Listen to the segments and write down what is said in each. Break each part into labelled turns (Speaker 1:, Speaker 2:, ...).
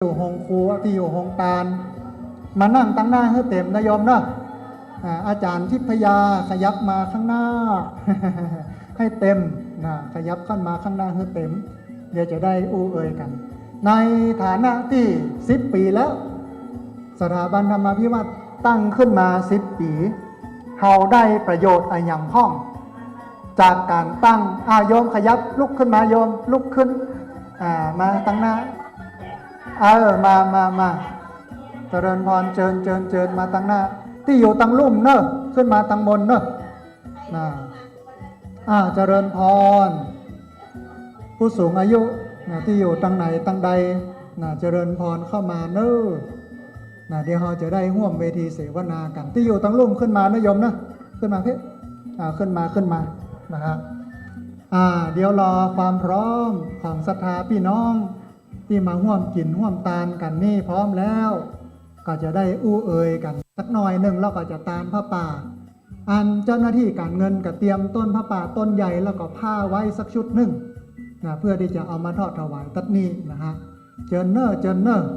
Speaker 1: อยู่หงครูที่อยู่หงตาลมานั่งตั้งหน้าให้เต็มนะโยมเนาะอาจารย์ทิพยาขยับมาข้างหน้า ให้เต็มนะขยับขึ้นมาข้างหน้าให้เต็มเดี๋ยวจะได้อู้เอ่ยกัน ในฐานะที่10 ปีแล้วสถาบันธรรมาภิวัตน์ตั้งขึ้นมา10 ปีเราได้ประโยชน์อะไรอย่างห้อง จากการตั้งโยมขยับลุกขึ้นมาโยมลุกขึ้นมาตั้งหน้ามาเจริญพรเจิญมาตั้งหน้าที่อยู่ตั้งลุ่มเนอะขึ้นมาตั้งบนเนอะเจริญพรผู้สูงอายุที่อยู่ตั้งไหนตั้งใดเจริญพรเข้ามาเนอะเดี๋ยวเราจะได้ร่วมเวทีเสวนากันที่อยู่ตั้งลุ่มขึ้นมานะโยมนะขึ้นมาพี่ขึ้นมานะครับเดี๋ยวรอความพร้อมของศรัทธาพี่น้องที่มาร่วมกินร่วมตานกันนี่พร้อมแล้วก็จะได้อู้เอ่ยกันสักหน่อยหนึ่งแล้วก็จะตานผ้าป่าเจ้าหน้าที่การเงินก็เตรียมต้นผ้าป่าต้นใหญ่แล้วก็ผ้าไว้สักชุดหนึ่งเพื่อที่จะเอามาทอดถวายตัดนี้นะฮะเจนเนอร์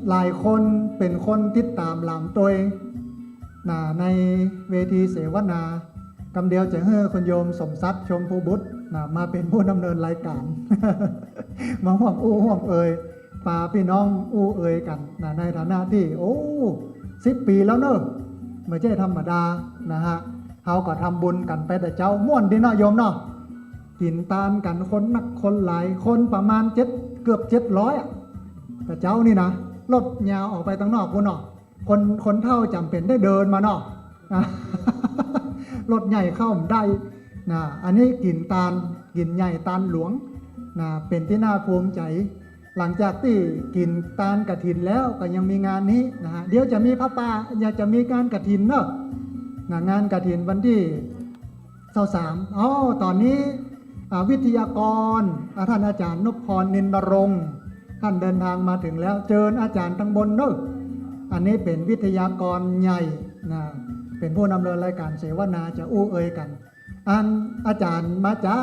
Speaker 1: หลายคนเป็นคนติดตามหลังตัวในเวทีเสวนากำเดียวจะให้คุณโยมสมทรัพย์ชมพูบุตรมาเป็นผู้ดำเนินรายการ มาห่วงห่วงเอ่ยป่าพี่น้องอู้เอ่ยกันในฐานะที่10 ปีแล้วเนอะไม่ใช่ธรรมดานะฮะเขาก็ทำบุญกันไปแต่เจ้าม่วนดีเนาะโยมเนาะกินตานกันคนนักคนหลายคนประมาณเกือบ700แต่เจ้านี่นะรถยาวออกไปตั้งนอกกูเนาะคนเท่าจำเป็นได้เดินมาเนาะ รถใหญ่เข้าได้อันนี้กินตาลกินใหญ่ตาลหลวงเป็นที่น่าภูมิใจหลังจากที่กินตาลกฐินแล้วก็ยังมีงานนี้เดี๋ยวจะมีพระป่าอยากจะมีการกฐินเนอะงานกฐินวันที่23ตอนนี้วิทยากรท่านอาจารย์นพพรนินรงค์ท่านเดินทางมาถึงแล้วเชิญอาจารย์ทั้งบนเนอะอันนี้เป็นวิทยากรใหญ่เป็นผู้นำเนินรายการเสวนาจะอู้เอ่ยกันอาจารย์มาจ้า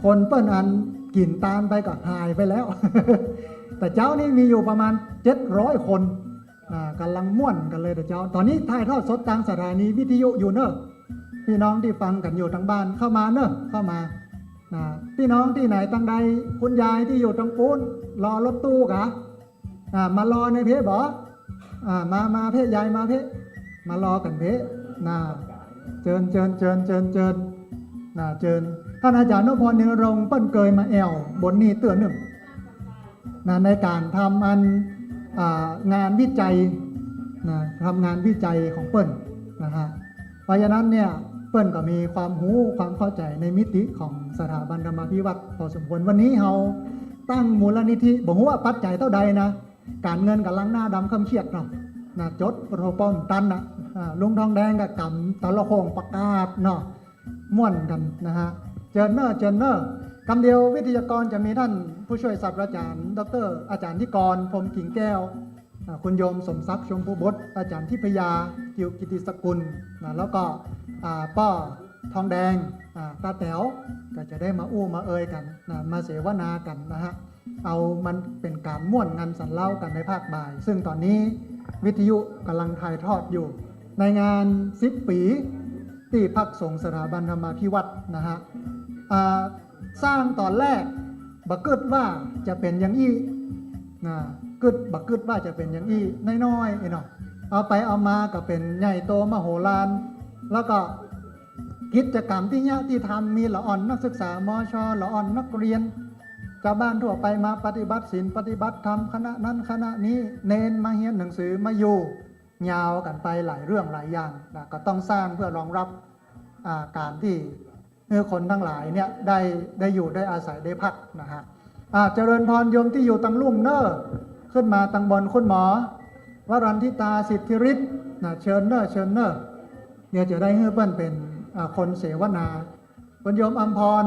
Speaker 1: คนเปิ้นกินตาลไปก็หายไปแล้ว แต่เจ้านี่มีอยู่ประมาณ700 คนกำลังม่วนกันเลยแต่เจ้าตอนนี้ถ่ายทอดสดทางสถานีวิทยุอยู่เนอะพี่น้องที่ฟังกันอยู่ทางบ้านเข้ามาเนอะเข้ามาพี่น้องที่ไหนตั้งใดคุณยายที่อยู่ตรงปูนรอรถตู้กะมารอในเพจบอมาเพจยายมาเพจมารอกันเพจเจิญท่านอาจารย์นพพรนินรงค์เปิ้นเกยมาแอวบนนี้เตือนหนึ่งในการทำงานวิจัยทำงานวิจัยของเปิ้นนะฮะเพราะฉะนั้นเนี่ยเปิ้นก็มีความรู้ความเข้าใจในมิติของสถาบันธรรมาภิวัตน์พอสมควรวันนี้เราตั้งมูลนิธิบอกว่าปัจจัยเท่าใดนะการเงินกับลังหน้าดำคำเชียดเนาะจดโรป้อมตันลุงทองแดงกับกำตะละโคงประกาศเนาะม่วนกันนะฮะเจนเนอร์คำเดียววิทยากรจะมีท่านผู้ช่วยศาสตราจารย์ดร.อาจารย์ธิกรพรหมกิ่งแก้วคุณโยมสมศักดิ์ชมพูบุตรอาจารย์ทิพยากิติสกุลแล้วก็ป้อทองแดงตาแต๋วก็จะได้มาอู้มาเอ่ยกันมาเสวนากันนะฮะเอามันเป็นการม่วนงานสรรเล่ากันในภาคบ่ายซึ่งตอนนี้วิทยุกำลังถ่ายทอดอยู่ในงาน10 ปีที่พักสงฆ์สถาบันธรรมาภิวัตน์นะฮะสร้างตอนแรกบักกึดว่าจะเป็นอย่างอี้บักกึดว่าจะเป็นอย่างอี้น้อยๆเนาะเอาไปเอามาก็เป็นใหญ่โตมโหฬารแล้วก็กิจกรรมที่ทำมีละอ่อนนักศึกษามช.ละอ่อนนักเรียนชาวบ้านทั่วไปมาปฏิบัติศีลปฏิบัติธรรมคณะนั้นคณะนี้เนนมาเรียนหนังสือมาอยู่ยาวกันไปหลายเรื่องหลายอย่างก็ต้องสร้างเพื่อรองรับการที่คนทั้งหลายเนี่ยได้อยู่ได้อาศัยได้พักนะฮะเจริญพรโยมที่อยู่ตังลุ่มเนอขึ้นมาตังบนคุณหมอวรันทิตาสิทธิฤทธิ์เชิญเนอเดี๋ยวจะได้ให้เปิ้นเป็นคนเสวนาคุณโยมอัมพร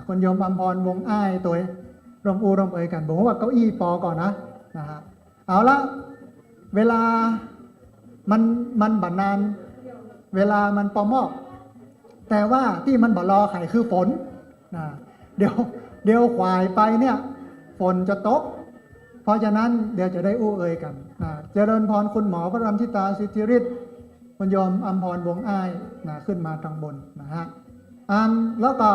Speaker 1: คุณโยมอัมพรวงอ้ายตัวรวมเอ่ยกันบอกว่าเก้าอี้ปอก่อนนะฮะเอาละเวลามันบัดนานเวลามันปอมอกแต่ว่าที่มันบ่รอไข่คือฝนเดี๋ยวควายไปเนี่ยฝนจะตก เพราะฉะนั้นเดี๋ยวจะได้อู้เอ่ยกันนะเจริญพรคุณหมอวรัญชิตาสิทธิฤทธิ์คุณโยมอัมพรวงอ้ายนะขึ้นมาทางบนนะฮะแล้วก็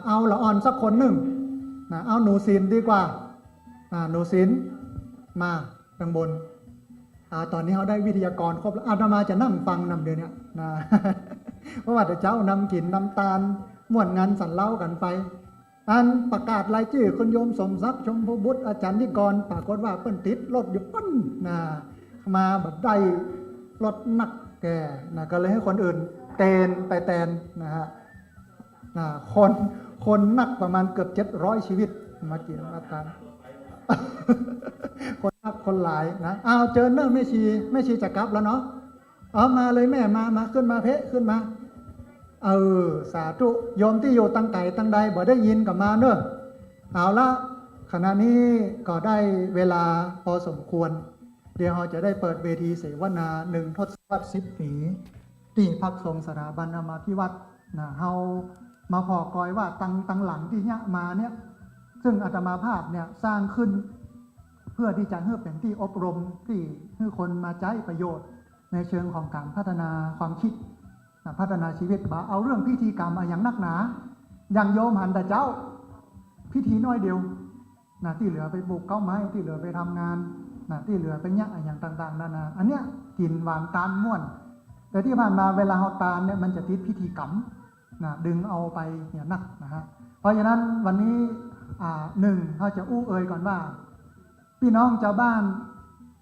Speaker 1: เอาละอ่อนสักคนหนึ่งนะเอาหนูศิลป์ดีกว่าหนูศิลป์มาทางบนตอนนี้เขาได้วิทยากรครบแล้วอาตมาจะนั่งฟังนำเดี๋ยวนี้นะ เพราะว่าเจ้านำกินนำตาลม่วนงานสันเล่ากันไปประกาศรายชื่อคุณโยมสมศักดิ์ชมพูบุตรอาจารย์นิกรปรากฏว่าเปิ้นติดรถอยู่ปั้นนะมาแบบได้รถหนักแก่นะก็เลยให้คนอื่นเตนไปแตนนะฮะคนหนักประมาณเกือบ700ชีวิตมากินอาการ คนนักคนหลายนะเจอเนิ่งแม่ชีจะกลับแล้วเนาะมาเลยแม่มาขึ้นมาเพะขึ้นมาสาธุโยมที่อยู่ตั้งไก่ตั้งใดบ่ได้ยินกับมาเนอะเอาละขณะนี้ก็ได้เวลาพอสมควรเดี๋ยวเราจะได้เปิดเวทีเสวนา1 ทศวรรษ10 ปีที่พักสงฆ์สถาบันธรรมาภิวัตรนะเฮามาพอกอยว่าตั้งหลังที่เนี้ยมาเนี่ยซึ่งอาตมาภาพเนี่ยสร้างขึ้นเพื่อที่จะให้เป็นที่อบรมที่ให้คนมาใช้ประโยชน์ในเชิงของการพัฒนาความคิดพัฒนาชีวิตบ่เอาเรื่องพิธีกรรมอย่างนักหนาอย่างโยมหันแต่เจ้าพิธีน้อยเดียวที่เหลือไปปลูกเก้าไม้ที่เหลือไปทำงานที่เหลือไปเนี่ยอย่างต่างๆนานาอันเนี้ยกินหวานตาลม่วนแต่ที่ผ่านมาเวลาเราตาลเนี่ยมันจะติดพิธีกรรมดึงเอาไปเนี่ยนักนะฮะเพราะฉะนั้นวันนี้เขาจะอู้เอ่ยก่อนว่าพี่น้องชาวบ้าน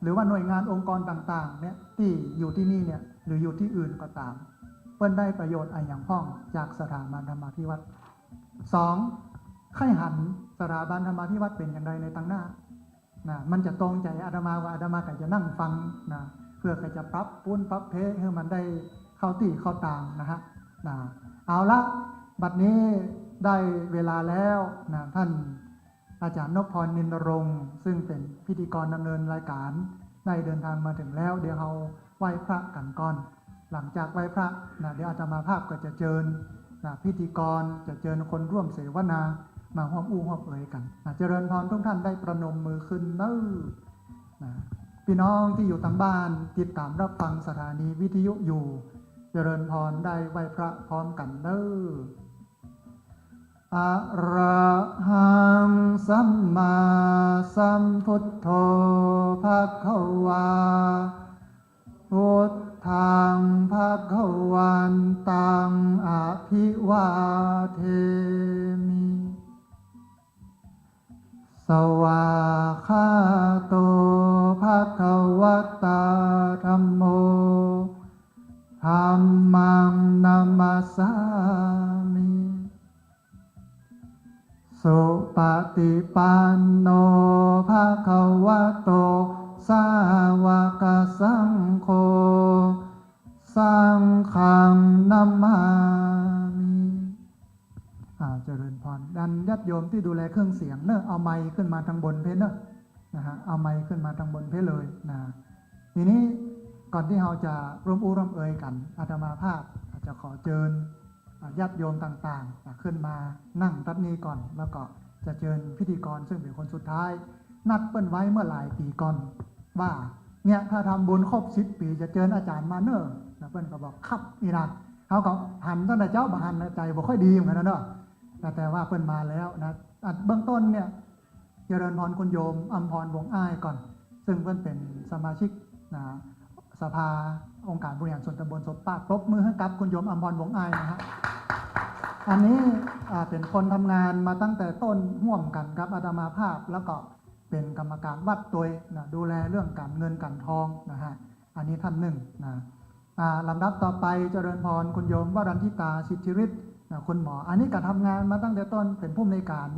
Speaker 1: หรือว่าหน่วยงานองค์กรต่างๆเนี่ยที่อยู่ที่นี่เนี่ยหรืออยู่ที่อื่นก็ตามเพิ่นได้ประโยชน์อย่างพ้องจากสถาบันธรรมาภิวัตร2ไข้หันสถาบันธรรมาภิวัตรเป็นอย่างไรในตั้งหน้ามันจะตรงใจอาตมาว่าอาตมาก็จะนั่งฟังเพื่อจะปรับปุ้นปรับเพให้มันได้เข้าที่เข้าต่างนะฮะเอาละบัดนี้ได้เวลาแล้วท่านอาจารย์นพพรนินรงค์ซึ่งเป็นพิธีกรดำเนินรายการได้เดินทางมาถึงแล้วเดี๋ยวเราไหว้พระกันก่อนหลังจากไหว้พระเดี๋ยวอาตมาภาพก็จะเชิญพิธีกรจะเชิญคนร่วมเสวนามาร่วมอู้ร่วมเอ่ยกันเจริญพรทุกท่านได้ประนมมือขึ้นพี่น้องที่อยู่ทางบ้านติดตามรับฟังสถานีวิทยุอยู่เจริญพรได้ไหว้พระพร้อมกันอะระหังสัมมาสัมพุทโธภควาพุทธังภควันตังอภิวาเทมิสวาคาโตภควตาธัมโมธัมมังนัมมัสสามิสุปฏิปันโนภควโตสาวกสังโฆสังฆังนัมมามิเจริญพรดันญาติโยมที่ดูแลเครื่องเสียงเนอะเอาไมค์ขึ้นมาทางบนเพเนอะนะฮะเอาไมค์ขึ้นมาทางบนเพเลยทีนี้ก่อนที่เราจะร่วมอู้ร่วมเอ่ยกันอาตมาภาพอาจจะขอเชิญญาติโยมต่างๆขึ้นมานั่งตัดนี้ก่อนแล้วก็จะเชิญพิธีกรซึ่งเป็นคนสุดท้ายนัดเปิ้นไว้เมื่อหลายปีก่อนว่าเนี่ยถ้าทำบุญครบ10 ปีจะเชิญอาจารย์มาเนอะเปิ้นก็บอกครับนี่นะเขาก็หันตั้งแต่เจ้าบ่หันใจบ่ค่อยดีเหมือนกันนะเนอะแต่ว่าเปิ้นมาแล้วนะเบื้องต้นเนี่ยเจริญพรคุณโยมอัมพรวงอ้ายก่อนซึ่งเปิ้นเป็นสมาชิกสภาองค์การบริหารส่วนตำบลศพปากปรบมือให้กับคุณโยมอัมพรวงอ้ายนะฮะอันนี้เป็นคนทำงานมาตั้งแต่ต้นห่วมกันครับอาตมาภาพแล้วก็เป็นกรรมการวัดตัวดูแลเรื่องการเงินการทองนะฮะอันนี้ท่านหนึ่งลำดับต่อไปเจริญพรคุณโยมวรัญชิตาสิทธิฤทธิ์คุณหมออันนี้ก็ทำงานมาตั้งแต่ต้นเป็นผู้อำนวยการ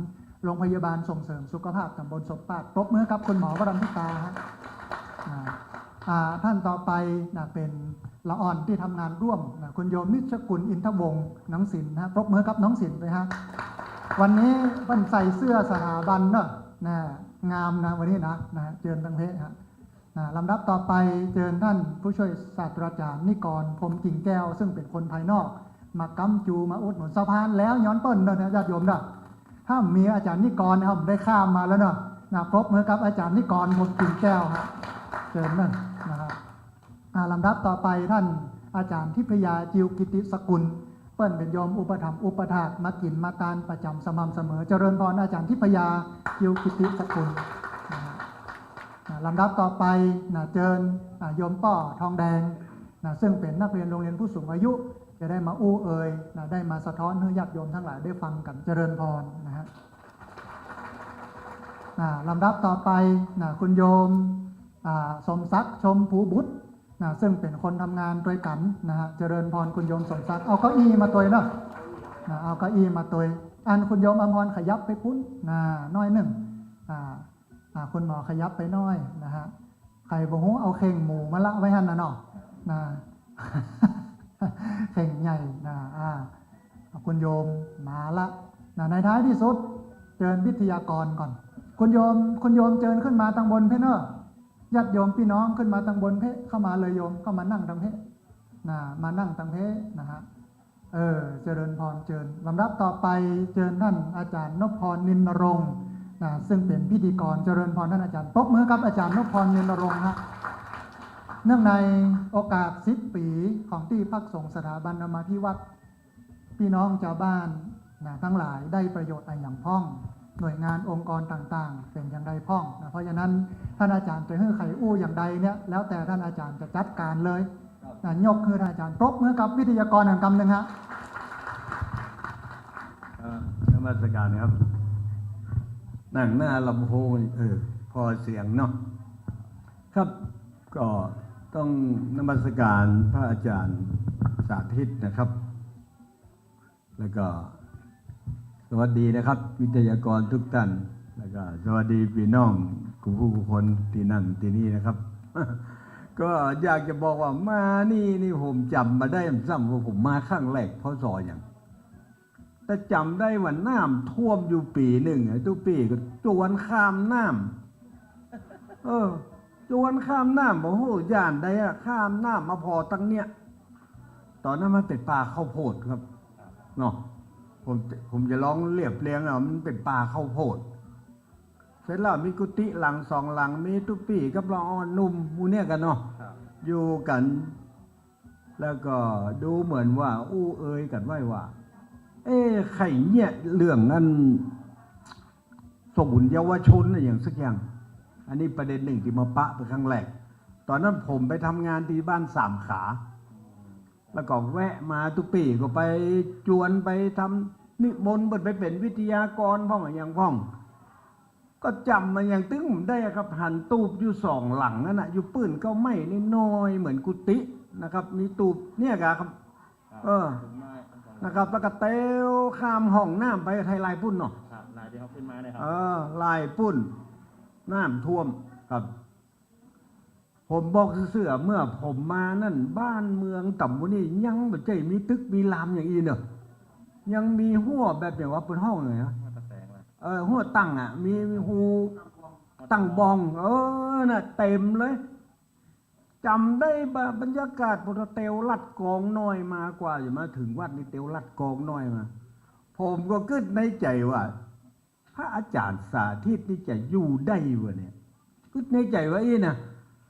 Speaker 1: โรงพยาบาลส่งเสริมสุขภาพตำบลศพปากปรบมือครับคุณหมอวรัญชิตาฮะท่านต่อไปเป็นละอ่อนที่ทำงานร่วมคุณโยมนิชกุลอินทวงศ์น้องศิลป์ปรบมือครับน้องศิลป์ไปฮะวันนี้เพิ่นใส่เสื้อสถาบันเนอะงามนะวันนี้นะเชิญตั้งเพศฮะลำดับต่อไปเชิญท่านผู้ช่วยศาสตราจารย์นิกรพรหมกิ่งแก้วซึ่งเป็นคนภายนอกมากำจูมาอุดหนุนสะพานแล้วย้อนเปิ้ลเนอะญาติโยมเนอะถ้ามีอาจารย์นิกรนะครับได้ข้ามมาแล้วเนอะ ปรบมือกับอาจารย์นิกร พรหมกิ่งแก้วครับเชิญนั่นนะครับลำดับต่อไปท่านอาจารย์ทิพยาจิวกิติสกุลเปิ้นเป็นโยมอุปถัมภ์อุปถากมากินมาตานประจำสม่ำเสมอเจริญพรอาจารย์ทิพยาจิวกิติสกุลนะครับลำดับต่อไปเจิญโยมป้อทองแดงซึ่งเป็นนักเรียนโรงเรียนผู้สูงอายุจะได้มาอู้เอ่ยได้มาสะท้อนให้ญาติโยมทั้งหลายได้ฟังกันเจริญพรนะฮะลำดับต่อไปคุณโยมสมศักดิ์ชมภูบุตรซึ่งเป็นคนทำงานด้วยกันนะฮะเจริญพรคุณโยมสมศักดิ์เอาเก้าอี้มาตัวเนาะเอาเก้าอี้มาตัวอันคุณโยมอมรขยับไปพุ้นน้อยหนึ่งคุณหมอขยับไปน้อยนะฮะใครบอกว่าเอาเข่งหมูมาละไว้หันนะเนาะเข่งใหญ่คุณโยมมาละในท้ายที่สุดเชิญวิทยากรก่อนคุณโยมเชิญขึ้นมาทางบนเพเนอร์ญาติโยมพี่น้องขึ้นมาทางบนเพเข้ามาเลยโยมเข้ามานั่งทางเพมานั่งทางเพนะฮะเจริญพรเชิญลำดับต่อไปเชิญท่านอาจารย์นพพรนินรงค์ซึ่งเป็นพิธีกรเจริญพรท่านอาจารย์ปรบมือครับอาจารย์นพพรนินรงค์ฮะเนื่องในโอกาส10 ปีของที่พักสงฆ์สถาบันธรรมาภิวัตรพี่น้องชาวบ้านทั้งหลายได้ประโยชน์อย่างพ้องหน่วยงานองค์กรต่างๆเป็นอย่างใดพ้องเพราะฉะนั้นท่านอาจารย์จะให้ใครอู้อย่างใดเนี่ยแล้วแต่ท่านอาจารย์จะจัดการเลยยกคือท่านอาจารย์ปรบมือกับวิทยากรแห่งกรรมหนึ่งฮะ
Speaker 2: นมัสการครับนั่งหน้าลำโพงพอเสียงเนาะครับก็ต้องนมัสการพระอาจารย์สาธิตนะครับแล้วก็สวัสดีนะครับวิทยากรทุกท่านแล้วก็สวัสดีพี่น้องผู้คนที่นั่นที่นี่นะครับ ก็อยากจะบอกว่ามานี่ผมจำมาได้ซ้ำว่าผมมาครั้งแรกเพราะซอยอย่างแต่จำได้ว่าน้ำท่วมอยู่ปีหนึ่งทุกปีก็จวนข้ามน้ำจวนข้ามน้ำบอกโหย่านใดอะข้ามน้ำมาพอตั้งเนี้ยตอนนั้นมันเป็นป่าข้าวโพดครับเนาะผมจะร้องเรียบเรียงมันเป็นป่าข้าวโพดเสร็จแล้วมีกุฏิหลัง2 หลังมีตุ๊ปีกับละอ่อนนุ่มมูเนี่ยกันเนาะอยู่กันแล้วก็ดูเหมือนว่าอู้เอ่ยกันไว้ว่าไข่เนี่ยเรื่องนั้นสมุนเยาวชนอย่างสักอย่างอันนี้ประเด็นหนึ่งที่มาปะเป็นครั้งแรกตอนนั้นผมไปทำงานที่บ้าน3 ขาแล้วก็แวะมาทุกปีก็ไปจวนไปทำนิมนต์ไปเป็นวิทยากรพ่อมาอย่างพ่องก็จำมาอย่างตึ้งผมได้ครับหันตูบอยู่2 หลังนั่นนะอยู่ปืนก็ไม่นิดน้อยเหมือนกุฏินะครับมีตูบเนี่ยครับนะครับแล้วก็เต้วข้ามห้องน้ำไปไทยลายปุ้นเนาะ
Speaker 3: ลายที่เขาขึ้นมาเนี่ยครับ
Speaker 2: ลายปุ้นน้ำท่วมครับผมบอกเสื่อเมื่อผมมานั่นบ้านเมืองต่ำวันนี้ยังแบบใจมีตึกมีลามอย่างอีเนอะยังมีหัวแบบอย่างว่าเป็นห้องเลยนะหัวตั้งมีหูตั้งบองน่ะเต็มเลยจำได้บรรยากาศพอเตวลัดกองน้อยมากว่าอยู่มาถึงวัดนี่เตวลัดกองน้อยมาผมก็คิดในใจว่าพระอาจารย์สาธิตนี่จะอยู่ได้วะเนี่ยคิดในใจว่านะ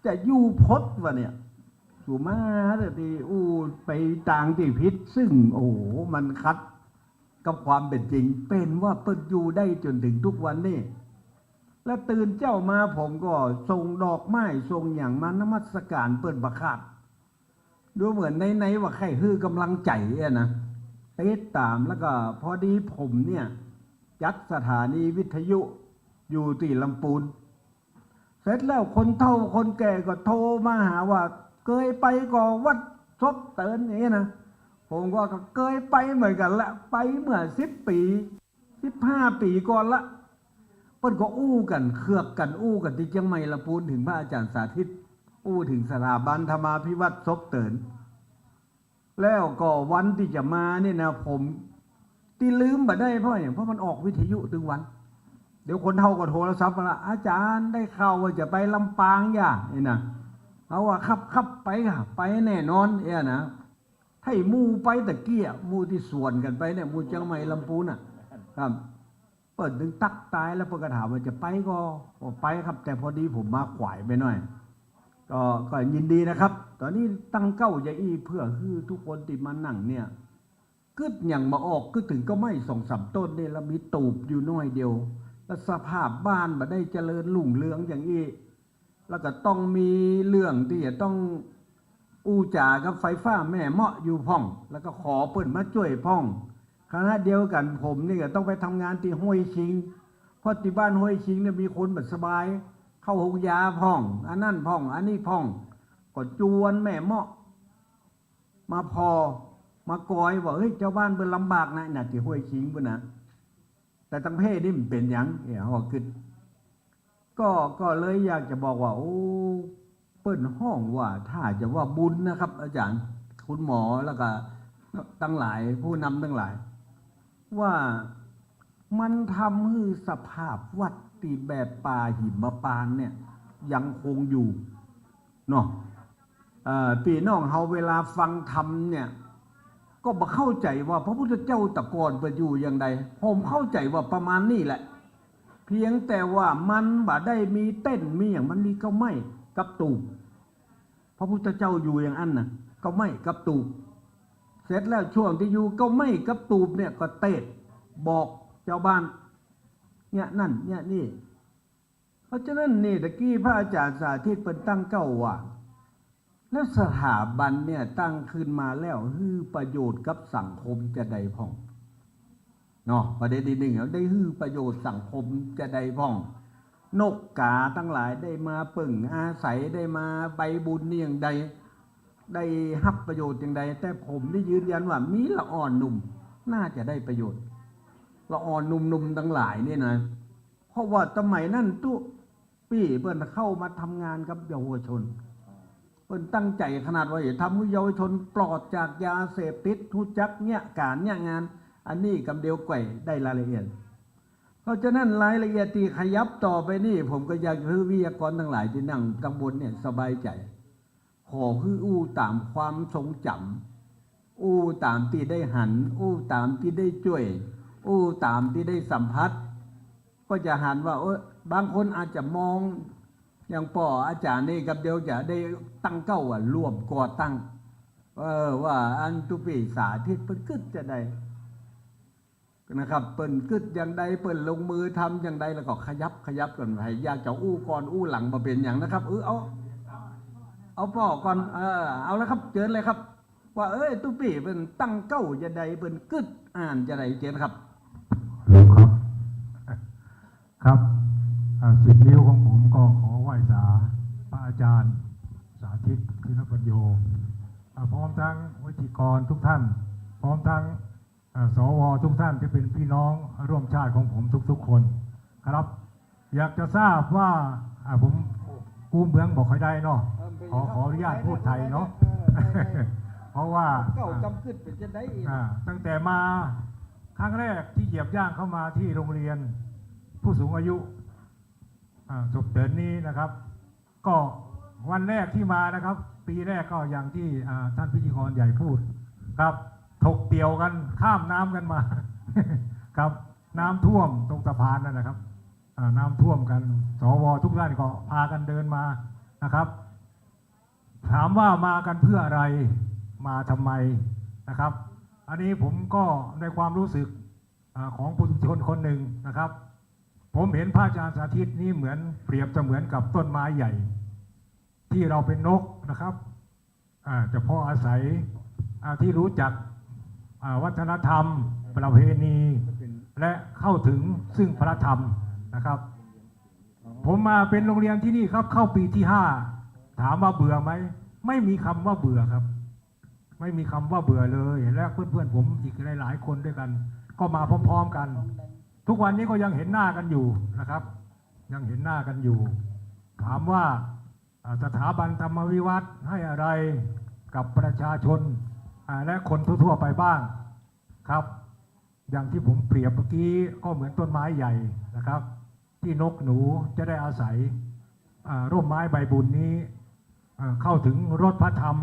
Speaker 2: จะอยู่พดวะเนี่ยสู่มาแต่ที่ไปต่างที่พิษซึ่งโอ้โหมันคัดกับความเป็นจริงเป็นว่าเปิดอยู่ได้จนถึงทุกวันนี้และตื่นเจ้ามาผมก็ส่งดอกไม้ส่งอย่างมานมัสการเปิดบักขาดดูเหมือนในว่าใครฮือกำลังใจนะติดตามแล้วก็พอดีผมเนี่ยจัดสถานีวิทยุอยู่ที่ลำพูนเสร็จแล้วคนเฒ่าคนแก่ก็โทรมาหาว่าเคยไปก่อวัดซบเตินอย่างนี้นะผมก็เคยไปเหมือนกันละไปเมื่อ10 ปี15 ปีก่อนละเพิ่นก็อู้กันเครือกกันอู้กันที่เชียงใหม่ลำพูนถึงพระอาจารย์สาธิตอู้ถึงสถาบันธรรมาภิวัตรซบเตินแล้วก็วันที่จะมาเนี่ยนะผมที่ลืมมาได้เพราะมันออกวิทยุถึงวันเดี๋ยวคนเฒ่าก็โทรศัพท์มาละอาจารย์ได้ข่าวว่าจะไปลำปางอย่านี่นะเอาว่าครับไปค่ะไปแน่นอนนะให้มูไปตะเกียมูที่สวนกันไปเนี่ยมูเชียงใหม่ลำพูนครับ เปิดถึงตักตายแล้วเปิดกระถามว่าจะไปก็ไปครับ แต่พอดีผมมาขวายไปหน่อยก็ยินดีนะครับ ตอนนี้ตั้งเก้าใหญ่เพื่อคือทุกคนที่มานั่งเนี่ยกึดอย่างมาออกกึดถึงก็ไม่ส่งสามต้นเนี่ยแล้วมีตูบอยู่น้อยเดียวแล้วสภาพบ้านมาได้เจริญรุ่งเรืองอย่างนี้แล้วก็ต้องมีเรื่องที่จะต้องอู้จ่ากับไฟฟ้าแม่เมาะอยู่พ่อง แล้วก็ขอเปิดมาช่วยพ่องขณะเดียวกันผมนี่ก็ต้องไปทำงานที่ห้วยชิงเพราะที่บ้านห้วยชิงเนี่ยมีคนแบบสบายเข้าหงยาพ่องอันนั่นพ่องอันนี้พ่องก็จวนแม่เมาะมาพอมากอยบอกเฮ้ยเจ้าบ้านเป็นลำบากนะที่ห้วยชิงปุ่นนะแต่ตั้งเพศนี่มันเป็นอย่างเขาคือก็เลยอยากจะบอกว่าโอ้เปิ้นห้องว่าถ้าจะว่าบุญนะครับ อาจารย์คุณหมอแล้วก็ตั้งหลายผู้นำตั้งหลายว่ามันทำให้สภาพวัดตีแบบป่าหิมปานเนี่ยยังคงอยู่เนาะพี่น้องเฮาเวลาฟังธรรมเนี่ยก็บ่เข้าใจว่าพระพุทธเจ้าตะกอนไปอยู่อย่างใดผมเข้าใจว่าประมาณนี้แหละเพียงแต่ว่ามันบ่ได้มีเต้นมีอย่างมันมีก็ไม่กับตูบพระพุทธเจ้าอยู่อย่างอันน่ะก็ไม่กับตูบเสร็จแล้วช่วงที่อยู่ก็ไม่กับตูบเนี่ยก็เตะบอกเจ้าบ้านเนี่ยนั่นเนี่ยนี่เพราะฉะนั้นนี่ตะกี้พระอาจารย์สาธิตเป็นตั้งเก้าว่าแล้วสถาบันเนี่ยตั้งขึ้นมาแล้วฮื้อประโยชน์กับสังคมจะใดพ่องเนาะประเด็นที่หนึ่งได้ฮื้อประโยชน์สังคมจะใดพ่องนกกาตั้งหลายได้มาปึ่งอาศัยได้มาใบบุญนี่อย่างใดได้ฮับประโยชน์อย่างใดแต่ผมได้ยืนยันว่ามีละอ่อนหนุ่มน่าจะได้ประโยชน์ละอ่อนหนุ่มๆทั้งหลายนี่นะเพราะว่าสมัยนั้นตู้ปี้เพิ่นเข้ามาทำงานกับเยาวชนเพิ่นตั้งใจขนาดว่าจะทำให้เยาวชนปลอดจากยาเสพติดทุจักเนี่ยการเนี่ยงานอันนี้กำเดียวไก่ได้รายละเอียดเพราะฉะนั้นรายละเอียดที่ขยับต่อไปนี่ผมก็อยากให้วิทยากรทั้งหลายที่นั่งตำบลเนี่ยสบายใจขอคืออู้ตามความทรงจำอู้ตามที่ได้หันอู้ตามที่ได้ช่วยอู้ตามที่ได้สัมผัสก็จะหันว่าบางคนอาจจะมองอย่างป่ออาจารย์นี่กับเดียวจะได้ตั้งเก้าว่าร่วมก่อตั้งว่าอันตุปีสาธิตเปิ้นกึศจะได้นะครับเปิ้นกึศอย่างใดเปิ้นลงมือทำอย่างใดแล้วก็ขยับกันไปอยากจะอู้ก่อนอู้หลังมาเป็นอย่างนะครับเอาป่อก่อนเอาแล้วครับเชิญเลยครับว่าตุปีเป็นตั้งเก้าจะใดเป็นกึศอ่านจะใดเจนครับ
Speaker 3: ครับ10 นิ้วของผมก็ขอไหว้สาพระอาจารย์สาธิตธินปัญโยพร้อมทั้งวิทยากรทุกท่านพร้อมทั้งสวทุกท่านที่เป็นพี่น้องร่วมชาติของผมทุกๆคนครับอยากจะทราบว่าผมกู้เมืองบอกให้ได้เนาะขออนุญาตพูดไทยเนาะเพราะว่าตั้งแต่มาครั้งแรกที่เหยียบย่างเข้ามาที่โรงเรียนผู้สูงอายุจบเดือนนี้นะครับก็วันแรกที่มานะครับปีแรกก็อย่างที่ท่านพิธีกรใหญ่พูดครับถกเตี่ยวกันข้ามน้ำกันมา ครับน้ำท่วมตรงสะพานนั่นนะครับน้ำท่วมกันสวทุกท่านก็พากันเดินมานะครับถามว่ามากันเพื่ออะไรมาทำไมนะครับอันนี้ผมก็ในความรู้สึกของผู้ชนคนหนึ่งนะครับผมเห็นพระอาจารย์สาธิตนี้เหมือนเปรียบเสมือนกับต้นไม้ใหญ่ที่เราเป็นนกนะครับจะพออาศัยที่รู้จักวัฒนธรรมประเพณีและเข้าถึงซึ่งพระธรรมนะครับผมมาเป็นโรงเรียนที่นี่ครับเข้าปีที่5ถามว่าเบื่อไหมไม่มีคำว่าเบื่อครับไม่มีคำว่าเบื่อเลยและเพื่อนๆผมอีกหลายๆคนด้วยกันก็มาพร้อมๆกันทุกวันนี้ก็ยังเห็นหน้ากันอยู่นะครับยังเห็นหน้ากันอยู่ถามว่าสถาบันธรรมวิวัฒน์ให้อะไรกับประชาชนและคนทั่วๆไปบ้างครับอย่างที่ผมเปรียบเมื่อกี้ก็เหมือนต้นไม้ใหญ่นะครับที่นกหนูจะได้อาศัยร่มไม้ใบบุญนี้เข้าถึงรสพระธรรม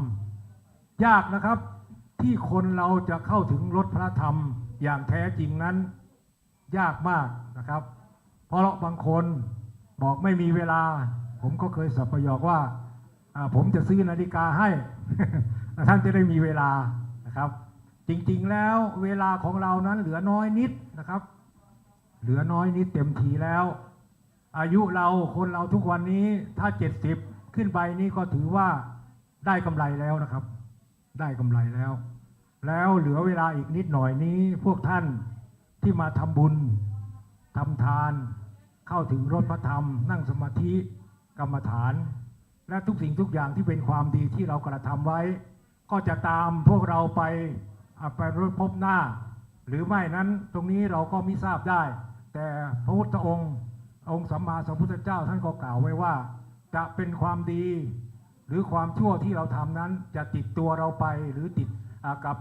Speaker 3: ยากนะครับที่คนเราจะเข้าถึงรสพระธรรมอย่างแท้จริงนั้น ยากมากนะครับ เพราะบางคนบอกไม่มีเวลา ผมก็เคยสับประโยคว่าผมจะซื้อนาฬิกาให้ ท่านจะได้มีเวลานะครับ จริงๆแล้วเวลาของเรานั้นเหลือน้อยนิดนะครับ เหลือน้อยนิดเต็มทีแล้ว อายุเราคนเราทุกวันนี้ถ้า70ขึ้นไปนี่ก็ถือว่าได้กำไรแล้วนะครับ ได้กำไรแล้ว แล้วเหลือเวลาอีกนิดหน่อยนี้พวกท่านที่มาทำบุญทำทานเข้าถึงรสพระธรรมนั่งสมาธิกรรมฐาน และทุกสิ่งทุกอย่างที่เป็นความดีที่เรากระทำไว้ ก็จะตามพวกเราไปพบหน้า หรือไม่นั้นตรงนี้เราก็ไม่ทราบได้ แต่พระพุทธองค์สัมมาสัมพุทธเจ้าท่านก็กล่าวไว้ว่า จะเป็นความดีหรือความชั่วที่เราทำนั้นจะติดตัวเราไปหรือติดกับ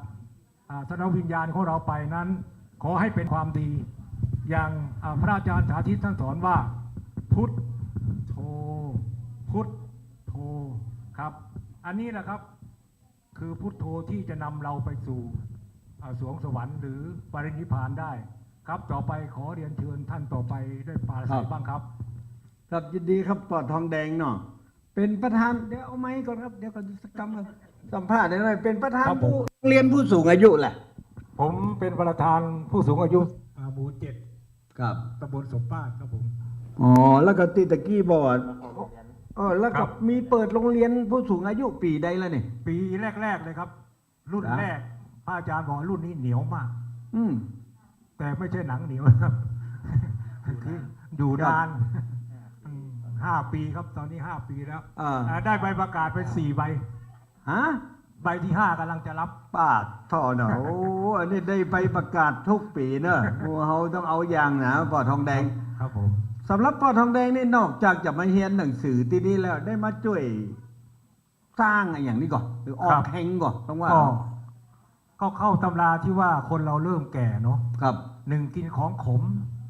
Speaker 3: สนวิญญาณของเราไปนั้น ขอให้เป็นความดี อย่างพระอาจารย์สาธิตท่านสอนว่าพุทโธพุทโธครับอันนี้แหละครับคือพุทโธที่จะนำเราไปสู่สวงสวรรค์หรือปรินิพพานได้ครับต่อไปขอเรียนเชิญท่านต่อไปได้ปราศัยบ้างครับ
Speaker 2: ครับยินดีครับปอดทองแดงเนาะเป็นประธานเดี๋ยวเอาไม้ก่อนครับเดี๋ยวก่อนสักคำครับสัมภาษณ์ได้เลยเป็นประธานผู้เรียนผู้สูงอายุแหละ
Speaker 3: ผมเป็นประธานผู้สูงอายุหมู่7
Speaker 2: ครับ
Speaker 3: ตำบลสมป้าครับผม
Speaker 2: อ๋อแล้วก็ตีตะกี้บอกแล้วก็มีเปิดโรงเรียนผู้สูงอายุปีใดแล้วนี่
Speaker 3: ปีแรกๆเลยครับ รุ่นแรกพระอาจารย์บอกรุ่นนี้เหนียวมากแต่ไม่ใช่หนังเหนียวครับคืออยู่นาน5 ปีครับตอนนี้5 ปีแล้วได้ใบประกาศไป4 ใบ
Speaker 2: ฮะ
Speaker 3: ใบที่5กำลังจะรับ
Speaker 2: ปาดท่อเนาะโอ้อันนี้ได้ใบประกาศทุกปีเนอะเขาต้องเอาอย่างนะปอดทองแดง
Speaker 3: ครับผม
Speaker 2: สำหรับปอดทองแดงนี่นอกจากจะมาเรียนหนังสือที่นี่แล้วได้มาช่วยสร้างอย่างนี้ก่อนหรือออกแข่งก่อนต้องว่า
Speaker 3: ก็เข้าตำราที่ว่าคนเราเริ่มแก่เนาะ
Speaker 2: ครับ
Speaker 3: 1กินของขม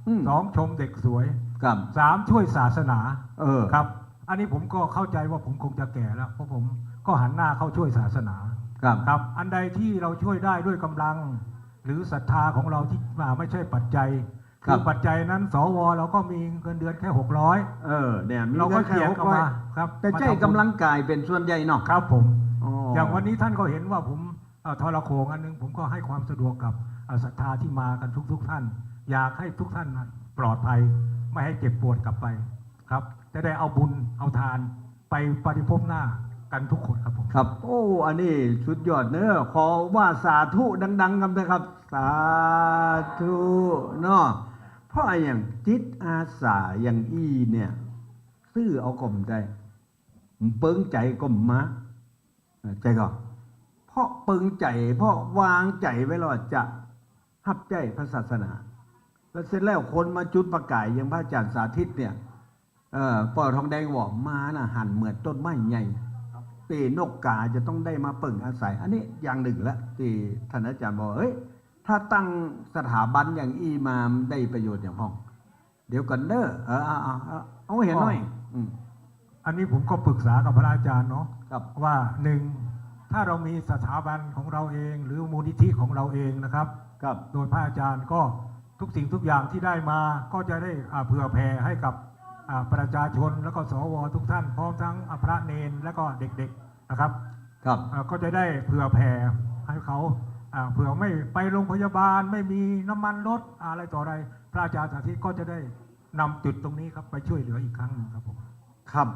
Speaker 3: 2ชมเด็กสวย
Speaker 2: ครับ
Speaker 3: 3ช่วยศาสนา
Speaker 2: ค
Speaker 3: รับอันนี้ผมก็เข้าใจว่าผมคงจะแก่แล้วเพราะผมก็หันหน้าเข้าช่วยศาสนา
Speaker 2: ครับ
Speaker 3: อันใดที่เราช่วยได้ด้วยกำลังหรือศรัทธาของเราที่มาไม่ใช่ปัจจัยคือปัจจัยนั้นสวเราก็มีเงินเดือนแค่600
Speaker 2: เนี่ย
Speaker 3: เราก็เขียนมาครับ
Speaker 2: แต่ใจกำลังกายเป็นส่วนใหญ่เนาะ
Speaker 3: ครับผมอย่างวันนี้ท่านก็เห็นว่าผมทรโขงอันนึงผมก็ให้ความสะดวกกับศรัทธาที่มากันทุกท่านอยากให้ทุกท่านปลอดภัยไม่ให้เจ็บปวดกลับไปครับจะได้เอาบุญเอาทานไปปฏิภพหน้ากันทุกคนครับผม
Speaker 2: ครับโอ้อันนี้สุดยอดเนอะขอว่าสาธุดังๆกันนะครับสาธุเนาะเพราะอย่างจิตอาสาอย่างเนี่ยซื้อเอากลมใจเปิ้งใจกลมมาใจก่อนเพราะเปิ้งใจเพราะวางใจไว้แล้วจะหับใจพระศาสนาแล้วเสร็จแล้วคนมาจุดประกายอย่างพระอาจารย์สาธิตเนี่ยปอดทองแดงบอกมาน่ะหันเหมือนต้นไม้ใหญ่ปีนกกาจะต้องได้มาเปิ่งอาศัยอันนี้อย่างหนึ่งละที่ท่านอาจารย์บอกเฮ้ยถ้าตั้งสถาบันอย่างมาได้ประโยชน์อย่างพ้องเดี๋ยวกันเด้อเอาเห็นหน่อย
Speaker 3: อันนี้ผมก็ปรึกษากับพระอาจารย์เนาะว่า1ถ้าเรามีสถาบันของเราเองหรือมูลนิธิของเราเองนะครับโดยพระอาจารย์ก็ทุกสิ่งทุกอย่างที่ได้มาก็จะได้เผื่อแผ่ให้กับประชาชนแล้วก็สวทุกท่านพร้อมทั้งพระเนนและก็เด็กๆนะครับก็จะได้เผื่อแผ่ให้เขาเผื่อไม่ไปโรงพยาบาลไม่มีน้ำมันรถอะไรต่ออะไรพระอาจารย์สาธิตก็จะได้นำจุดตรงนี้ครับไปช่วยเหลืออีกครั้งนึงครับผม
Speaker 2: ครับ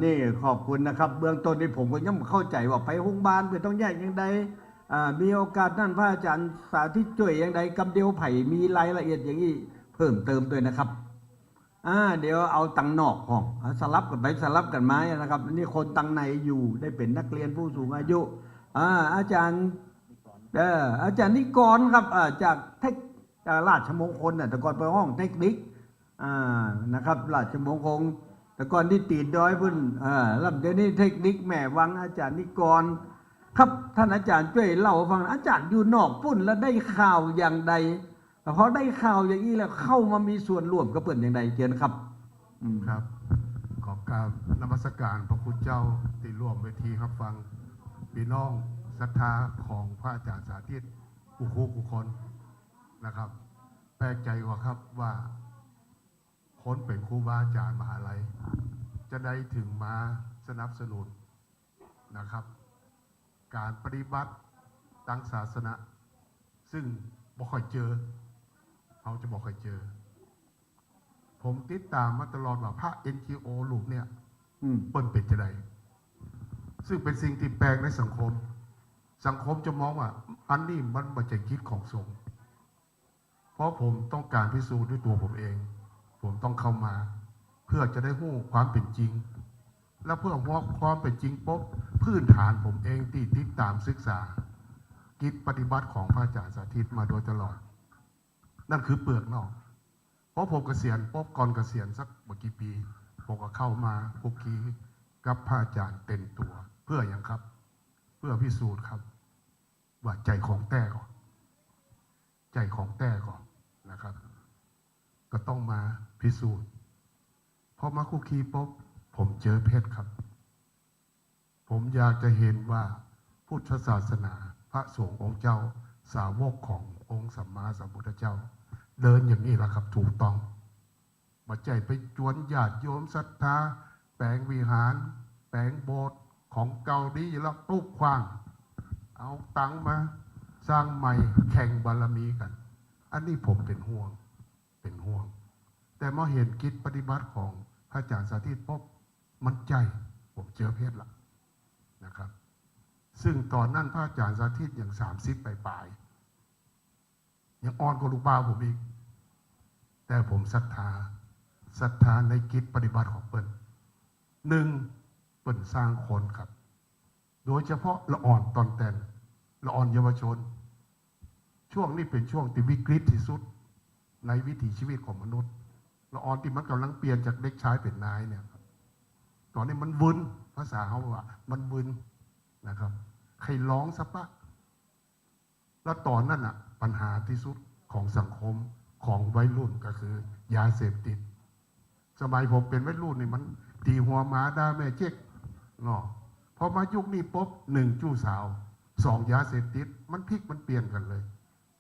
Speaker 2: นี่ขอบคุณนะครับเบื้องต้นนี้ผมก็ยังเข้าใจว่าไปโรงพยาบาลไปต้องแยกอย่างใดมีโอกาสนั่นพระอาจารย์สาธิตช่วยอย่างใดกำเดียวไผ่มีรายละเอียดอย่างนี้เพิ่มเติมด้วยนะครับเดี๋ยวเอาตังนอกห้องสลับกันไปสลับกันมานะครับนี่คนตังในอยู่ได้เป็นนักเรียนผู้สูงอายุอาจารย์นิกรครับจากราชมงคลแต่ก่อนไปห้องเทคนิคนะครับราชมงคลแต่ก่อนที่ตีดดอยพุ่นแล้วเดี๋ยวนี้เทคนิคแม่วังอาจารย์นิกรครับท่านอาจารย์ช่วยเล่าฟังอาจารย์อยู่นอกพุ่นแล้วได้ข่าวอย่างใดพอได้ข่าวอย่างนี้แล้วเข้ามามีส่วนร่วมก็เปิดอย่างใดเชิญครับ
Speaker 4: ครับขอบการนมัสการพระคุณเจ้าที่ร่วมเวทีครับฟังพี่น้องศรัทธาของพระอาจารย์สาธิตอุคนนะครับ แปลกใจว่าครับว่าคนเป็นครูบาอาจารย์มหาลัยจะได้ถึงมาสนับสนุนนะครับ การปฏิบัติทางศาสนาซึ่งบ่ค่อยเจอเขาจะบ่ค่อยเจอ ผมติดตามมาตลอดว่าพระ NGO ลูกเนี่ยเปิ้นเป็นจะไดซึ่งเป็นสิ่งที่แปลกในสังคมจะมองว่าอันนี้มันไม่ใช่คิดของสงฆ์เพราะผมต้องการพิสูจน์ด้วยตัวผมเอง ผมต้องเข้ามาเพื่อจะได้รู้ความเป็นจริง และเพื่อว่าความเป็นจริงปุ๊บพื้นฐานผมเองที่ติดตามศึกษากิจปฏิบัติของพระอาจารย์สาธิตมาโดยตลอด นั่นคือเปลือกนอกเพราะผมเกษียณปุ๊บก่อนเกษียณสักไม่กี่ปีผมก็เข้ามาคุกคีกับพระอาจารย์เต็มตัวเพื่ออย่างครับ เพื่อพิสูจน์ครับว่าใจของแต้ก่อนใจของแต้ก่อนนะครับ ก็ต้องมาพิสูจน์พอมาคุกคีปุ๊บผมเจอเพชรครับ ผมอยากจะเห็นว่าพุทธศาสนาพระสงฆ์องค์เจ้าสาวกขององค์สัมมาสัมพุทธเจ้า เดินอย่างนี้แหละครับถูกต้องมาใจไปจวนญาติโยมศรัทธาแปลงวิหารแปลงโบสถ์ของเก่าดีแล้วตุ๊กขว้างเอาตังมาสร้างใหม่แข่งบารมีกัน อันนี้ผมเป็นห่วง แต่มาเห็นกิจปฏิบัติของพระอาจารย์สาธิตพบมันใจผมเจอเพชรละนะครับ ซึ่งตอนนั้นพระอาจารย์สาธิตอย่าง30ปลายยังอ่อนกว่าลูกบ้าวผมอีกแต่ผมศรัทธาในกิจปฏิบัติของเปิ้ลหนึ่งเปิ้ลสร้างคนครับโดยเฉพาะละอ่อนตอนแต่นละอ่อนเยาวชนช่วงนี้เป็นช่วงที่วิกฤตที่สุดในวิถีชีวิตของมนุษย์ละอ่อนที่มันกำลังเปลี่ยนจากเด็กชายเป็นนายเนี่ยครับตอนนี้มันวุ่นภาษาเขาว่ามันวุ่นนะครับใครร้องสักปะแล้วตอนนั้นอ่ะปัญหาที่สุดของสังคมของวัยรุ่นก็คือยาเสพติดสมัยผมเป็นวัยรุ่นนี่มันตีหัวหมาด่าแม่เจ๊กเนาะพอมายุคนี้ปุ๊บ1จู้สาว2ยาเสพติดมันพลิกมันเปลี่ยนกันเลย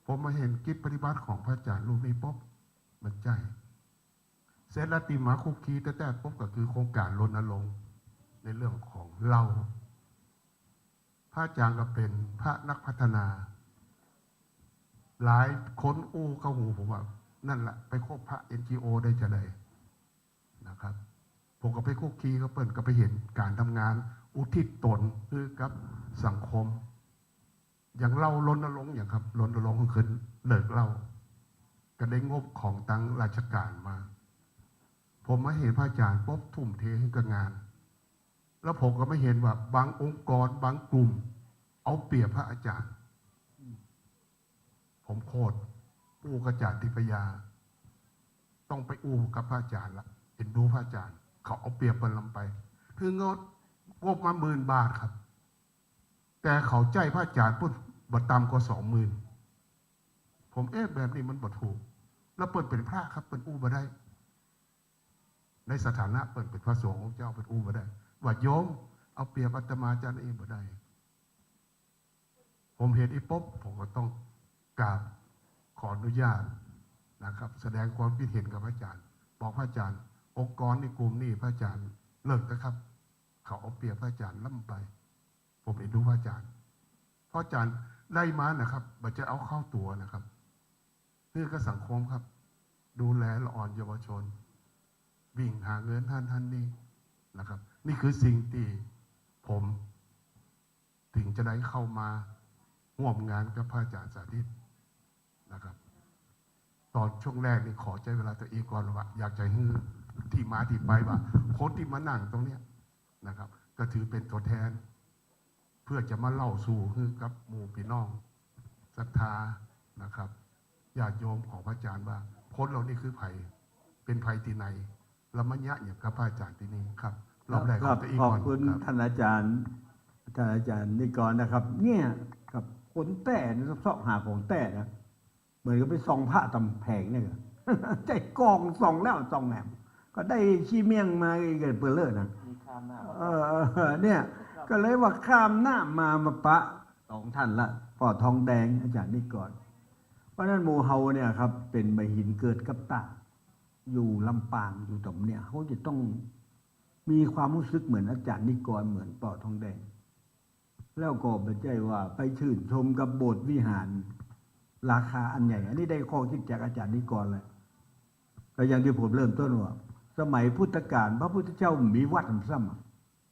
Speaker 4: ผมมาเห็นกิจปฏิบัติของพระอาจารย์รูปนี้ปุ๊บมันใจเสร็จแล้วติมาคุกคีแต่ปุ๊บก็คือโครงการรณรงค์ในเรื่องของเราพระอาจารย์ก็เป็นพระนักพัฒนาหลายคนอู้เข้าหูผมว่านั่นแหละไปคบพระ NGO ได้จะได้นะครับผมก็ไปคุกคีก็เปิดก็ไปเห็นการทำงานอุทิศตนคือกับสังคมอย่างเรารณรงค์อย่างครับรณรงค์ขึ้นเลิกเราก็ได้งบของตั้งราชการมาผมมาเห็นพระอาจารย์ปุ๊บทุ่มเทให้กับงานแล้วผมก็ไม่เห็นว่าบางองค์กรบางกลุ่มเอาเปรียบพระอาจารย์ผมโคตรอู้กระจาติพยาต้องไปอู้กับพระอาจารย์ละเห็นดูพระอาจารย์เขาเอาเปรียบเปินลำไปคืองบมา10,000 บาทครับแต่เขาใจพระอาจารย์พูดบัตรต่ำกว่า20,000ผมแบบนี้มันบ่ถูกแล้วเปิดเป็นพระครับเปิดอู้มาได้ในสถานะเปิดเป็นพระสงฆ์ของเจ้าเปิดอู้มาได้ว่าโยมเอาเปรียบอาตมาจารย์เองบ่ได้ผมเห็นอีป๊บผมก็ต้องกราบขออนุญาตนะครับ แสดงความคิดเห็นกับพระอาจารย์บอกพระอาจารย์องค์กรในกลุ่มนี้พระอาจารย์เลิกนะครับเขาเอาเปรียบพระอาจารย์ล่ำไปผมเห็นดูพระอาจารย์พระอาจารย์ได้มานะครับมันจะเอาเข้าตัวนะครับเพื่อกับสังคมครับดูแลละอ่อนเยาวชนวิ่งหาเงินท่านนี่นะครับนี่คือสิ่งที่ผมถึงจะได้เข้ามาร่วมงานกับพระอาจารย์สาธิตนะครับตอนช่วงแรกนี่ขอใจเวลาตัวเองก่อนว่าอยากจะให้ที่มาที่ไปว่าคนที่มานั่งตรงเนี้ยนะครับก็ถือเป็นตัวแทนเพื่อจะมาเล่าสู่คือกับหมู่พี่น้องศรัทธานะครับญาติโยมของพระอาจารย์ว่าคนเรานี่คือไผ่เป็นไผ่ที่ไหนแล้วมันยะอย่างกับพระอาจารย์ที่นี่ครับรอบแรกของตัวเอง
Speaker 5: ขอบ
Speaker 4: ก่อน
Speaker 5: คุณ
Speaker 4: ครับ
Speaker 5: ท่านอาจารย์นิกรนะครับ เนี่ยกับคนแต่ซอกหาของแต่นะเหมือนกับไปส่องพระตำแผงเนี่ย ใจกองส่องแล้วส่องแหนมก็ได้ชี้เมี่ยงมาเกิดเปลือนะเนี่ยก็เลยว่าข้ามหน้ามาปะสองท่านละปอทองแดงอาจารย์นิกร ราะฉะนั้นหมู่เฮาเนี่ยครับเป็นมหินเกิดกับตาอยู่ลำปางอยู่ตรงเนี่ยเขาจะต้องมีความรู้สึกเหมือนอาจารย์นิกรเหมือนปอทองแดงแล้วก็ไม่ใช่ว่าไปชื่นชมกับโบสถ์วิหารราคาอันใหญ่ อันนี้ได้ข้อคิดจากอาจารย์นิกรเลยก็อย่างที่ผมเริ่มต้นว่าสมัยพุทธกาลพระพุทธเจ้ามีวัดซ้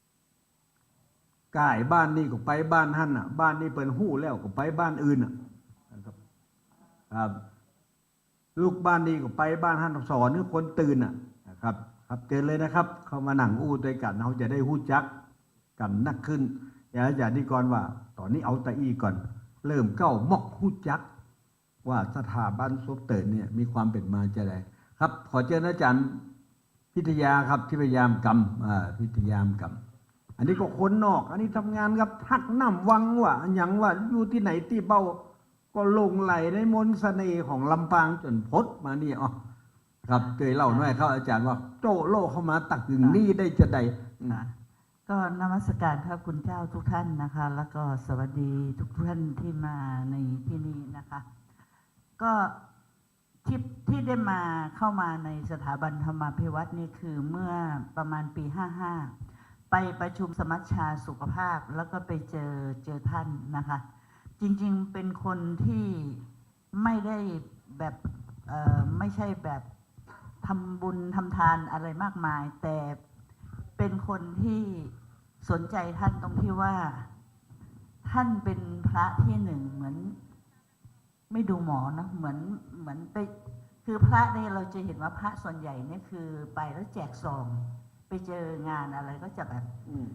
Speaker 5: ำกายบ้านนี้ก็ไปบ้านท่านอ่ะบ้านนี้เปิดหู้แล้วก็ไปบ้านอื่นอ่ะครับลูกบ้านนี้ก็ไปบ้านท่านสอนให้คนตื่นอ่ะนะครับครับเจอเลยนะครับ เข้ามาหนังอู้ด้วยกันเราจะได้หู้จักกันนักขึ้นอย่างอาจารย์นิกรว่าตอนนี้เอาตะอี้ก่อนเริ่มเก้ามอกหู้จักว่าสถาบันซบเติร์นเนี่ยมีความเป็นมาจะไดครับขอเชิญอาจารย์พิทยาครับที่พยายามกรรมพิทยามกรรมอันนี้ก็คนนอกอันนี้ทำงานกับทักน้ำวังว่าอย่างว่าอยู่ที่ไหนที่เบ้าก็ลงไหลในมนต์เสน่ห์ของลำปางจนพดมานี่อ๋อครับเคยเล่าหน่อยครับอาจารย์ว่าโจโลเข้ามาตักถึงนี่ได้จะใด
Speaker 6: ก็นมัสการพระคุณเจ้าทุกท่านนะคะ แล้วก็สวัสดีทุกท่านที่มาในที่นี้นะคะ ก็ที่ได้มาเข้ามาในสถาบันธรรมาภิวัตน์นี่คือเมื่อประมาณปี 55 ไปประชุมสมัชชาสุขภาพแล้วก็ไปเจอท่านนะคะ จริงๆเป็นคนที่ไม่ได้แบบไม่ใช่แบบทำบุญทำทานอะไรมากมายแต่เป็นคนที่สนใจท่านตรงที่ว่าท่านเป็นพระที่หนึ่งเหมือนไม่ดูหมอนะเหมือนไปคือพระเนี่ยเราจะเห็นว่าพระส่วนใหญ่เนี่ยคือไปแล้วแจกซองไปเจองานอะไรก็จะแบบ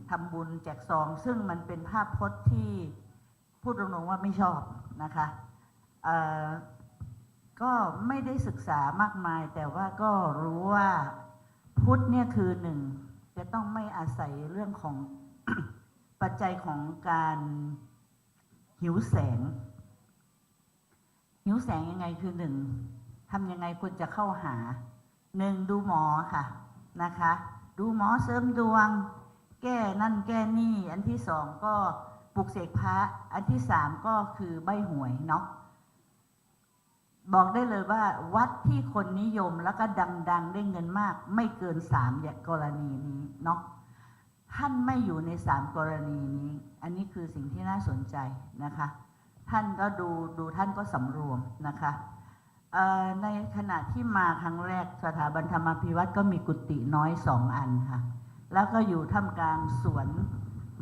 Speaker 6: ทำบุญแจกซองซึ่งมันเป็นภาพพจน์ที่พูดตรงๆว่าไม่ชอบนะคะก็ไม่ได้ศึกษามากมายแต่ว่าก็รู้ว่าพุทธเนี่ยคือหนึ่งจะต้องไม่อาศัยเรื่องของ ปัจจัยของการหิวแสงยังไงคือหนึ่งทำยังไงควรจะเข้าหาหนึ่งดูหมอค่ะนะคะดูหมอเสริมดวงแก้นั่นแก้นี่อันที่สองก็ปลุกเสกพระอันที่สามก็คือใบหวยเนาะบอกได้เลยว่าวัดที่คนนิยมแล้วก็ดังๆได้เงินมากไม่เกิน3กรณีนี้เนาะท่านไม่อยู่ใน3กรณีนี้อันนี้คือสิ่งที่น่าสนใจนะคะท่านก็ดูท่านก็สำรวมนะคะในขณะที่มาครั้งแรกสถาบันธรรมาภิวัตน์ก็มีกุฏิน้อย2 อันค่ะแล้วก็อยู่ท่ามกลางสวน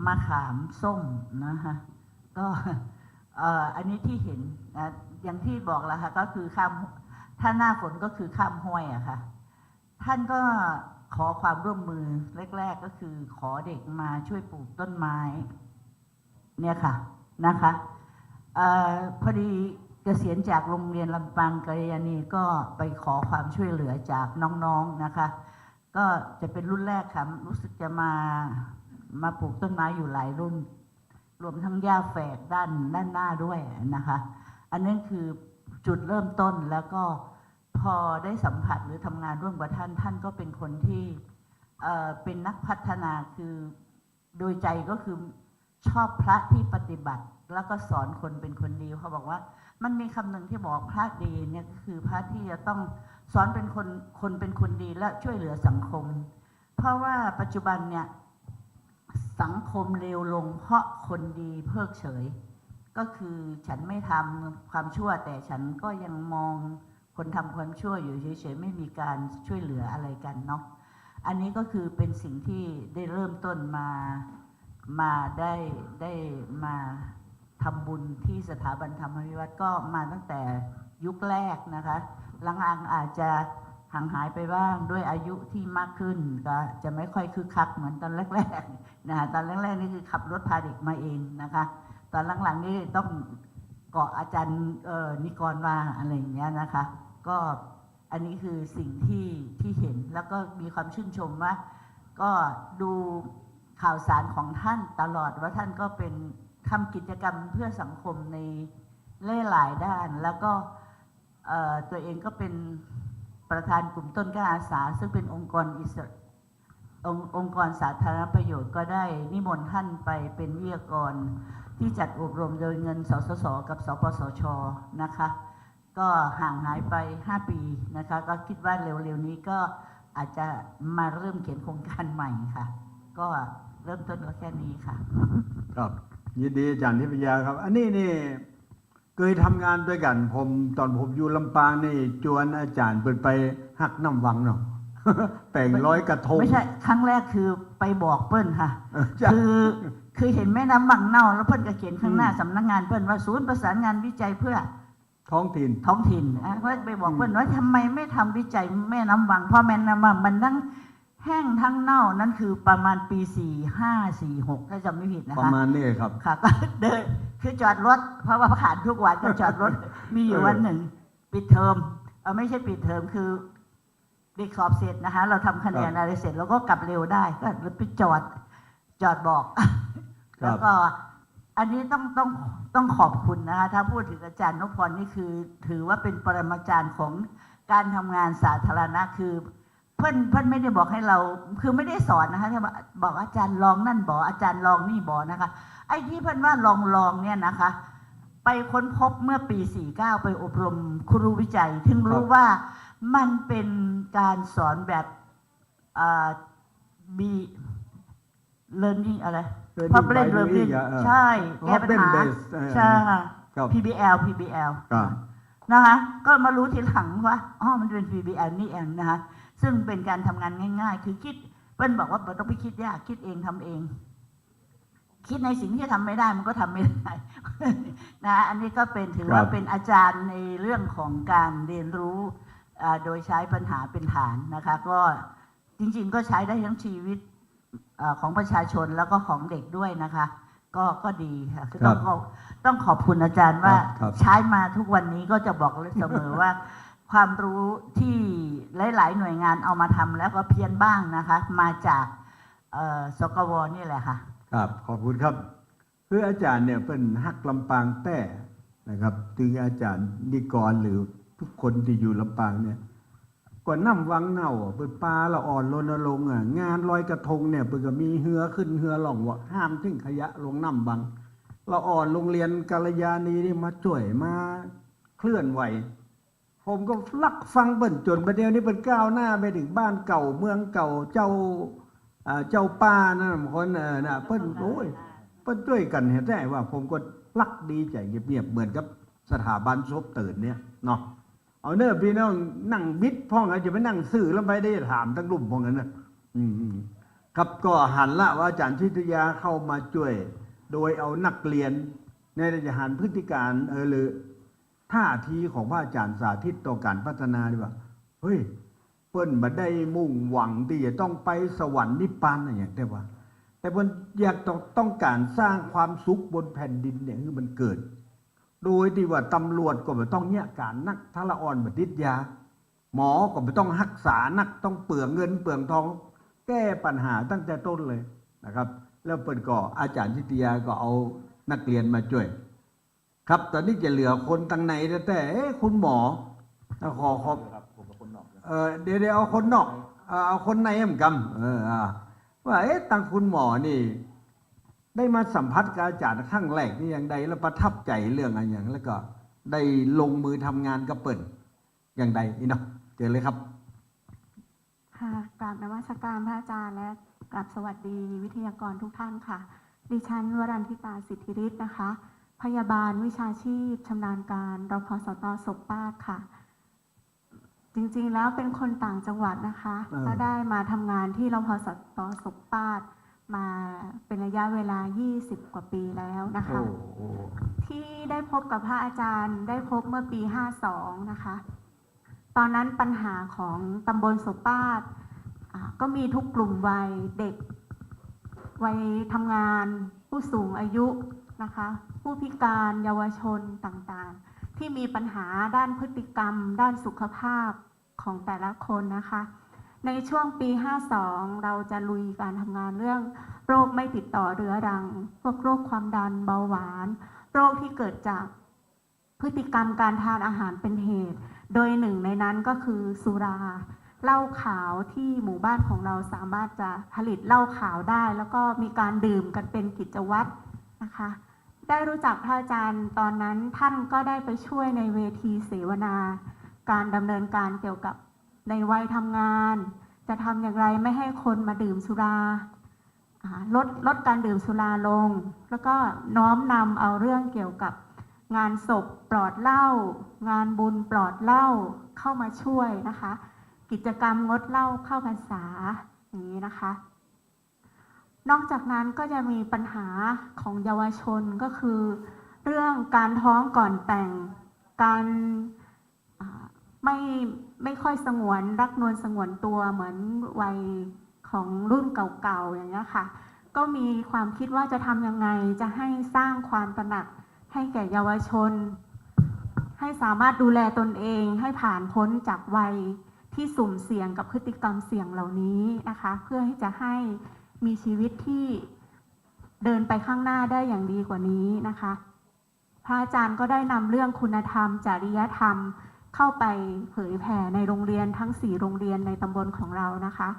Speaker 6: มะขามส้มนะคะก็อันนี้ที่เห็นนะอย่างที่บอกแล้วค่ะก็คือข้ามถ้าหน้าฝนก็คือข้ามห้วยอะค่ะท่านก็ขอความร่วมมือแรกๆก็คือขอเด็กมาช่วยปลูกต้นไม้เนี่ยค่ะนะคะพอดีเกษียณจากโรงเรียนลำปางกัลยาณีก็ไปขอความช่วยเหลือจากน้องๆนะคะก็จะเป็นรุ่นแรกค่ะรู้สึกจะมาปลูกต้นไม้อยู่หลายรุ่นรวมทั้งหญ้าแฝกด้านหน้าด้วยนะคะอันนั้นคือจุดเริ่มต้นแล้วก็พอได้สัมผัสหรือทำงานร่วมกับท่านก็เป็นคนที่เป็นนักพัฒนาคือโดยใจก็คือชอบพระที่ปฏิบัติแล้วก็สอนคนเป็นคนดีเขาบอกว่ามันมีคำหนึ่งที่บอกพระดีเนี่ยก็คือพระที่จะต้องสอนเป็นคนเป็นคนดีและช่วยเหลือสังคมเพราะว่าปัจจุบันเนี่ยสังคมเลวลงเพราะคนดีเพิกเฉยก็คือฉันไม่ทำความชั่วแต่ฉันก็ยังมองคนทำความชั่วอยู่เฉยๆไม่มีการช่วยเหลืออะไรกันเนาะอันนี้ก็คือเป็นสิ่งที่ได้เริ่มต้นมาได้มาทำบุญที่สถาบันธรรมาภิวัตน์ก็มาตั้งแต่ยุคแรกนะคะหลังๆอาจจะห่างหายไปบ้างด้วยอายุที่มากขึ้นก็จะไม่ค่อยคึกคักเหมือนตอนแรกๆนะคะตอนแรกๆนี่คือขับรถพาเด็กมาเองนะคะตอนหลังๆนี่ต้องเกาะอาจารย์นิกรมาอะไรอย่างเงี้ยนะคะก็อันนี้คือสิ่งที่เห็นแล้วก็มีความชื่นชมว่าก็ดูข่าวสารของท่านตลอดว่าท่านก็เป็นทำกิจกรรมเพื่อสังคมในหลายด้านแล้วก็ตัวเองก็เป็นประธานกลุ่มต้นกล้าอาสาซึ่งเป็นองค์กรองค์กรสาธารณประโยชน์ก็ได้นิมนต์ท่านไปเป็นวิทยากรที่จัดอบรมโดยเงินสสสกับสปสชนะคะ ก็ห่างหายไป 5 ปีนะคะก็คิดว่าเร็วๆนี้ก็อาจจะมาเริ่มเขียนโครงการใหม่ค่ะ ก็เริ่มต้นก็แค่นี้ค่ะ
Speaker 5: ครับยินดีอาจารย์ทิพยาครับ อันนี้นี่เคยทำงานด้วยกันผมตอนผมอยู่ลำปางนี่จวนอาจารย์เปิดไปหักน้ำวังเนาะ แป่งร้อยกระทง
Speaker 6: ไม่ใช่ครั้งแรกคือไปบอกเปิ้ลค่ะ
Speaker 5: จ้ะ
Speaker 6: คือเห็นแม่น้ำวังเน่าแล้วเปิ้ลก็เขียนข้างหน้าสำนักงานเปิ้ลว่าศูนย์ประสานงานวิจัยเพื่อ
Speaker 5: ท้องถิ่น
Speaker 6: ท้องถิ่นเพราะไปบอกเพื่อนว่าทำไมไม่ทำวิจัยแม่น้ำวังเพราะแม่น้ำวังมันทั้งแห้งทั้งเน่านั่นคือประมาณปี 45-46ถ้าจำไม่ผิดนะ
Speaker 5: ประ
Speaker 6: คะ
Speaker 5: มาณนี้ครับ
Speaker 6: ค่ะก็เดินคือจอดรถ เพราะว่าผ่านทุกวันก็จอดรถ มีอยู่วันหนึ่ง ปิดเทอมไม่ใช่ปิดเทอมคือเด็กสอบเสร็จนะคะ เราทำคะแนนอะไรเสร็จแล้วก็กลับเร็วได้ก็ไปจอดบอก แล้วก็อันนี้ต้องขอบคุณนะคะถ้าพูดถึงอาจารย์นพพรนี่คือถือว่าเป็นปรมาจารย์ของการทำงานสาธารณะคือเพื่อนไม่ได้บอกให้เราคือไม่ได้สอนนะคะที่บอกอาจารย์ลองนั่นบอกอาจารย์ลองนี่บอกนะคะไอ้ที่เพื่อนว่าลองเนี่ยนะคะไปค้นพบเมื่อปี 49 ไปอบรมครูวิจัยถึงรู้ว่ามันเป็นการสอนแบบบี learning อะไร public learning ใช่แก้ปัญหาใช่ค่ะ PBL
Speaker 5: ครับ
Speaker 6: นะคะก็มารู้ทีหลังว่าอ๋อมันเป็น PBL นี่เองนะคะซึ่งเป็นการทำงานง่ายๆคือคิดเปิ้ลบอกว่าไม่ต้องไปคิดยากคิดเองทำเอง คิดในสิ่งที่ทำไม่ได้มันก็ทำไม่ได้ นะอันนี้ก็เป็นถือว่าเป็นอาจารย์ในเรื่องของการเรียนรู้โดยใช้ปัญหาเป็นฐานนะคะก็จริงๆก็ใช้ได้ทั้งชีวิตของประชาชนแล้วก็ของเด็กด้วยนะคะก็ดีค่ะคือต้องขอบคุณอาจารย์ว่าใช้มาทุกวันนี้ก็จะบอกเสมอว่า ความรู้ที่หลายๆหน่วยงานเอามาทำแล้วก็เพี้ยนบ้างนะคะมาจากสกวนี่แหละค่ะ
Speaker 5: ครับขอบคุณครับคืออาจารย์เนี่ยเป็นฮักลำปางแต่นะครับถึงอาจารย์นิกรหรือทุกคนที่อยู่ลำปางเนี่ยก่อนน้ำวังเน่าเปิดปลาละอ่อนรณรงค์งานลอยกระทงเนี่ยเปิดก็มีเหือขึ้นเหือหล่องว่าห้ามทิ้งขยะลงน้ำวังละอ่อนโรงเรียนกาลยานีนี่มาช่วยมาเคลื่อนไหวผมก็ลักฟังเปิ่นจนประเดี๋ยวนี้เป็นก้าวหน้าไปถึงบ้านเก่าเมืองเก่าเจ้าป้านั่นคนน่ะเปิ้นโอ้ยเปิ้นช่วยกันเห็นได้ว่าผมก็รักดีใจเงียบๆเหมือนกับสถาบันซบตื่นเนี่ยเนาะเอาเนอะพี่น้องนั่งบิดพ่องอาจจะไปนั่งสื่อแล้วไปได้ถามทั้งรุ่มพวกนั้นนะครับก็หันละว่าอาจารย์ทิทยาเข้ามาช่วย โดยเอานักเรียนในจะหันพฤติการหรือท่าทีของพระอาจารย์สาธิตต่อการพัฒนาดีว่าเฮ้ยเปิ้นมาได้มุ่งหวังที่จะต้องไปสวรรค์นิพพานอะไรอย่างนี้ว่าแต่มันอยากต้องการสร้างความสุขบนแผ่นดินเนี่ยคือมันเกิดโดยที่ว่าตำรวจก็ไม่ต้องเนี่ยการนักทละอ่อนบัติดยาหมอก็ไม่ต้องรักษานักต้องเปลืองเงินเปลืองทองแก้ปัญหาตั้งแต่ต้นเลยนะครับแล้วเปิ้นก็อาจารย์ทิทยาก็เอานักเรียนมาช่วยครับตอนนี้จะเหลือคนตั้งในแต่คุณหมอขอเดี๋ยวเอาคนนอกเอาคนในเหมือนกันว่าตั้งคุณหมอนี่ได้มาสัมผัสกับอาจารย์ครั้งแรกนี่อย่างใดแล้วประทับใจเรื่องอะไรอย่างแล้วก็ได้ลงมือทำงานกับเปิ้นอย่างใดนี่เนาะเจอเลยครับ
Speaker 7: ค่ะกราบนมัสการพระอาจารย์และกราบสวัสดีวิทยากรทุกท่านค่ะดิฉันวรันทิตาสิทธิฤทธิ์นะคะพยาบาลวิชาชีพชำนาญการรพสต.ศพปาดค่ะจริงๆแล้วเป็นคนต่างจังหวัดนะคะก็ได้มาทำงานที่รพสต.ศพปาดมาเป็นระยะเวลา20 กว่าปีแล้วนะคะที่ได้พบกับพระอาจารย์ได้พบเมื่อปี52นะคะตอนนั้นปัญหาของตำบลศพปาดก็มีทุกกลุ่มวัยเด็กวัยทำงานผู้สูงอายุนะคะผู้พิการเยาวชนต่างๆที่มีปัญหาด้านพฤติกรรมด้านสุขภาพของแต่ละคนนะคะในช่วงปี52เราจะลุยการทำงานเรื่องโรคไม่ติดต่อเรื้อรังพวกโรคความดันเบาหวานโรคที่เกิดจากพฤติกรรมการทานอาหารเป็นเหตุโดยหนึ่งในนั้นก็คือสุราเหล้าขาวที่หมู่บ้านของเราสามารถจะผลิตเหล้าขาวได้แล้วก็มีการดื่มกันเป็นกิจวัตรนะคะ ได้รู้จักพระอาจารย์ตอนนั้นท่านก็ได้ไปช่วยในเวทีเสวนาการดำเนินการเกี่ยวกับในวัยทำงาน จะทำอย่างไรไม่ให้คนมาดื่มสุราลดการดื่มสุราลง แล้วก็น้อมนำเอาเรื่องเกี่ยวกับงานศพปลอดเหล้างานบุญปลอดเหล้าเข้ามาช่วยนะคะกิจกรรมงดเหล้าเข้าพรรษาอย่างนี้นะคะนอกจากนั้นก็จะมีปัญหาของเยาวชนก็คือเรื่องการท้องก่อนแต่งการไม่ค่อยสงวนรักนวลสงวนตัวเหมือนวัยของรุ่นเก่าๆอย่างนี้ค่ะก็มีความคิดว่าจะทำยังไงจะให้สร้างความตระหนักให้แก่เยาวชนให้สามารถดูแลตนเองให้ผ่านพ้นจากวัยที่สุ่มเสี่ยงกับพฤติกรรมเสี่ยงเหล่านี้นะคะเพื่อที่จะให้มีชีวิตที่เดินไปข้างหน้าได้อย่างดีกว่านี้นะคะพระอาจารย์ก็ได้นำเรื่องคุณธรรมจริยธรรมเข้าไปเผยแผ่ในโรงเรียนทั้ง4โรงเรียนในตำบลของเรานะคะ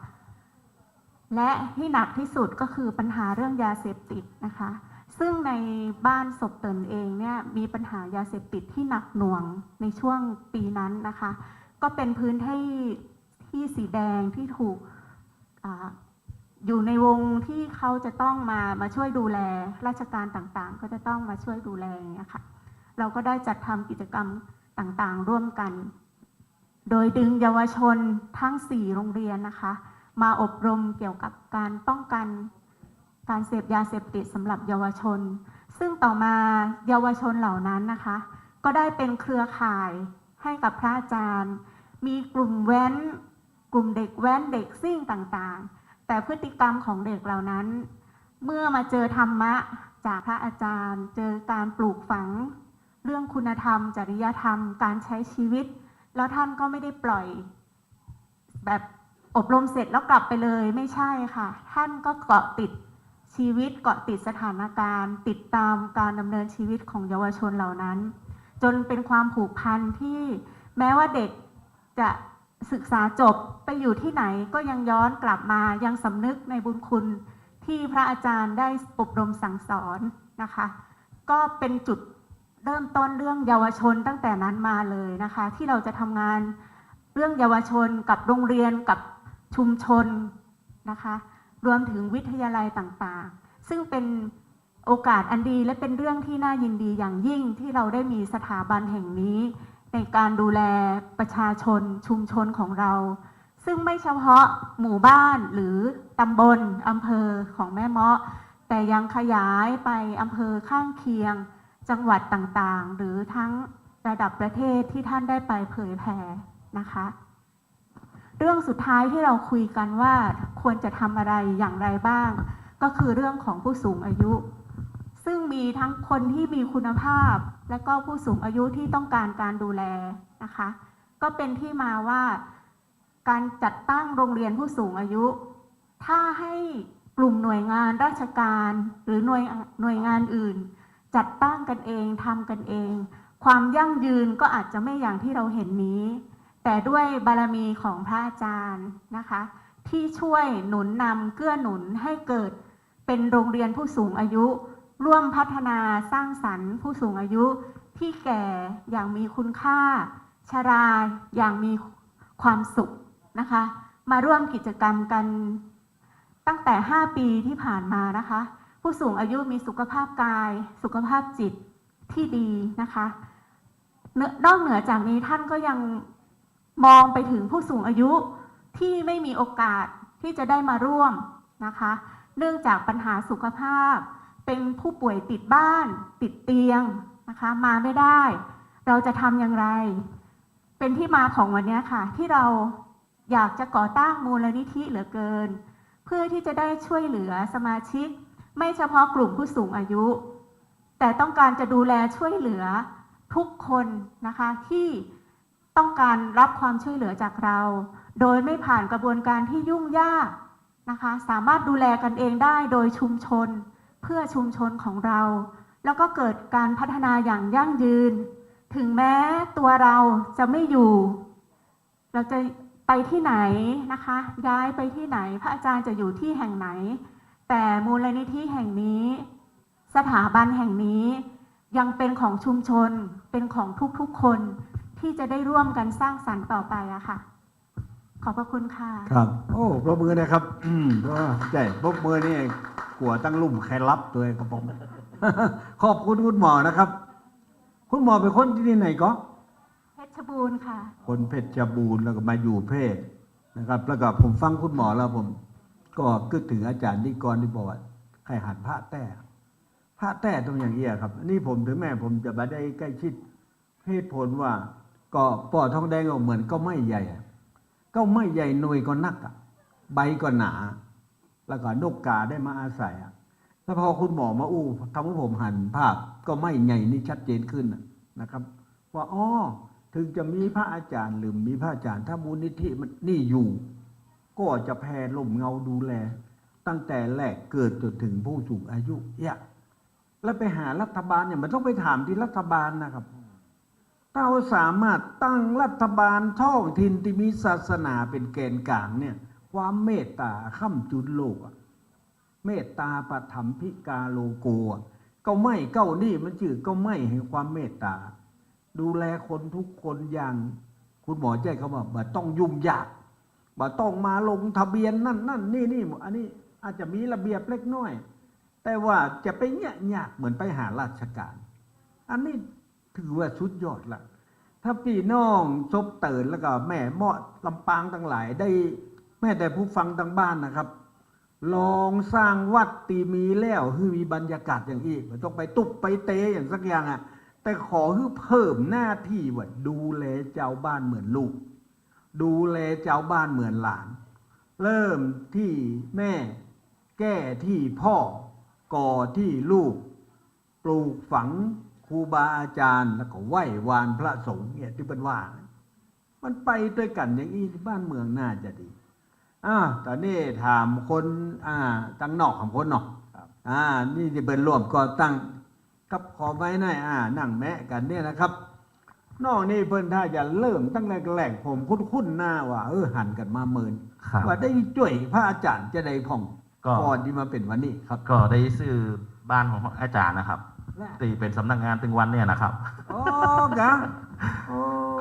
Speaker 7: และที่หนักที่สุดก็คือปัญหาเรื่องยาเสพติดนะคะซึ่งในบ้านศพเตินเองเนี่ยมีปัญหายาเสพติดที่หนักหน่วงในช่วงปีนั้นนะคะก็เป็นพื้นที่สีแดงที่ถูกอยู่ในวงที่เขาจะต้องมาช่วยดูแลราชการต่างๆก็จะต้องมาช่วยดูแลอย่างเงี้ยค่ะเราก็ได้จัดทำกิจกรรมต่างๆร่วมกันโดยดึงเยาวชนทั้ง4โรงเรียนนะคะมาอบรมเกี่ยวกับการป้องกันการเสพยาเสพติดสำหรับเยาวชนซึ่งต่อมาเยาวชนเหล่านั้นนะคะก็ได้เป็นเครือข่ายให้กับพระอาจารย์มีกลุ่มแว้นกลุ่มเด็กแว้นเด็กซิ่งต่างๆแต่พฤติกรรมของเด็กเหล่านั้นเมื่อมาเจอธรรมะจากพระอาจารย์เจอการปลูกฝังเรื่องคุณธรรมจริยธรรมการใช้ชีวิตแล้วท่านก็ไม่ได้ปล่อยแบบอบรมเสร็จแล้วกลับไปเลยไม่ใช่ค่ะท่านก็เกาะติดชีวิตเกาะติดสถานการณ์ติดตามการดำเนินชีวิตของเยาวชนเหล่านั้นจนเป็นความผูกพันที่แม้ว่าเด็กจะศึกษาจบไปอยู่ที่ไหนก็ยังย้อนกลับมายังสำนึกในบุญคุณที่พระอาจารย์ได้อบรมสั่งสอนนะคะก็เป็นจุดเริ่มต้นเรื่องเยาวชนตั้งแต่นั้นมาเลยนะคะที่เราจะทำงานเรื่องเยาวชนกับโรงเรียนกับชุมชนนะคะรวมถึงวิทยาลัยต่างๆซึ่งเป็นโอกาสอันดีและเป็นเรื่องที่น่ายินดีอย่างยิ่งที่เราได้มีสถาบันแห่งนี้ในการดูแลประชาชนชุมชนของเราซึ่งไม่เฉพาะหมู่บ้านหรือตำบลอำเภอของแม่เมาะแต่ยังขยายไปอำเภอข้างเคียงจังหวัดต่างๆหรือทั้งระดับประเทศที่ท่านได้ไปเผยแผ่นะคะเรื่องสุดท้ายที่เราคุยกันว่าควรจะทำอะไรอย่างไรบ้างก็คือเรื่องของผู้สูงอายุซึ่งมีทั้งคนที่มีคุณภาพและก็ผู้สูงอายุที่ต้องการการดูแลนะคะก็เป็นที่มาว่าการจัดตั้งโรงเรียนผู้สูงอายุถ้าให้กลุ่มหน่วยงานราชการหรือหน่วยงานอื่นจัดตั้งกันเองทำกันเองความยั่งยืนก็อาจจะไม่อย่างที่เราเห็นนี้แต่ด้วยบารมีของพระอาจารย์นะคะที่ช่วยหนุนนำเกื้อหนุนให้เกิดเป็นโรงเรียนผู้สูงอายุร่วมพัฒนาสร้างสรรค์ผู้สูงอายุที่แก่อย่างมีคุณค่าชราอย่างมีความสุขนะคะมาร่วมกิจกรรมกันตั้งแต่5 ปีที่ผ่านมานะคะผู้สูงอายุมีสุขภาพกายสุขภาพจิตที่ดีนะคะนอกเหนือจากนี้ท่านก็ยังมองไปถึงผู้สูงอายุที่ไม่มีโอกาสที่จะได้มาร่วมนะคะเนื่องจากปัญหาสุขภาพเป็นผู้ป่วยติดบ้านติดเตียงนะคะมาไม่ได้เราจะทำอย่างไรเป็นที่มาของวันนี้ค่ะที่เราอยากจะก่อตั้งมูลนิธิเหลือเกินเพื่อที่จะได้ช่วยเหลือสมาชิกไม่เฉพาะกลุ่มผู้สูงอายุแต่ต้องการจะดูแลช่วยเหลือทุกคนนะคะที่ต้องการรับความช่วยเหลือจากเราโดยไม่ผ่านกระบวนการที่ยุ่งยากนะคะสามารถดูแลกันเองได้โดยชุมชนเพื่อชุมชนของเราแล้วก็เกิดการพัฒนาอย่างยั่งยืนถึงแม้ตัวเราจะไม่อยู่เราจะไปที่ไหนนะคะย้ายไปที่ไหนพระอาจารย์จะอยู่ที่แห่งไหนแต่มูลนิธิแห่งนี้ สถาบันแห่งนี้ยังเป็นของชุมชนเป็นของทุกๆคนที่จะได้ร่วมกันสร้างสรรค์ต่อไปอะค่ะขอบพระคุณค่ะ
Speaker 5: ครับ โอ้ปรบมือนะครับ ก็ใช่ปรบมือนี่กลัวตั้งลุ่มใครรับตัวเองครับผม ขอบคุณคุณหมอนะครับ คุณหมอเป็นคนที่ไหนก็
Speaker 7: เพชรบูรณ์ค่ะ
Speaker 5: คนเพชรบูรณ์แล้วก็มาอยู่เพศนะครับ แล้วก็ผมฟังคุณหมอแล้วผม ก็คิดถึงอาจารย์นิกรที่บอกว่าใครหันพระแต่พระแต่ตรงอย่างเงี้ยครับนี่ผมถึงแม้ผมจะมาได้ใกล้ชิดเหตุผลว่า ก็ปอทองแดงก็เหมือนก็ไม่ใหญ่อะก็ไม่ใหญ่หน่วยก็นักอะใบก็หนา แล้วก็นกกาได้มาอาศัยอะแล้วพอคุณหมอมาอู้ทำให้ผมหันภาพก็ไม่ใหญ่นี่ชัดเจนขึ้นนะครับ ว่าอ๋อถึงจะมีพระอาจารย์หรือมีพระอาจารย์ถ้ามูลนิธิมันนี่อยู่ ก็จะแผ่ล่มเงาดูแล ตั้งแต่แรกเกิดจนถึงผู้สูงอายุเนี่ยแล้วไปหารัฐบาลเนี่ยมันต้องไปถามที่รัฐบาลนะครับถ้าเราสามารถตั้งรัฐบาลท้องถิ่นที่มีศาสนาเป็นแกนกลางเนี่ยความเมตตาข้ามจุนโลกเมตตาปฐมพิกาโลโกก็ไม่เก้านี่มันชื่อก็ไม่ให้ความเมตตาดูแลคนทุกคนอย่างคุณหมอแจ้งเขาบอกว่าต้องยุ่งยากว่าต้องมาลงทะเบียนนั่นนี่อันนี้อาจจะมีระเบียบเล็กน้อย แต่ว่าจะไปเนี่ยยากเหมือนไปหาราชการอันนี้ถือว่าสุดยอดละถ้าพี่น้องซบเตินแล้วก็แม่เมาะลำปางทั้งหลายได้แม่แต่ผู้ฟังทางบ้านนะครับ ลองสร้างวัดตีมีแล้วคือมีบรรยากาศอย่างอีกไม่ต้องไปตุบไปเตะอย่างสักอย่างอ่ะแต่ขอให้เพิ่มหน้าที่ว่าดูแลเจ้าบ้านเหมือนลูกดูแลเจ้าบ้านเหมือนหลานเริ่มที่แม่แก้ที่พ่อก่อที่ลูกปลูกฝังครูบาอาจารย์แล้วก็ไหว้วานพระสงฆ์เนี่ยที่เป็นว่ามันไปด้วยกันอย่างนี้ที่บ้านเมืองน่าจะดีตอนนี้ถามคนตั้งนอกของคนนอกนี่ที่เป็นร่วมก็ตั้งกับขอไว้หน่อยนั่งแมะกันเนี่ยนะครับนอกนี่เพิ่นถ้าจะเริ่มตั้งแรกๆผมคุ้นหน้าว่าหันกันมาเมินว่าได้ช่วยพระอาจารย์จะได้ผ่องก่อนที่มาเป็นวันนี้ครับ
Speaker 8: ก็ได้ซื้อบ้านของอาจารย์นะครับตีเป็นสำนักงานตึงวันเนี่ยนะครับ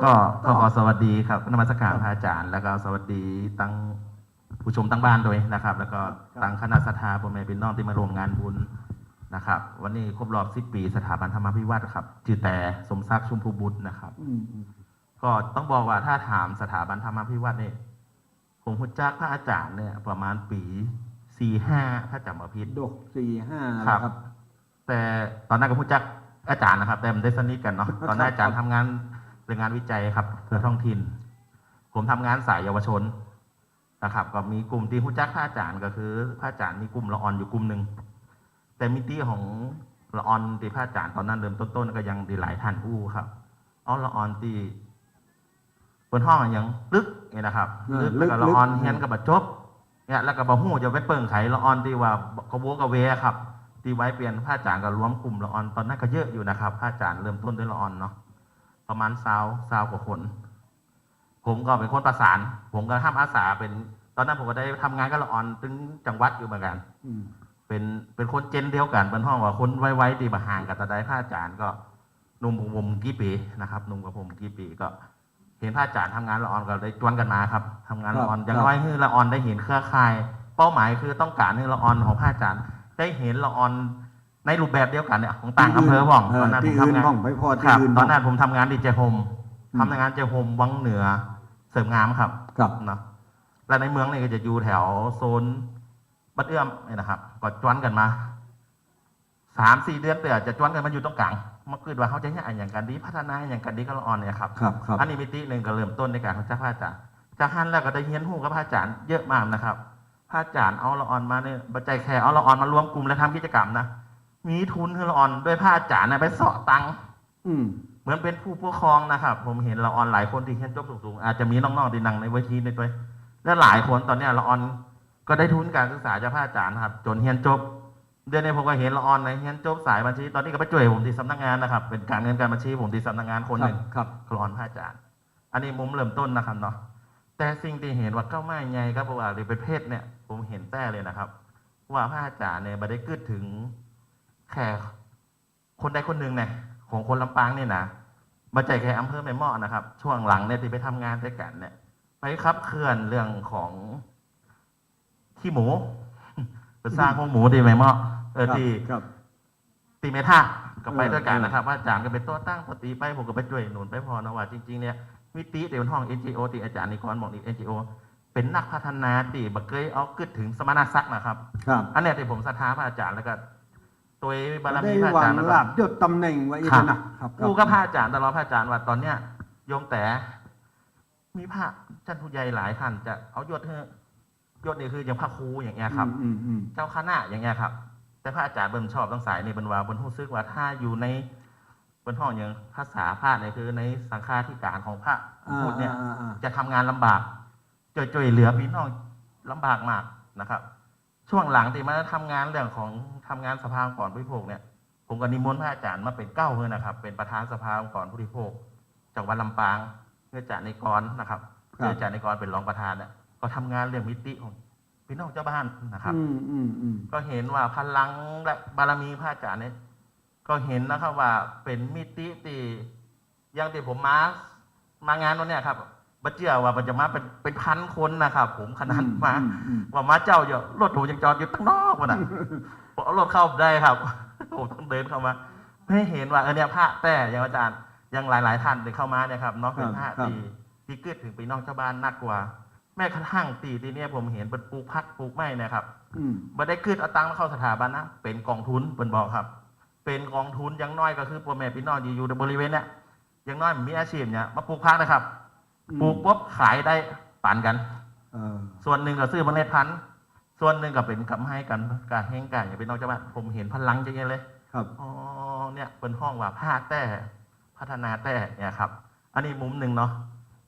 Speaker 8: ก็ขอสวัสดีครับนมัสการพระอาจารย์แล้วก็สวัสดีตั้งผู้ชมตั้งบ้านด้วยนะครับแล้วก็ตั้งคณะศรัทธาพ่อแม่พี่น้องที่มาร่วมงานบุญนะครับวันนี้ครบรอบ10 ปีสถาบันธรรมพิวัตรครับชื่อแต่สมศักดิ์ชุมพูบุตรนะครับก็ต้องบอกว่าถ้าถามสถาบันธรรมพิวัตรเนี่ยผมรู้จักพระอาจารย์เนี่ยประมาณปี45ถ้าจำไม่ผิด
Speaker 5: 45
Speaker 8: ครับแต่ตอนนั้นก็รู้จักอาจารย์นะครับแต่มันได้สนิทกันเนาะตอนนั้นอาจารย์ทำงานเป็นงานวิจัยครับเพื่อท้องถิ่นผมทำงานสายเยาวชนนะครับก็มีกลุ่มที่รู้จักพระอาจารย์ก็คือพระอาจารย์มีกลุ่มละออนอยู่กลุ่มหนึ่งแต่มิติของละออนที่พระอาจารย์ตอนนั้นเริ่มต้นๆก็ยังดีหลายท่านครับละออนที่บนห้องยังลึกเนี่ยนะครับลึกแล้วก็ละออนเฮียนกับบจบเนี่ยแล้วก็บ่ฮู้จะไปเปิ่งไขละออนที่ว่ากระโวกระเวครับที่ไว้เปลี่ยนพระอาจารย์ก็รวมกลุ่มละออนตอนนั้นก็เยอะอยู่นะครับพระอาจารย์เริ่มต้นด้วยละออนเนาะประมาณ20กว่าคนผมก็เป็นคนประสานผมก็ทำอาสาเป็นตอนนั้นผมก็ได้ทำงานกับละออนถึงจังหวัดอยู่เหมือนกันเป็นคนเจนเดียวกันเป็นห้องว่าคนไว้ดีมาห่างกับตาได้พระอาจารย์ก็หนุ่มกับผมกี่ปีนะครับหนุ่มกับผมกี่ปีก็เห็นพระอาจารย์ทำงานละออนก็ได้จวนกันมาครับทำงานละออนอย่างน้อยให้ละออนได้เห็นเครือข่ายเป้าหมายคือต้องการให้ละออนของพระอาจารย์ได้เห็นละออนในรูปแบบเดียวกันเนี่ยของต่างอำเภอบ้องตอนนั้นผมทำงานตอนนั้นผมทำงานดีเจโฮมทำงานเจโฮมวังเหนือเสริมงามครับเนาะและในเมืองนี่ก็จะอยู่แถวโซนบัดเอื้อมนี่นะครับก็จวนกันมา3-4 เดือนเตือจะจวนกันมาอยู่ตรงกลางมาคิดว่าเขาจะให้อย่างกันดีพัฒนาอย่างกันดีก็ละออนเนี่ยครับอันนี้มิติหนึ่งก็เริ่มต้นในการของเจ้าพระอาจารย์จากนั้นแล้วก็ได้เฮียนหู้กับพระอาจารย์เยอะมากนะครับพระอาจารย์เอาละออนมาเนี่ยบัจจัยแค่เอาละออนมารวมกลุ่มและทำกิจกรรมนะมีทุนคือละออนด้วยพระอาจารย์ไปเสาะตังเหมือนเป็นผู้ปกครองนะครับผมเห็นละออนหลายคนที่เฮียนจบสูงๆอาจจะมีน้องๆที่นั่งในเวทีในตัวและหลายคนตอนนี้ละออนก็ได้ทุนการศึกษาจากพระอาจารย์ครับจนเฮียนจบเดือนนี้ผมก็เห็นละออนในเฮียนจบสายบัญชีตอนนี้ก็ไปช่วยผมที่สำนักงานนะครับเป็นการเงินการบัญชีผมที่สำนักงานคนหนึ่งละออนพระอาจารย์อันนี้มุมเริ่มต้นนะครับเนาะแต่สิ่งที่เห็นว่าเก้าไม้ไงครับเพราะว่าหรือเป็นเพศเนี่ยผมเห็นแต่เลยนะครับว่าพระอาจารย์เนี่ยไม่ได้กึดถึง แค่คนใดคนหนึ่งเนี่ยของคนลำปางเนี่ยนะมาใจแค่อำเภอแม่เมาะนะครับ ช่วงหลังเนี่ยที่ไปทำงานด้วยกันเนี่ย ไปขับเคลื่อนเรื่องของขี้หมู ไปสร้างพวกหมูดีแม่เมาะที่
Speaker 5: ครับ
Speaker 8: ตีเมท่าก็ไป
Speaker 5: เออ
Speaker 8: ด้วยกัน
Speaker 5: เออ
Speaker 8: นะครับว่าอาจารย์ก็เป็นตัวตั้งปกติไปผมก็ไปช่วยหนุนไปพอนะว่าจริงๆเนี่ยมิติเดี๋ยวห้อง NGO ที่อาจารย์นิกรบอกนี่ NGO เป็นนักพัฒนาที่บักเคยเอากึดถึงสมณศักดิ์นะครับ
Speaker 5: ครับ
Speaker 8: อันเนี้ยที่ผมศรัทธาพระอาจารย์แล้วก็ตัวบาร
Speaker 5: ได้
Speaker 8: มีพระ
Speaker 5: หวั
Speaker 8: อาจาง รย์แล้วก็
Speaker 5: ลาบยศตำแหน่งไว้อีกนะครับ
Speaker 8: กูก็พระอาจารย์ตลอดพระอาจารย์ว่าตอนเนี้ยโยมแต่มีพระท่านผู้ใหญ่หลายท่านจะเอายศให้ยศนี่คืออย่างพระครูอย่างเงี้ยครับ
Speaker 5: อืม
Speaker 8: เจ้าคณะอย่างเงี้ยครับ แต่พระอาจารย์เบิ่มชอบต้องสายนี่เป็นว่าบนรู้สึกว่าถ้าอยู่ในบนห้องอย่างภาษาพระเนี่ยคือในสังฆาธิการของพระพูดเนี่ยจะทำงานลำบากช่วยเหลือพี่น้องลำบากมากนะครับ ช่วงหลังที่มาทำงานเรื่องของทำงานสภาองค์กรผู้บริโภคเนี่ยผมก็นิมนต์พระอาจารย์มาเป็นเก้าเลยนะครับ เป็นประธานสภาองค์กรผู้บริโภคจากวัดลำปางเพื่ออาจารย์ในกรนะครับเพื่ออาจารย์ในกรเป็นรองประธานเนี่ยก็ทำงานเรื่องมิติของพี่น้องเจ้าบ้านนะครับ ก็เห็นว่าพลังและบารมีพระอาจารย์เนี่ยก็เห็นนะครับว่าเป็นมิติที่อย่างที่ผมมางานวันเนี้ยครับบัจเจียว่ามันจะมาเป็นพันคนนะครับ ผมขนาดมาว่ามาเจ้าเยอะรถผมยังจอดอยู่ตั้งนอกมันอ่ะผมเอารถเข้าได้ครับผมต้องเดินเข้ามาให้เห็นว่าเนี่ยพระแต่อย่างอาจารย์ยังหลายๆท่านที่เข้ามาเนี่ยครับเนาะเป็นพระที่เกิดถึงพี่น้องชาวบ้านนักกว่า แม้กระทั่งตีเนี่ยผมเห็นเป็นปลูกพักปลูกไม้นะครับไม่ได้ขึ้นเอาตังค์เข้าสถาบันนะเป็นกองทุนเป็นบอกครับ เป็นกองทุนยังน้อยก็คือพ่อแม่พี่น้องอยู่ในบริเวณเนี้ยยังน้อยมีอาชีพเนี่ยมาปลูกพักนะครับปลูกปุ๊บขายได้ปั่นกันส่วนหนึ่งก็ซื้อเมล็ดพันธุ์ส่วนหนึ่งก็เป็นกำให้กันการแห้งกันอย่างพี่น้องชาวบ้านผมเห็นพลังอย่างเงี้ยเลย
Speaker 5: ครับ
Speaker 8: อ๋อเนี่ยเป็นห้องว่าผ้าแต่พัฒนาแต่เนี่ยครับ อันนี้มุมหนึ่งเนาะ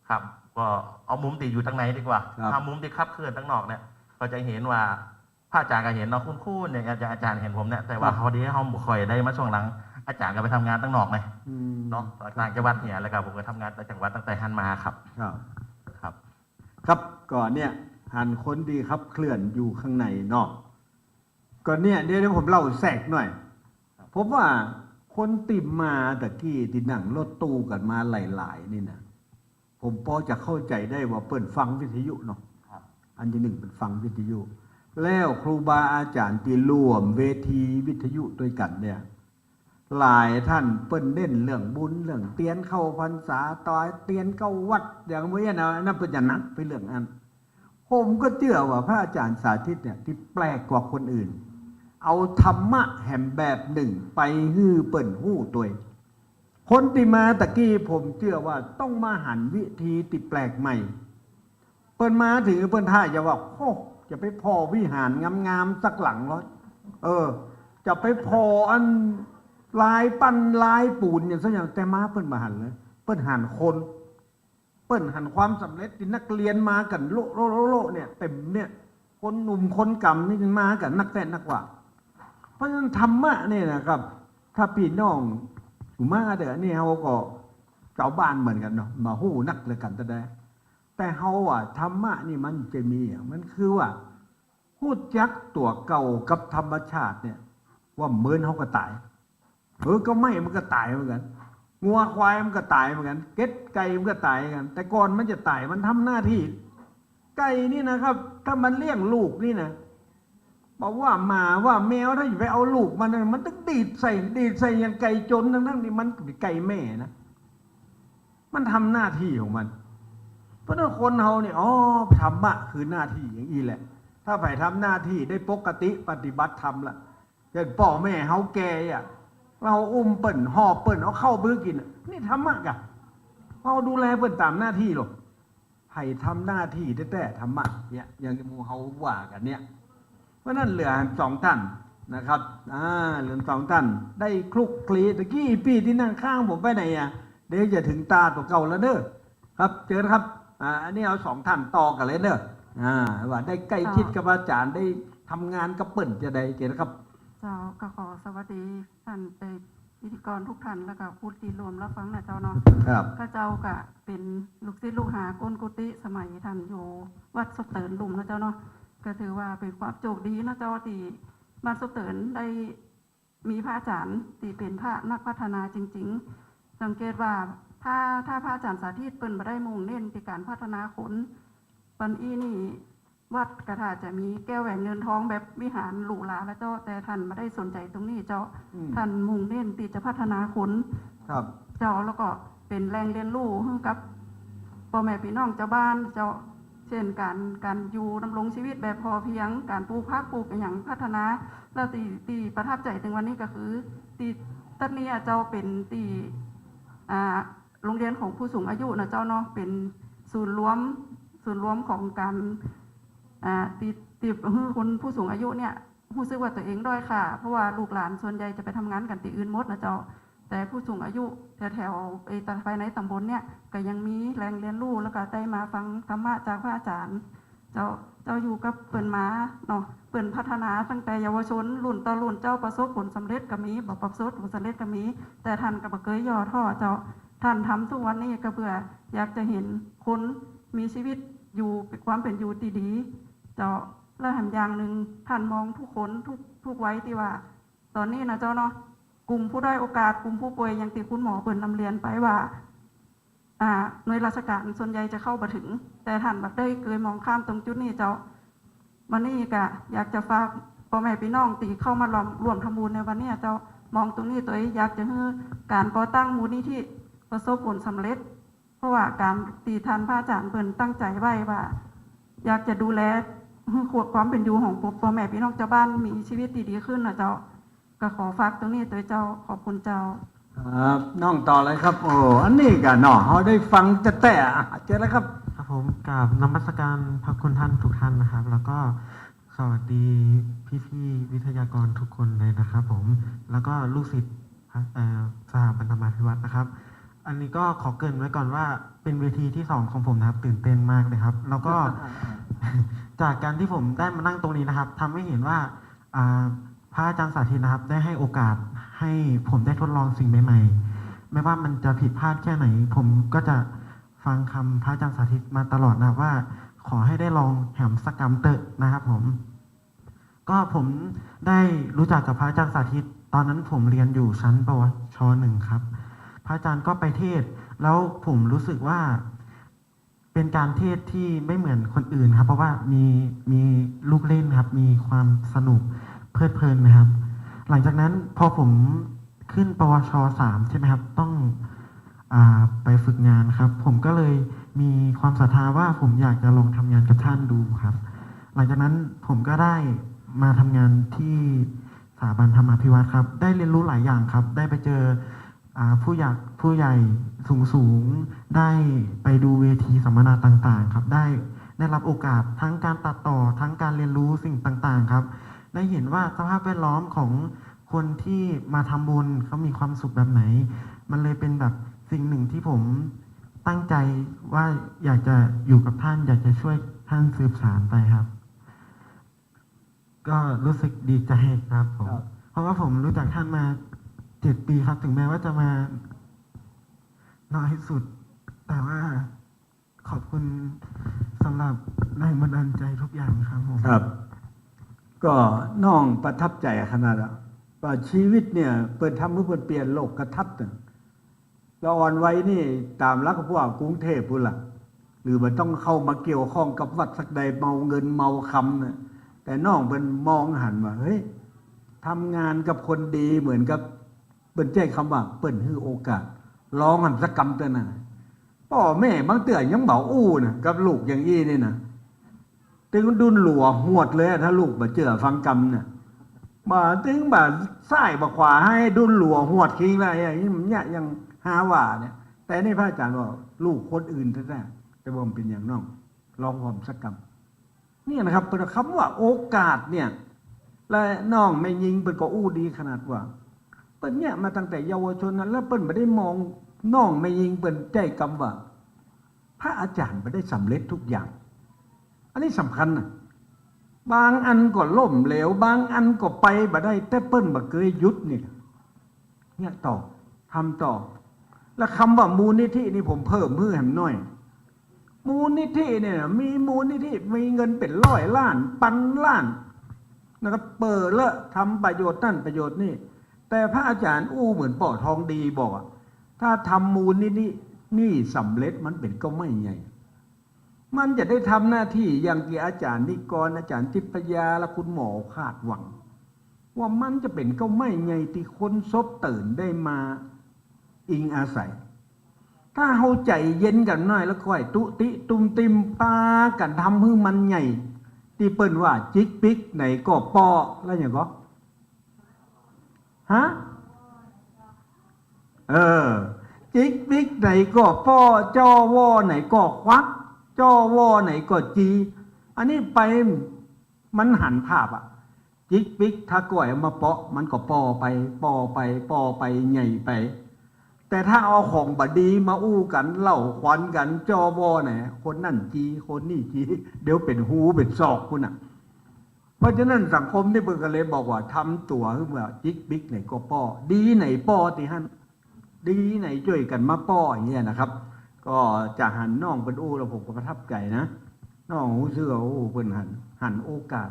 Speaker 8: ครับ ก็เอามุมตีอยู่ทางไหนดีกว่าถ้ามุมที่ขับเคลื่อนทั้งนอกเนี่ยก็จะเห็นว่าพระอาจารย์ก็เห็นเนาะคุ้นๆเนี่ยอาจารย์เห็นผมเนี่ยแต่ว่าพอดีเขาบุคอยได้มาช่วงหลังอาจารย์ก็ไปทำงานตั้งนอกเลยเนาะต่างจังหวัดเนี่ยแล้วก็ผมก็ทำงานต่างจังหวัดตั้งแต่ฮันมาครับครับ
Speaker 5: ก่อนเนี่ยหันคนดีครับเคลื่อนอยู่ข้างในนอกก่อนเนี่ยเดี๋ยวผมเล่าแทรกหน่อยผมว่าคนติดมาตะกี้ที่นั่งรถตู้กันมาหลายๆนี่นะผมพอจะเข้าใจได้ว่าเปิดฟังวิทยุเนาะอันที่หนึ่งเป็นฟังวิทยุแล้วครูบาอาจารย์ที่ร่วมเวทีวิทยุด้วยกันเนี่ยหลายท่านเปิ้นเน้นเรื่องบุญเรื่องเตียนเข้าพรรษาต่อเตียนเข้าวัดอย่างเมื่อนะนั่นเป็นอย่างนักไปเรื่องอันผมก็เชื่อว่าพระอาจารย์สาธิตเนี่ยที่แปลกกว่าคนอื่นเอาธรรมะแห่งแบบหนึ่งไปฮือเปิ้นหู้ตัวคนที่มาตะกี้ผมเชื่อว่าต้องมาหันวิธีติดแปลกใหม่เปิ้นมาถึงเปิ้นท่าจะว่าโอ้จะไปพอวิหารงามๆสักหลังร้อยจะไปพออันลายปั้นลายปูนอย่างสักอย่างแต่มาเปิ้นมาหันเลยเปิ้นหันคนเปิ้นหันความสำเร็จที่นักเรียนมากันโลเนี่ยเต็มเนี่ยคนหนุ่มคนกำนี่มากันนักแต่นักว่าเพราะฉะนั้นธรรมะเนี่ยนะครับถ้าพี่น้องอยู่มาเดี๋ยวนี่เขาก็เจ้าบ้านเหมือนกันเนาะมาหู้นักเลยกันแต่เขาว่าธรรมะนี่มันจะมีมันคือว่าพูดจักตัวเก่ากับธรรมชาติเนี่ยว่าเหมือนเขาก็ตายก็ไม่มันก็ตายเหมือนกันงัวควายมันก็ตายเหมือนกันเก็ดไก่มันก็ตายเหมือนกันแต่ก่อนมันจะตายมันทำหน้าที่ไก่นี่นะครับถ้ามันเลี้ยงลูกนี่นะบอกว่าหมาว่าแมวถ้าอยู่ไปเอาลูกมันต้องดีดใส่อย่างไก่จนทั้งนี่มันไก่แม่นะมันทำหน้าที่ของมันเพราะฉะนั้นคนเราเนี่ยธรรมะคือหน้าที่อย่างนี้แหละถ้าไปทำหน้าที่ได้ปกติปฏิบัติธรรมละเช่นพ่อแม่เขาแก่เราอุ้มเปิ่นห่อเปิ่นเอาเข้าบื้อกินนี่ธรรมะกะเราดูแลเปิ่นตามหน้าที่หรอกให้ทำหน้าที่แต่ธรรมะเนี่ยอย่างที่มูเขาว่ากันเนี่ยเพราะนั่นเหลือสองท่านนะครับเหลือสองท่านได้คลุกคลีตะกี้พี่ที่นั่งข้างผมไปไหนเดี๋ยวจะถึงตาตัวเก่าแล้วเด้อครับเจอครับอันนี้เอาสองท่านต่อกันเลยเด้อว่าได้ใกล้ชิดกับอาจารย์ได้ทำงานกับเปิ่นจะได้เจอครับ
Speaker 7: เจ้าก็ขอสวัสดีท่านพิธีกรทุกท่านแล้วก็ผู้ที่รวมรับฟังนะเจ้าเนาะ
Speaker 5: ครับ
Speaker 7: ก็เจ้าก็เป็นลูกศิษย์ลูกหาก้นกุฏิสมัยท่านอยู่วัดสุเตินลุมนะเจ้าเนาะก็ถือว่าเป็นความโชคดีนะเจ้าที่บ้านสุเตินได้
Speaker 9: มีพระอาจารย์ที่เป็นพระนักพัฒนาจริงๆ สังเกตว่าถ้าพระอาจารย์สาธิตเปิ้นบ่ได้มุ่งเน้นในการพัฒนาคนปันอีนี่วัดกระถาจะมีแก้วแหวนเงินทองแบบวิหารหรูหราแล้วเจ้าแต่ท่านไม่ได้สนใจตรงนี้เจ้าท่านมุ่งเน้นที่จะพัฒนาคน
Speaker 5: ครับ
Speaker 9: เจ้าแล้วก็เป็นแรงเรียนรู้ให้กับพ่อแม่พี่น้องเจ้าบ้านเจ้าเช่นการอยู่ดำรงชีวิตแบบพอเพียงการปลูกผักปลูกอย่างพัฒนาแล้วตีประทับใจถึงวันนี้ก็คือตีตัดนี้เจ้าเป็นตีโรงเรียนของผู้สูงอายุนะเจ้าเนาะเป็นศูนย์รวมของการตีคนผู้สูงอายุเนี่ยรู้สึกว่าตัวเองด้อยค่ะเพราะว่าลูกหลานส่วนใหญ่จะไปทำงานกันที่อื่นหมดนะเจ้าแต่ผู้สูงอายุแถวภายในตำบลเนี่ยก็ยังมีแรงเรียนรู้แล้วก็ได้มาฟังธรรมะจากพระอาจารย์เจ้าอยู่กับเปิ่นมาเนาะเปิ่นพัฒนาตั้งแต่เยาวชนรุ่นต่อรุ่นเจ้าประสบผลสำเร็จก็มีบ่ประสบผลสำเร็จก็มีแต่ท่านก็บ่เคยย่อท้อเจ้าท่านทำทุกวันนี้ก็เพื่ออยากจะเห็นคนมีชีวิตอยู่ความเป็นอยู่ที่ดีเจ้าและหันอย่างหนึ่งท่านมองทุกคนทุกไว้ที่ว่าตอนนี้นะเจ้าเนาะกลุ่มผู้ด้อยโอกาสกลุ่มผู้ป่วยอย่างที่คุณหมอเปิ่นนำเรียนไปว่าหน่วยราชการส่วนใหญ่จะเข้ามาถึงแต่ท่านแบบได้เคยมองข้ามตรงจุดนี้เจ้าวันนี้ก็อยากจะฝากพ่อแม่พี่น้องตีเข้ามาร่วมทำบุญในวันนี้เจ้ามองตรงนี้ตัวเองอยากจะให้การก่อตั้งมูลนิธิประสบผลสำเร็จเพราะว่าการตีทันพระอาจารย์เปิ่นตั้งใจไว้ว่าอยากจะดูแลความเป็นอยู่ของพ่อแม่พี่น้องเจ้าบ้านมีชีวิตดีขึ้นนะเจ้าก็ขอฝากตรงนี้ตัวเจ้าขอบคุณเจ้า
Speaker 5: ครับน้องต่อเลยครับโอ้อันนี้กันเนาะเขาได้ฟังแต่เจอแล้วครับ
Speaker 10: ครับผมกับนมัสการพระคุณท่านทุกท่านนะครับ แล้วก็สวัสดีพี่ๆวิทยากรทุกคนเลยนะครับผมแล้วก็ลูกศิษย์สถาบันธรรมาภิวัตน์นะครับ อันนี้ก็ขอเกริ่นไว้ก่อนว่าเป็นเวทีที่2ของผมนะครับตื่นเต้นมากเลยครับแล้วก็ จากการที่ผมได้มานั่งตรงนี้นะครับทำให้เห็นว่าพระอาจารย์สาธิตนะครับได้ให้โอกาสให้ผมได้ทดลองสิ่งใหม่ๆไม่ว่ามันจะผิดพลาดแค่ไหนผมก็จะฟังคำพระอาจารย์สาธิตมาตลอดนะว่าขอให้ได้ลองแหมสกรรมเตอะนะครับผมก็ผมได้รู้จักกับพระอาจารย์สาธิตตอนนั้นผมเรียนอยู่ชั้นปวช.1 ครับพระอาจารย์ก็ไปเทศแล้วผมรู้สึกว่าเป็นการเทศที่ไม่เหมือนคนอื่นครับเพราะว่ามีลูกเล่นครับมีความสนุกเพลิดเพลินนะครับหลังจากนั้นพอผมขึ้นปวช.3 ใช่ไหมครับต้องไปฝึกงานครับผมก็เลยมีความศรัทธาว่าผมอยากจะลองทำงานกับท่านดูครับหลังจากนั้นผมก็ได้มาทำงานที่สถาบันธรรมาภิวัตน์ครับได้เรียนรู้หลายอย่างครับได้ไปเจอผู้ใหญ่สูงได้ไปดูเวทีสัมมนาต่างๆครับได้รับโอกาสทั้งการตัดต่อทั้งการเรียนรู้สิ่งต่างๆครับได้เห็นว่าสภาพแวดล้อมของคนที่มาทำบุญเขามีความสุขแบบไหนมันเลยเป็นแบบสิ่งหนึ่งที่ผมตั้งใจว่าอยากจะอยู่กับท่านอยากจะช่วยท่านสืบสานไปครับก็รู้สึกดีใจครับผมเพราะว่าผมรู้จักท่านมา7 ปีครับถึงแม้ว่าจะมาน้อยสุดแต่ว่าขอบคุณสำหรับแรงบันดาลใจทุกอย่างครับผม
Speaker 5: ครับก็น้องประทับใจขนาดว่าชีวิตเนี่ยเปิดทำเพื่อเปลี่ยนโลกกระทัดเราอ่อนไว้นี่ตามรักพวกกรุงเทพพุ่นล่ะหรือมันต้องเข้ามาเกี่ยวข้องกับวัดสักใดเมาเงินเมาคำเนี่ยแต่น้องเป็นมองหันว่าเฮ้ยทำงานกับคนดีเหมือนกับเปิ้นแจ้งคำว่าเปิ้นให้โอกาสลองหันสักกรรมตัวน่ะพ่อแม่บางเตือนยังบอกอู้นะกับลูกอย่างอี้นี่นะถึงดุนหลัวหวดเลยถ้าลูกมาเจอฟังกรรมเนี่ยมาถึงแบบไส้บขวาให้ดุนหลัวหวดคิงอะไรอย่างนี้มันเนี่ยยังหาว่าเนี่ยแต่นี่พระอาจารย์ว่าลูกคนอื่นแท้ๆแต่ว่ามันเป็นอย่างน้องลองความสักกรรมนี่นะครับเป็นคำว่าโอกาสเนี่ยและน้องไม่ยิงเป็นก็อู้ดีขนาดว่าเปิ้นเนี่ยมาตั้งแต่เยาวชนนั้นแล้วเปิ้นไม่ได้มองน้องไม่ยิงเปิ้นใจกรรมว่าพระอาจารย์ไม่ได้สำเร็จทุกอย่างอันนี้สำคัญนะบางอันก็ล่มเหลวบางอันก็ไปบ่ได้แต่เปิ้นบ่เคยหยุดเนี่ยต่อทำต่อแล้วคำว่ามูลนิธินี่ผมเพิ่มเพื่อให้หน่อยมูลนิธิเนี่ยมีมูลนิธิมีเงินเป็น100 ล้านพันล้านนะครับเปิดละทำประโยชน์นั่นประโยชน์นี่ แต่พระอาจารย์อู้เหมือนป่อทองดีบอกอะถ้าทำมูลนี่สำเร็จมันเป็นก็ไม่ใหญ่มันจะได้ทำหน้าที่อย่างที่อาจารย์นิกรอาจารย์ทิพยาและคุณหมอคาดหวัง ว่ามันจะเป็นก็ไม่ใหญ่ที่คนซบตื่นได้มาอิงอาศัย ถ้าเขาใจเย็นกันหน่อยแล้วค่อยตุติตุมติมปากันทำให้มันใหญ่ที่เปิ้นว่าจิกปิกไหนก็ปอแล้วอย่างก็ฮะจิกปิกไหนก็ป้อจ้อวอไหนก็ควักจ้อวอไหนก็จีอันนี้ไปมันหันภาพอะจิกปิกถ้าก่อยเอามาเปาะมันก็ปอไปปอไปปอไปใหญ่ไปแต่ถ้าเอาของบดีมาอู้กันเล่าขวัญกันจ้อวอไหนคนนั่นจีคนนี่จีเดี๋ยวเป็นหูเป็นศอกคุณอะเพราะฉะนั้นสังคมที่เบิ่งกันเลยบอกว่าทำตัวขึ้นมาจิกปิกไหนก็ป้อดีไหนป้อที่ฮั่นดีไหนช่วยกันมาป้ออย่างเงี้ยนะครับก็จะหันน้องเป็นอู้แล้วผมก็ประทับใจนะน้องหูเสื้ออู้เป็นหันโอกาส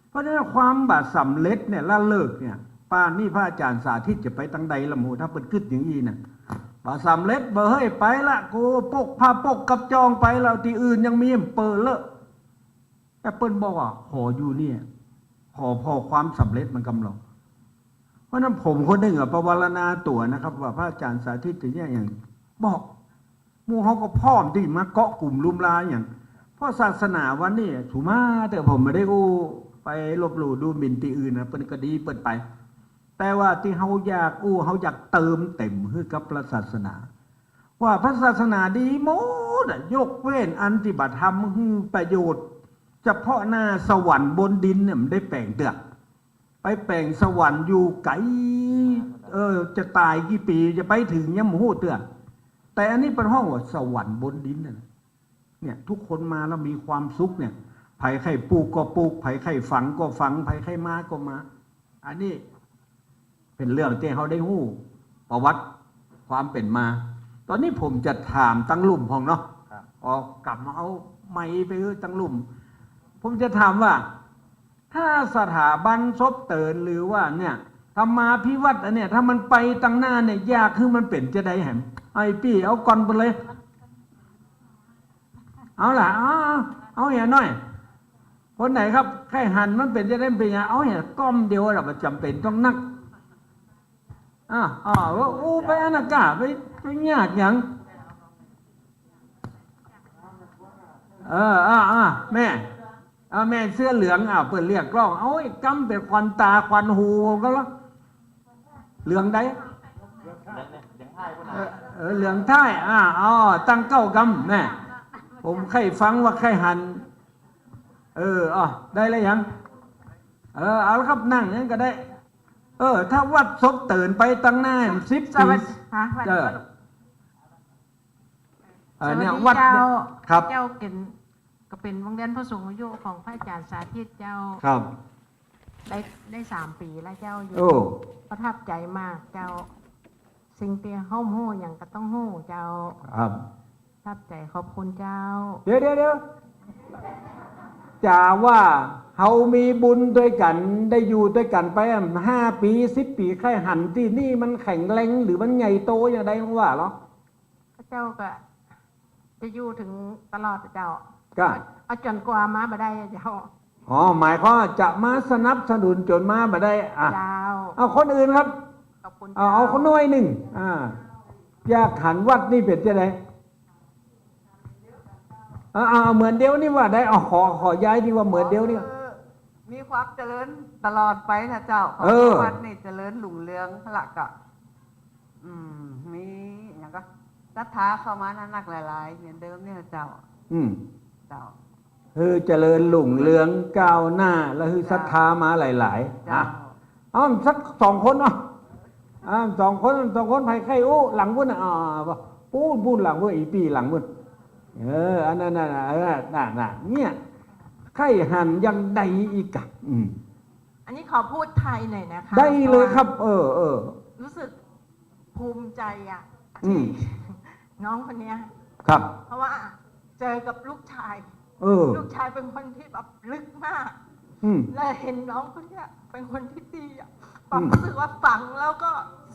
Speaker 5: เพราะฉะนั้นความบาดสำเร็จเนี่ยละเลิกเนี่ยป้านี่พระอาจารย์สาธิตจะไปตั้งใดละหมูถ้าเป็นกึศอย่างนี้นะบาดสำเร็จเบอร์เฮ้ยไปละกูปกผ้าปกกับจองไปแล้วที่อื่นยังมีเปิดเลอะแต่เปิ้นบอกว่าขออยู่เนี่ยขอพอความสำเร็จมันกำลังเพราะนั้นผมคนหนึ่งอะประวารณาตัวนะครับว่าพระอาจารย์สาธิตอย่างบอกหมู่เขาก็พร้อมที่มาเกาะกลุ่มลุมลาอย่างเพราะศาสนาวันนี้ถูกมาแต่ผมไม่ได้อู้ไปลบหลู่ดูหมิ่นที่อื่นนะเปิ้นก็ดีเปิดไปแต่ว่าที่เขาอยากอู้เขาอยากเติมเต็มให้กับพระศาสนาว่าพระศาสนาดีหมดยกเว้นอันที่บัติธรรมประโยชน์เฉพาะหน้าสวรรค์บนดินเนี่ยมันได้แปลงเตือกไปแปลงสวรรค์อยู่ไกลจะตายกี่ปีจะไปถึงยังหมูเตือกแต่อันนี้เป็นห้องว่าสวรรค์บนดินเนี่ยทุกคนมาแล้วมีความสุขเนี่ยไผ่ไข่ปลูกก็ปลูกไผ่ไข่ฝังก็ฝังไผ่ไข่มาก็มาอันนี้เป็นเรื่องที่เขาได้หู้ประวัติความเป็นมาตอนนี้ผมจะถามตั้งลุ่มพองเนาะออกกลับมาเอาไม้ไปตั้งลุ่มผมจะถามว่าถ้าสถาบันซบเตินหรือว่าเนี่ยธรรมาภิวัตน์เนี่ยถ้ามันไปตั้งหน้าเนี่ยยากคือมันเป็นจะได้แหมไอ้พี่เอาก่อนไปเลยเอาล่ะเอาอย่างน้อยคนไหนครับไข่หันมันเป็นจะได้เป็นอย่างเอาอย่างก้อมเดียวเราจำเป็นต้องนักอู้ไปอนาคาไปยากอย่างแม่เสื้อเหลืองเปิดเรียกกล้องเอาไอ้กำเป็นควันตาควันหูก็แล้วเหลืองได้เหลืองท้ายตั้งเก้ากำแม่ผมใครฟังว่าใครหันได้แล้วยังเอาละครับนั่งนั้นก็ได้ถ้าวัดซบตื่นไปตั้งหน้า10 ปีเนี่ยวัดครับ
Speaker 11: เจ้าก็เป็นวงเวียนผู้สูงอายุของพระอาจารย์สาธิตเจ้า
Speaker 5: ครับ
Speaker 11: ได้3 ปีแล้วเจ้าอยู่
Speaker 5: โอ้
Speaker 11: ประทับใจมากเจ้าสิ่งที่ห้องหู้อย่างก็ต้องหู้เจ้า
Speaker 5: ครับ
Speaker 11: ประทับใจขอบคุณเจ้า
Speaker 5: เดี๋ยวจ่าว่าเขามีบุญด้วยกันได้อยู่ด้วยกันไป5 ปี10 ปีใครหันที่นี่มันแข็งแรงหรือมันใหญ่โตอย่างไรว่าหรอ
Speaker 11: เจ้าก็จะอยู่ถึงตลอดเจ้า
Speaker 5: ก็
Speaker 11: เอาจนกว่ามาบ่ได้เจ้า
Speaker 5: หมายความจะมาสนับสนุนจนมาบ่ได้เอาคนอื่นครับเอาคนน้อยหนึ่งอยากหันวัดนี่เป็นจะไดเหมือนเดียวนี่ว่าได้ขอย้ายดีว่าเหมือนเดียวนี่
Speaker 9: มีความเจริญตลอดไปนะเจ้าของวัดนี่เจริญหลุ่งเรืองหลักก็มีอย่างก็ศรัทธาเข้ามานักหลายๆเหมือนเดิมเนี่ยเจ้าเจ้า
Speaker 5: เจริญหลุ่งเรืองก้าวหน้าแล้วศรัทธามาหลายๆสัก2 คน2 คนไผ่ไข่หลังวุ้นปูนหลังวุ้นอีปีหลังวุ้นอันนั้นเนี่ยไข่หันยังใดอีก
Speaker 11: อันนี้ขอพูดไทยหน่อยนะคะ
Speaker 5: ได้เลยครับ
Speaker 11: รู้สึกภูมิใจที่น้องคนนี้
Speaker 5: ครับ
Speaker 11: เพราะว่าเจอกับลูกชายลูกชายเป็นคนที่แบบลึกมากและเห็นน้องคนนี้เป็นคนที่ดี ความรู้สึกว่าฟังแล้วก็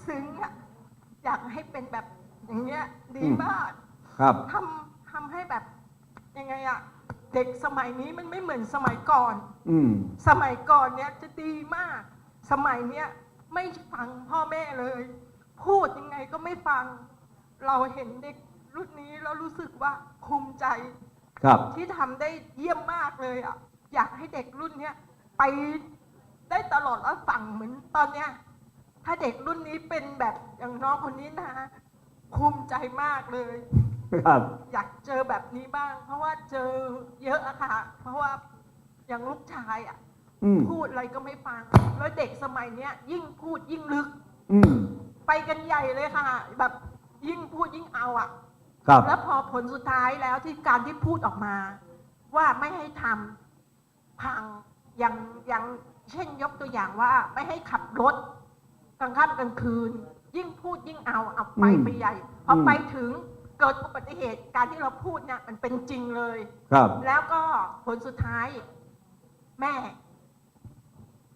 Speaker 11: ซึ้งอะอยากให้เป็นแบบอย่างเงี้ยดีมาก
Speaker 5: ครับ
Speaker 11: ทำให้แบบยังไงอะเด็กสมัยนี้มันไม่เหมือนสมัยก่อน สมัยก่อนเนี้ยจะดีมาก สมัยเนี้ยไม่ฟังพ่อแม่เลย พูดยังไงก็ไม่ฟัง เราเห็นเด็กรุ่นนี้เรารู้สึกว่าภูมิใจ
Speaker 5: ครับ
Speaker 11: ที่ทำได้เยี่ยมมากเลยอ่ะอยากให้เด็กรุ่นเนี้ยไปได้ตลอดแล้วฝั่งเหมือนตอนเนี้ยถ้าเด็กรุ่นนี้เป็นแบบอย่างน้องคนนี้นะภูมิใจมากเลย
Speaker 5: ครับ
Speaker 11: อยากเจอแบบนี้บ้าง เพราะว่าเจอเยอะอะค่ะ เพราะว่าอย่างลูกชายอ่ะพูดอะไรก็ไม่ฟังแล้วเด็กสมัยเนี้ยยิ่งพูดยิ่งลึกไปกันใหญ่เลยค่ะ แบบยิ่งพูดยิ่งเอาอ่ะ
Speaker 5: ครับ
Speaker 11: แล้วพอผลสุดท้ายแล้วที่การที่พูดออกมา ว่าไม่ให้ทำพังอย่างเช่นยกตัวอย่างว่าไม่ให้ขับรถกลางค่ำกลางคืน ยิ่งพูดยิ่งเอาไปใหญ่พอไปถึงเกิดอุบัติเหตุการที่เราพูดเนี่ยมันเป็นจริงเลย
Speaker 5: ครับ
Speaker 11: แล้วก็ผลสุดท้าย แม่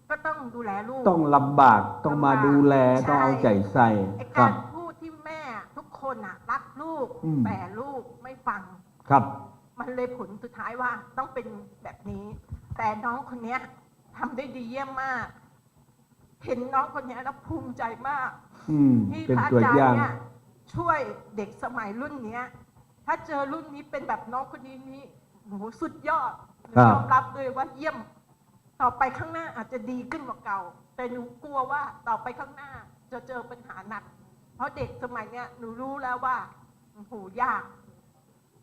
Speaker 11: ก็ต้องดูแลลูก
Speaker 5: ต้องลำบากต้องมาดูแล
Speaker 11: ใช่
Speaker 5: ต้องเอาใจใส่
Speaker 11: ไอ้
Speaker 5: ครั
Speaker 11: กา
Speaker 5: บ
Speaker 11: รพูดที่แม่ทุกคนอ่ะรักลูก แต่ลูกไม่ฟัง
Speaker 5: ครับ
Speaker 11: มันเลยผลสุดท้ายว่าต้องเป็นแบบนี้ แต่น้องคนเนี้ยทำได้ดีเยี่ยมมาก เห็นน้องคนเนี้ยแล้วภูมิใจมากที่
Speaker 5: เป็น
Speaker 11: พระ
Speaker 5: ตัว
Speaker 11: อาจาร
Speaker 5: อย่า
Speaker 11: ย์
Speaker 5: ง
Speaker 11: เนี่ยช่วยเด็กสมัยรุ่นเนี้ย ถ้าเจอรุ่นนี้เป็นแบบน้องคนนี้นี่โหสุดยอดหนู
Speaker 5: ครับ
Speaker 11: ยอมรับเลยว่าเยี่ยม ต่อไปข้างหน้าอาจจะดีขึ้นกว่าเก่า แต่หนูกลัวว่าต่อไปข้างหน้าจะเจอปัญหาหนัก เพราะเด็กสมัยเนี้ยหนูรู้แล้วว่าโอ้โหยาก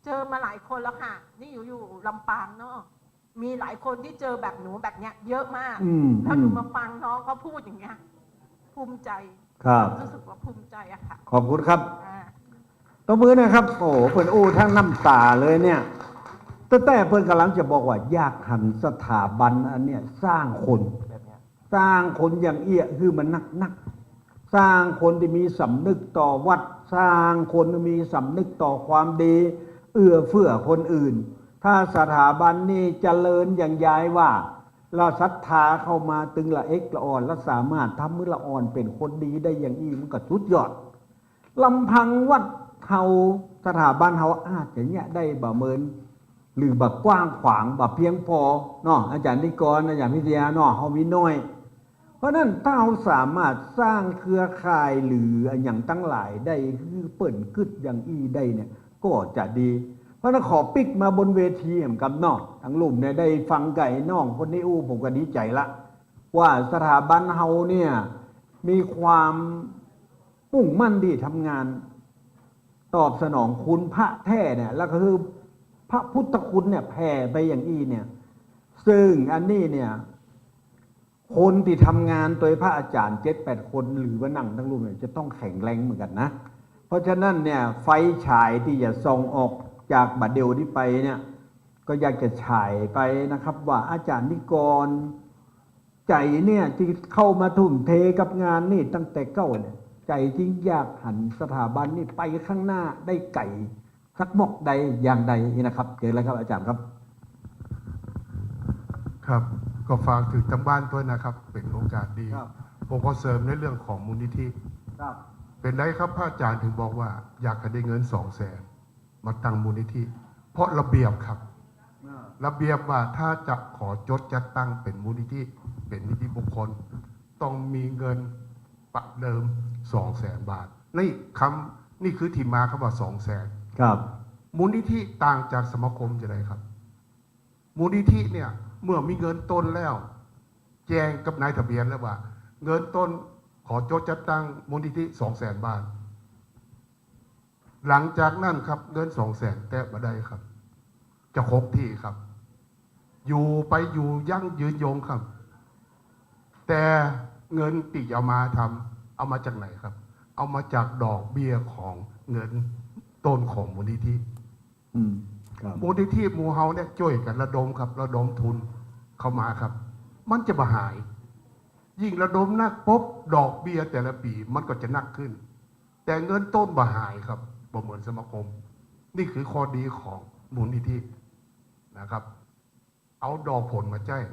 Speaker 11: เจอมาหลายคนแล้วค่ะ นี่อยู่ลำปางเนาะมีหลายคนที่เจอแบบหนูแบบเนี้ย เยอะมาก แล้วหนูมาฟังน้องเขาพูดอย่างเงี้ยภูมิใจ
Speaker 5: ครับ
Speaker 11: รู้สึกว่าภูมิใจอะค่ะ
Speaker 5: ขอบคุณครับ
Speaker 11: อ่า
Speaker 5: ตัวมือนะครับ โอ้โหเพิ่นอู้ทั้งน้ำตาเลยเนี่ยแต่เพิ่นกำลังจะบอกว่าอยากหันสถาบันอันเนี้ยสร้างคนสร้างคนอย่างเอี้ยคือมันนักสร้างคนที่มีสำนึกต่อวัด สร้างคนที่มีสำนึกต่อความดี เอื้อเฟื้อคนอื่น ถ้าสถาบันนี้เจริญอย่างยายว่าเราศรัทธาเข้ามาตึงละเอกละอ่อนและสามารถทำมือละอ่อนเป็นคนดีได้อย่างอีมันก็สุดยอดลำพังวัดเฮาสถาบันเฮาอาจจะเนี่ยได้บ่เมินหรือบ่กว้างขวางบ่เพียงพอเนาะอาจารย์นิกรอาจารย์พิทยาเนาะเฮามีน้อย เพราะนั้นถ้าเราสามารถสร้างเครือข่ายหรืออย่างตั้งหลายได้คือเปิ่นกึดอย่างอีได้เนี่ยก็จะดี เพราะนั้นขอปิกมาบนเวทีเหมือนกับน้องทั้งลุ่มเนี่ยได้ฟังไก่น้องคนนี้อู้ผมก็ดีใจละว่าสถาบันเฮาเนี่ยมีความมุ่งมั่นที่ทำงานตอบสนองคุณพระแท้เนี่ยแล้วก็คือพระพุทธคุณเนี่ยแผ่ไปอย่างอีเนี่ยซึ่งอันนี้เนี่ยคนที่ทำงานโดยพระอาจารย์7-8 คนหรือว่านั่งทั้งรุ่นเนี่ยจะต้องแข็งแรงเหมือนกันนะเพราะฉะนั้นเนี่ยไฟฉายที่จะส่องออกจากบัดเดียวนี้ไปเนี่ยก็อยากจะฉายไปนะครับว่าอาจารย์นิกรใจเนี่ยที่เข้ามาทุ่มเทกับงานนี่ตั้งแต่เก้าเนี่ยใจจริงอยากหันสถาบันนี่ไปข้างหน้าได้ไก่สักหมอกใดอย่างใดนะครับเจอแล้วครับอาจารย์ครับ
Speaker 4: ครับ ก็ฝากถึงทางบ้านด้วยนะครับ เป็นโอกาสดี
Speaker 5: ครับ
Speaker 4: ผมก็เสริมในเรื่องของมูลนิธิ
Speaker 5: ครับ
Speaker 4: เป็นไรครับพระอาจารย์ถึงบอกว่าอยากให้ได้เงิน200,000มาตั้งมูลนิธิ เพราะระเบียบครับ ระเบียบว่าถ้าจะขอจดจัดตั้งเป็นมูลนิธิเป็นนิติบุคคล ต้องมีเงินประเดิม200,000 บาทนี่คือที่มาคำว่า200,000
Speaker 5: ครับ
Speaker 4: มูลนิธิต่างจากสมาคมจะได้ครับ มูลนิธิเนี่ยเมื่อมีเงินต้นแล้ว แจ้งกับนายทะเบียนแล้วว่า เงินต้นขอจดจัดตั้งมูลนิธิ200,000 บาท หลังจากนั้นครับเงิน200,000แต่มาได้ครับ จะครบที่ครับ อยู่ยั่งยืนยงครับ แต่เงินติเอามาทำเอามาจากไหนครับ เอามาจากดอกเบี้ยของเงินต้นของมูลนิธิ
Speaker 5: ครับ
Speaker 4: มูลนิธิหมู่เฮาเนี่ยช่วยกันระดมครับ ระดมทุนเข้ามาครับ มันจะมาหาย ยิ่งระดมนักปุ๊บดอกเบี้ยแต่ละปีมันก็จะนักขึ้น แต่เงินต้นบ่หายครับบ่เหมือนสมาคม นี่คือข้อดีของมูลนิธินะครับ เอาดอกผลมาแจ้ง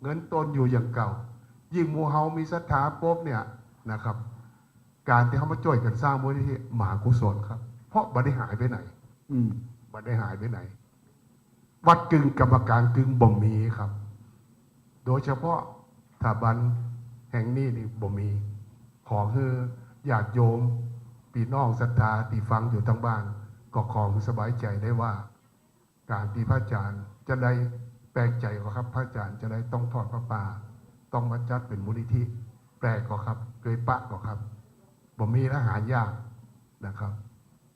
Speaker 4: เงินต้นอยู่อย่างเก่า ยิ่งหมู่เฮามีศรัทธาปุ๊บเนี่ยนะครับ การที่เขามาช่วยกันสร้างมูลนิธิมหากุศลครับ เพราะบัได้หายไปไหนบัได้หายไปไหน วัดกึ่งกรรมการกึ่งบ่มีครับ โดยเฉพาะสถาบันแห่งนี้นี่บ่มี ขอให้ญาติโยมพี่น้องศรัทธาที่ฟังอยู่ทั้งบ้าน ก็ขอสบายใจได้ว่า การที่พระอาจารย์จะได้แปลกใจกว่าครับ พระอาจารย์จะได้ต้องทอดพระป่าต้องมาจัดเป็นมูลนิธิแปลกกว่าครับเกยปะกว่าครับบ่มีและหายากนะครับ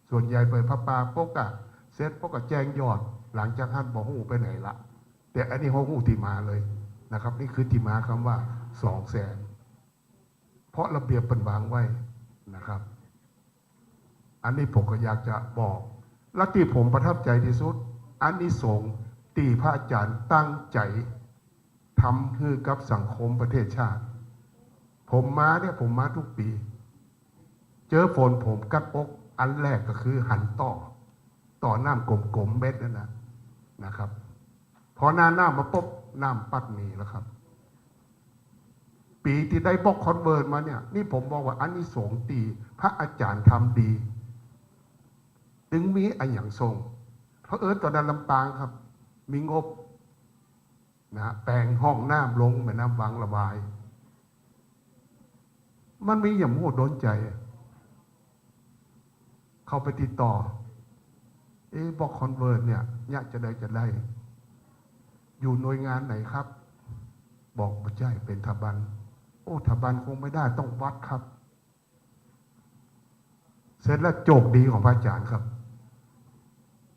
Speaker 4: ส่วนใหญ่เปิดพระป่าพวกกะเสร็จพวกกะแจ้งยอดหลังจากท่านบอกหูไปไหนละแต่อันนี้เขาหูที่มาเลยนะครับ นี่คือที่มาคำว่า200,000เพราะระเบียบเป็นวางไว้นะครับ อันนี้ผมก็อยากจะบอกและที่ผมประทับใจที่สุดอันนี้สงส์ตีพระอาจารย์ตั้งใจทำให้กับสังคมประเทศชาติผมมาทุกปี เจอฝนผมกัดอกอันแรกก็คือหันต่อน้ำกลมๆเม็ดนั่นนะครับพอหน้ามาปุ๊บน้ำปัดมีแล้วครับ ปีที่ได้บอกคอนเวิร์ตมาเนี่ยนี่ผมบอกว่าอันนี้สงส์ตีพระอาจารย์ทำดีถึงมีอันอย่างทรงเพราะตอนนั้นลำปางครับมีงบนะแปลงห้องน้ำลงแม่น้ำวังระบายมันมีอย่างโม่โดนใจเข้าไปติดต่อบอกคอนเวิร์ตเนี่ยอยากจะได้อยู่หน่วยงานไหนครับบอกไม่ใช่เป็นทบันทบันคงไม่ได้ต้องวัดครับเสร็จแล้วโจกดีของพระอาจารย์ครับ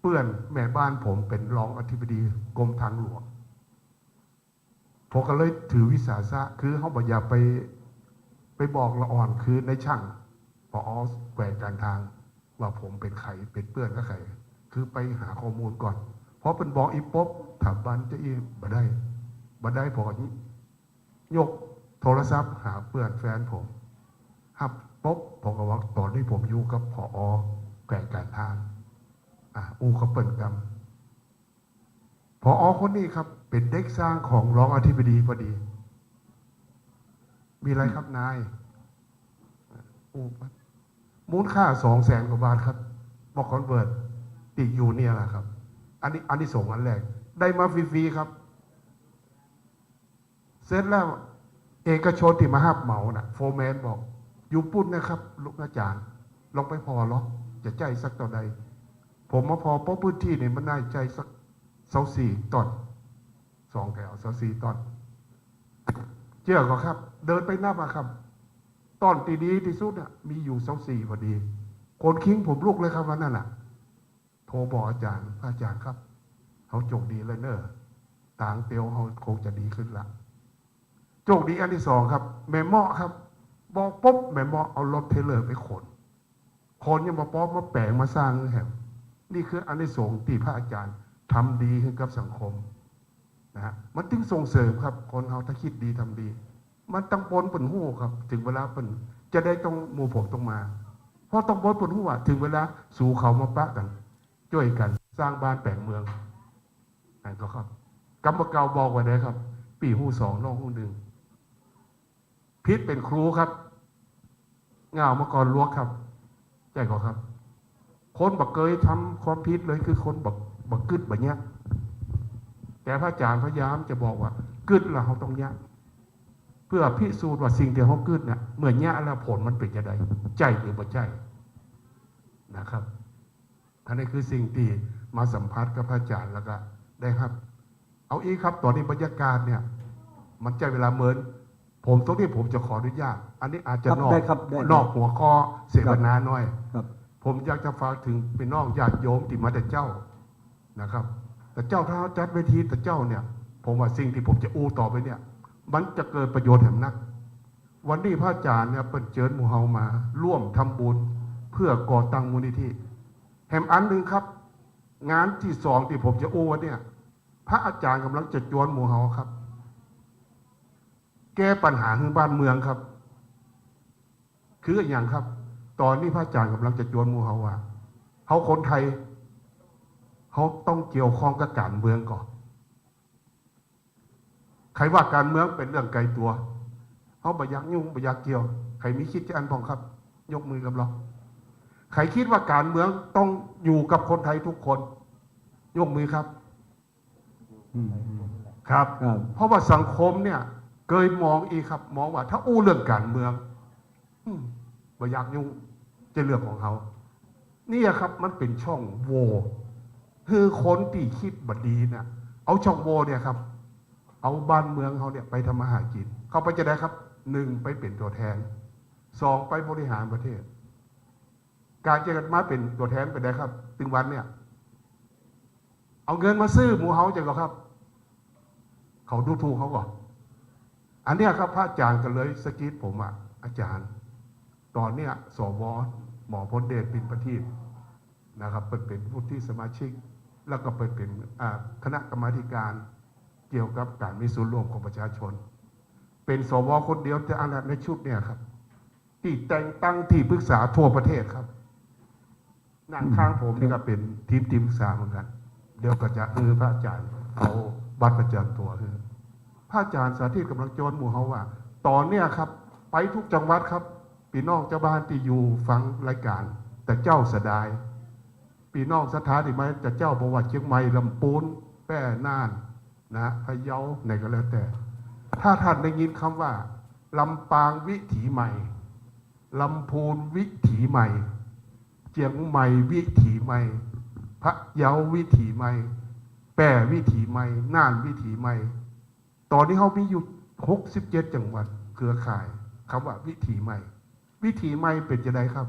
Speaker 4: เพื่อนแม่บ้านผมเป็นรองอธิบดีกรมทางหลวงผมก็เลยถือวิสาสะคือเขาบอกอย่าไปบอกละอ่อนคือในช่างพอแกวการทางว่าผมเป็นใครเป็นเพื่อนก็ใครคือไปหาข้อมูลก่อนเพราะเป็นบอกอีป๊บถามบันจะอีบ่ได้พอยกโทรศัพท์หาเพื่อนแฟนผมฮับป๊บผมก็ว่าตอนนี้ผมอยู่กับพอแกวการทางเขาเปิดกรรมพอคนนี้ครับเป็นเด็กสร้างของรองอธิบดีพอดีมีอะไรครับนายมูลค่า200,000 กว่าบาทครับบอกคอนเวิร์ตติดอยู่เนี่ยแหละครับอันนี้ส่งอันแรกได้มาฟรีๆครับเสร็จแล้วเอกชนที่มาหับเหมาน่ะโฟร์แมนบอกอยู่ปุ่นนะครับลูกอาจารย์ลองไปพอหรอจะใจสักต่อใดผมมาพอเพราะพื้นที่เนี่ยมันน่าใจสัก24 ต้น2 แถว24 ต้นเจ้าก็ครับเดินไปนับครับต้นตีดีที่สุดอ่ะมีอยู่24พอดีคนคิงผมลุกเลยครับวันนั้นอ่ะโทรบอกอาจารย์พระอาจารย์ครับเขาโจกดีเลยเนอะต่างเตียวเขาคงจะดีขึ้นละโจกดีอันที่2ครับแม่เมาะครับบอกปุ๊บแม่เมาะเอารถเทเลอร์ไปคนยังมาป๊อปมาแปลงมาสร้างแห่งนี่คืออันที่2ที่พระอาจารย์ทำดีให้กับสังคมนะฮะมันถึงส่งเสริมครับคนเขาถ้าคิดดีทำดีมันต้องปนปนหู้ครับถึงเวลาเป็นจะได้ต้องหมู่ผมต้องมาเพราะต้องปนปนหู้ถึงเวลาสู่เขามาปะกันช่วยกันสร้างบ้านแปลงเมืองนั่นก็ครับกรรมเก่าบอกไว้เลยครับปีหู้2น้องหู้1พิษเป็นครูครับเงามาก่อนลวกครับใช่ก็ครับคนบักเกยทำความผิดเลยคือคนบักกึดแบบเนี้ยแต่พระอาจารย์พยายามจะบอกว่ากึดเราต้องยะเพื่อพิสูจน์ว่าสิ่งที่เขากึดเนี่ยเมื่อยะแล้วผลมันเป็นยังไงใจหรือบ่ใจนะครับอันนี้คือสิ่งที่มาสัมผัสกับพระอาจารย์แล้วก็ได้ครับเอาอีกครับตอนนี้บรรยากาศเนี่ยมันใจเวลาเหมือนผมตรงนี้ผมจะขออนุญาตอันนี้อาจจะนอกหัวข้อเสวนาหน่อยผมอยากจะฝากถึงพี่น้องญาติโยมที่มาแต่เจ้านะครับแต่เจ้าถ้าจัดเวทีแต่เจ้าเนี่ยผมว่าสิ่งที่ผมจะอู้ต่อไปเนี่ยมันจะเกิดประโยชน์แห่งนักวันนี้พระอาจารย์เนี่ยเป็นเชิญหมู่เฮามาร่วมทำบุญเพื่อก่อตั้งมูลนิธิแห่งอันหนึ่งครับงานที่2ที่ผมจะอู้วันเนี่ยพระอาจารย์กำลังจะจวนหมู่เฮาครับแก้ปัญหาของบ้านเมืองครับคืออย่างครับตอนนี้พระอาจารย์กำลังจะจวนหมู่เฮาว่าเขาคนไทยเขาต้องเกี่ยวข้องกับการเมืองก่อนใครว่าการเมืองเป็นเรื่องไกลตัว เขาบ่อยากยุ่งบ่อยากเกี่ยวใครมีคิดจะอันพองครับ ยกมือกับเราใครคิดว่าการเมืองต้องอยู่กับคนไทยทุกคน ยกมือครับครับ เพราะว่าสังคมเนี่ยเคยมองอีกครับมองว่าถ้าอู้เรื่องการเมืองบ่อยากยุ่งจะเรื่องของเขานี่ครับมันเป็นช่องโหว่คือคนที่คิดบดีเนี่ยเอาช่องโหว่เนี่ยครับเอาบ้านเมืองเขาเนี่ยไปทำมาหากินเขาไปจะได้ครับ1ไปเป็นตัวแทน2ไปบริหารประเทศ การจะกันมาเป็นตัวแทนไปได้ครับถึงวันเนี่ยเอาเงินมาซื้อหมูเฮาจังก็ครับเขาดูถูกเขาก่อนอันเนี้ยครับพระอาจารย์ก็เลยสกิดผมอาจารย์ตอนเนี้ยสวหมอพลเดชปิ่นประทีปนะครับเป็นผู้ที่สมาชิกแล้วก็เป็นคณะกรรมาธิการเกี่ยวกับการมีส่วนร่วมของประชาชนเป็นสวคนเดียวแต่อันนั้นในชุดเนี่ยครับที่แต่งตั้งที่ปรึกษาทั่วประเทศครับนั่งข้างผมนี่ก็เป็นทีมปรึกษาเหมือนกันเดี๋ยวก็จะพระอาจารย์เอาบัตรประจำตัวพระอาจารย์สาธิตกำลังโจรหมู่เขาว่าตอนเนี้ยครับไปทุกจังหวัดครับพี่น้องเจ้าบ้านที่อยู่ฟังรายการแต่เจ้าเสดายพี่น้องสถานที่ไหมแต่เจ้าบอกว่าเชียงใหม่ลำปูนแพร่น่านนะพะเยาไหนก็แล้วแต่ถ้าท่านได้ยินคำว่าลำปางวิถีใหม่ลำพูนวิถีใหม่เชียงใหม่วิถีใหม่พะเยาวิถีใหม่แพร่วิถีใหม่น่านวิถีใหม่ตอนนี้เขามีอยู่67จังหวัดเครือข่ายคำว่าวิถีใหม่วิถีใหม่เป็นจะไดครับ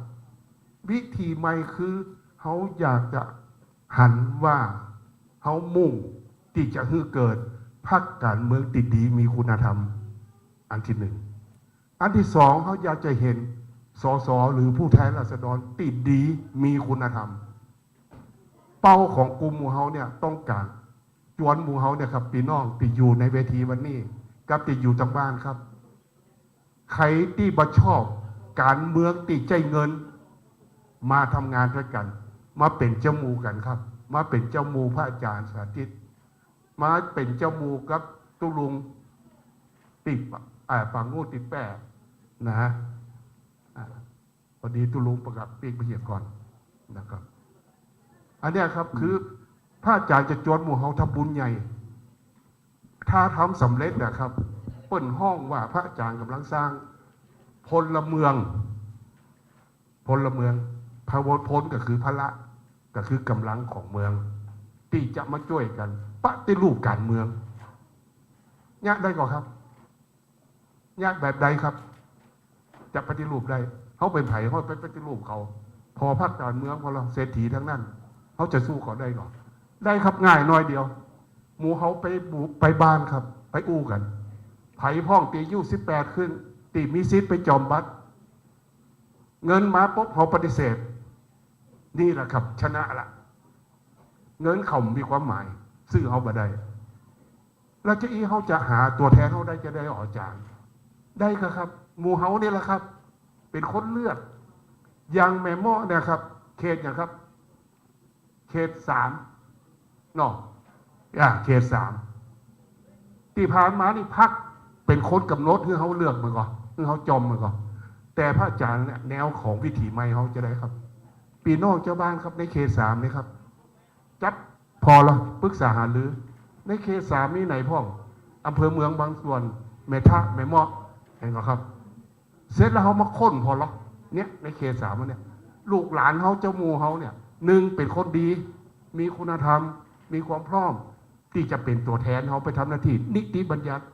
Speaker 4: วิถีใหม่คือเขาอยากจะหันว่าเขามุ่งที่จะให้เกิดพรรคการเมืองติดดีมีคุณธรรมอันที่หนึ่งอันที่สองเขาอยากจะเห็นสสหรือผู้แทนราษฎรติดดีมีคุณธรรมเป้าของกลุ่มหมู่เฮาเนี่ยต้องการจวนหมู่เฮาเนี่ยครับพี่น้องที่อยู่ในเวทีวันนี้กับที่อยู่ทางบ้านครับใครที่บ่ชอบการเมืองติดใจเงินมาทำงานด้วยกันมาเป็นเจ้าหมู่กันครับมาเป็นเจ้าหมู่พระอาจารย์สาธิตมาเป็นเจ้าหมู่กับตุลุงติดปังงูติดแปะนะฮะพอดีตุลุงประกาศปีกไปเหยียบก่อนนะครับอันนี้ครับคือพระอาจารย์จะจวนหมู่เฮาทำบุญใหญ่ถ้าทำสำเร็จนะครับเปิ้นห้องว่าพระอาจารย์กำลังสร้างพลเมืองพลก็คือพละก็คือกำลังของเมืองที่จะมาช่วยกันปฏิรูปการเมืองยากได้ก่อนครับยากแบบใดครับจะปฏิรูปได้เขาเป็นไผ่เขาเป็นปฏิรูปเขาพอพรรคการเมืองพอเราเศรษฐีทั้งนั้นเขาจะสู้เขาได้ก่อนได้ครับง่ายน้อยเดียวหมู่เขาไปบ้านครับไปอู้กันไผ่พ่องตียู่18ขึ้นตีมีซิทไปจอมบัตรเงินมาปุ๊บเขาปฏิเสธนี่แหละครับชนะละเงินเขามีความหมายซื้อเขาบ่ได้แล้วจะเขาจะหาตัวแทนเขาได้จะได้ออกจากได้ครับหมู่เขาเนี่ยแหละครับเป็นคนเลือดอย่างแม่หม้อเนี่ยครับเขตอย่างครับเขต3เนาะเขต3ที่ผ่านมานี่พักเป็นคนกำหนดคือเขาเลือกมาก่อนคือเขาจอมมาก่อนแต่พระอาจารย์เนี่ยแนวของวิถีใหม่เขาจะได้ครับปีนอกเจ้าบ้านครับในเขต3นี่ครับจัดพอแล้วปรึกษาหารือในเขต3นี่ไหนพ่องอำเภอเมืองบางส่วนแม่ทะแม่หม้อเห็นไหมครับเสร็จแล้วเขามาค้นพอแล้วเนี่ยในเขต3เนี่ยลูกหลานเขาเจ้าหมู่เขาเนี่ย1เป็นคนดีมีคุณธรรมมีความพร้อมที่จะเป็นตัวแทนเขาไปทำหน้าที่นิติบัญญัติ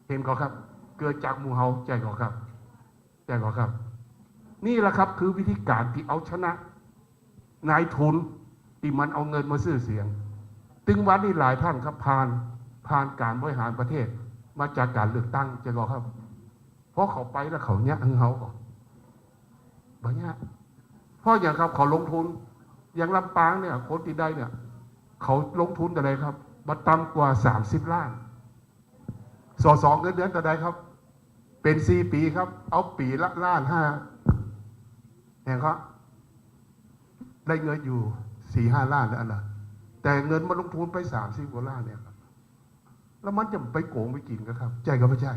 Speaker 4: เห็นก็ครับเกิดจากหมู่เขาใจก็ครับนี่แหละครับคือวิธีการที่เอาชนะนายทุนที่มันเอาเงินมาซื้อเสียงตึงวันนี้หลายท่านครับผ่านการบริหารประเทศมาจากการเลือกตั้งใจก็ครับเพราะเขาไปแล้วเขาเนี้ยเขาก่อนบางอย่างเพราะอย่างครับเขาลงทุนอย่างลำปางเนี่ยคนที่ได้เนี่ยเขาลงทุนอะไรครับมาต่ำกว่า30 ล้านสอเงินเดือนแต่ใดครับเป็น4 ปีครับเอาปีละ1.5 ล้านเห็นครับได้เงินอยู่4-5 ล้านแล้วนะแต่เงินมาลงทุนไป30 กว่าล้านเนี่ยครับแล้วมันจะไปโกงไปกินกันครับใจก็ไม่ใช่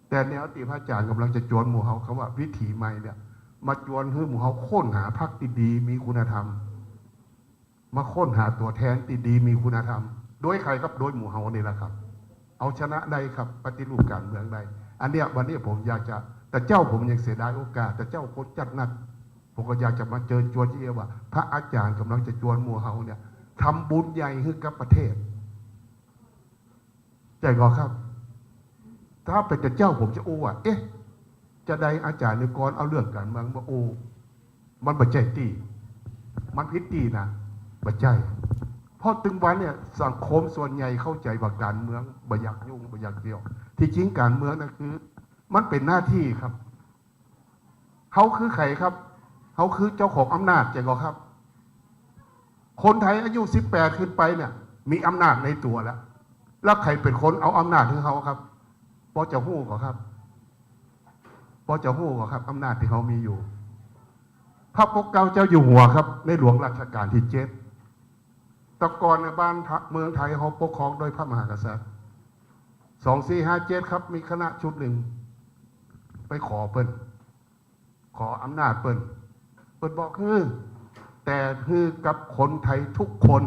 Speaker 4: แต่แนวที่พระอาจารย์กำลังจะจวนหมู่เฮาคำว่าวิถีใหม่เนี่ยมาจวนให้หมู่เฮาค้นหาพรรคดีๆมีคุณธรรมมาค้นหาตัวแทนดีๆมีคุณธรรมโดยใครครับโดยหมู่เฮานี่แหละครับเอาชนะได้ครับปฏิรูปการเมืองได้อันเนี้ยวันนี้ผมอยากจะแต่เจ้าผมยังเสียดายโอกาสแต่เจ้าคนจัดนัดผมก็อยากจะมาเจอจวนที่ว่า พระอาจารย์กำลังจะจวนหมู่เฮาเนี่ยทำบุญใหญ่ให้กับประเทศใจก็ครับถ้าเป็นเจ้าผมจะว่าเอ๊ะจะได้อาจารย์ในกรเอาเรื่องการเมืองมามันบัจใจตีมันพิษตีนะบัจใจเพราะถึงวันเนี่ยสังคมส่วนใหญ่เข้าใจว่าการเมืองบ่อยากยุ่งบ่อยากเกี่ยวที่จริงการเมืองนั่นคือมันเป็นหน้าที่ครับเขาคือใครครับเขาคือเจ้าของอำนาจใจก็ครับคนไทยอายุ18ขึ้นไปเนี่ยมีอำนาจในตัวแล้วใครเป็นคนเอาอำนาจถึงเขาครับพอจะหู้ก็ครับพอจะหู้ก็ครับอำนาจที่เขามีอยู่พระปกเกล้าเจ้าอยู่หัวครับในหลวงรัชกาลที่7ตะกอนในบ้านเมืองไทยเขาปกครองโดยพระมหากษัตริย์2457ครับมีคณะชุดหนึ่งไปขออำนาจเปิ้นบอกแต่กับคนไทยทุกคน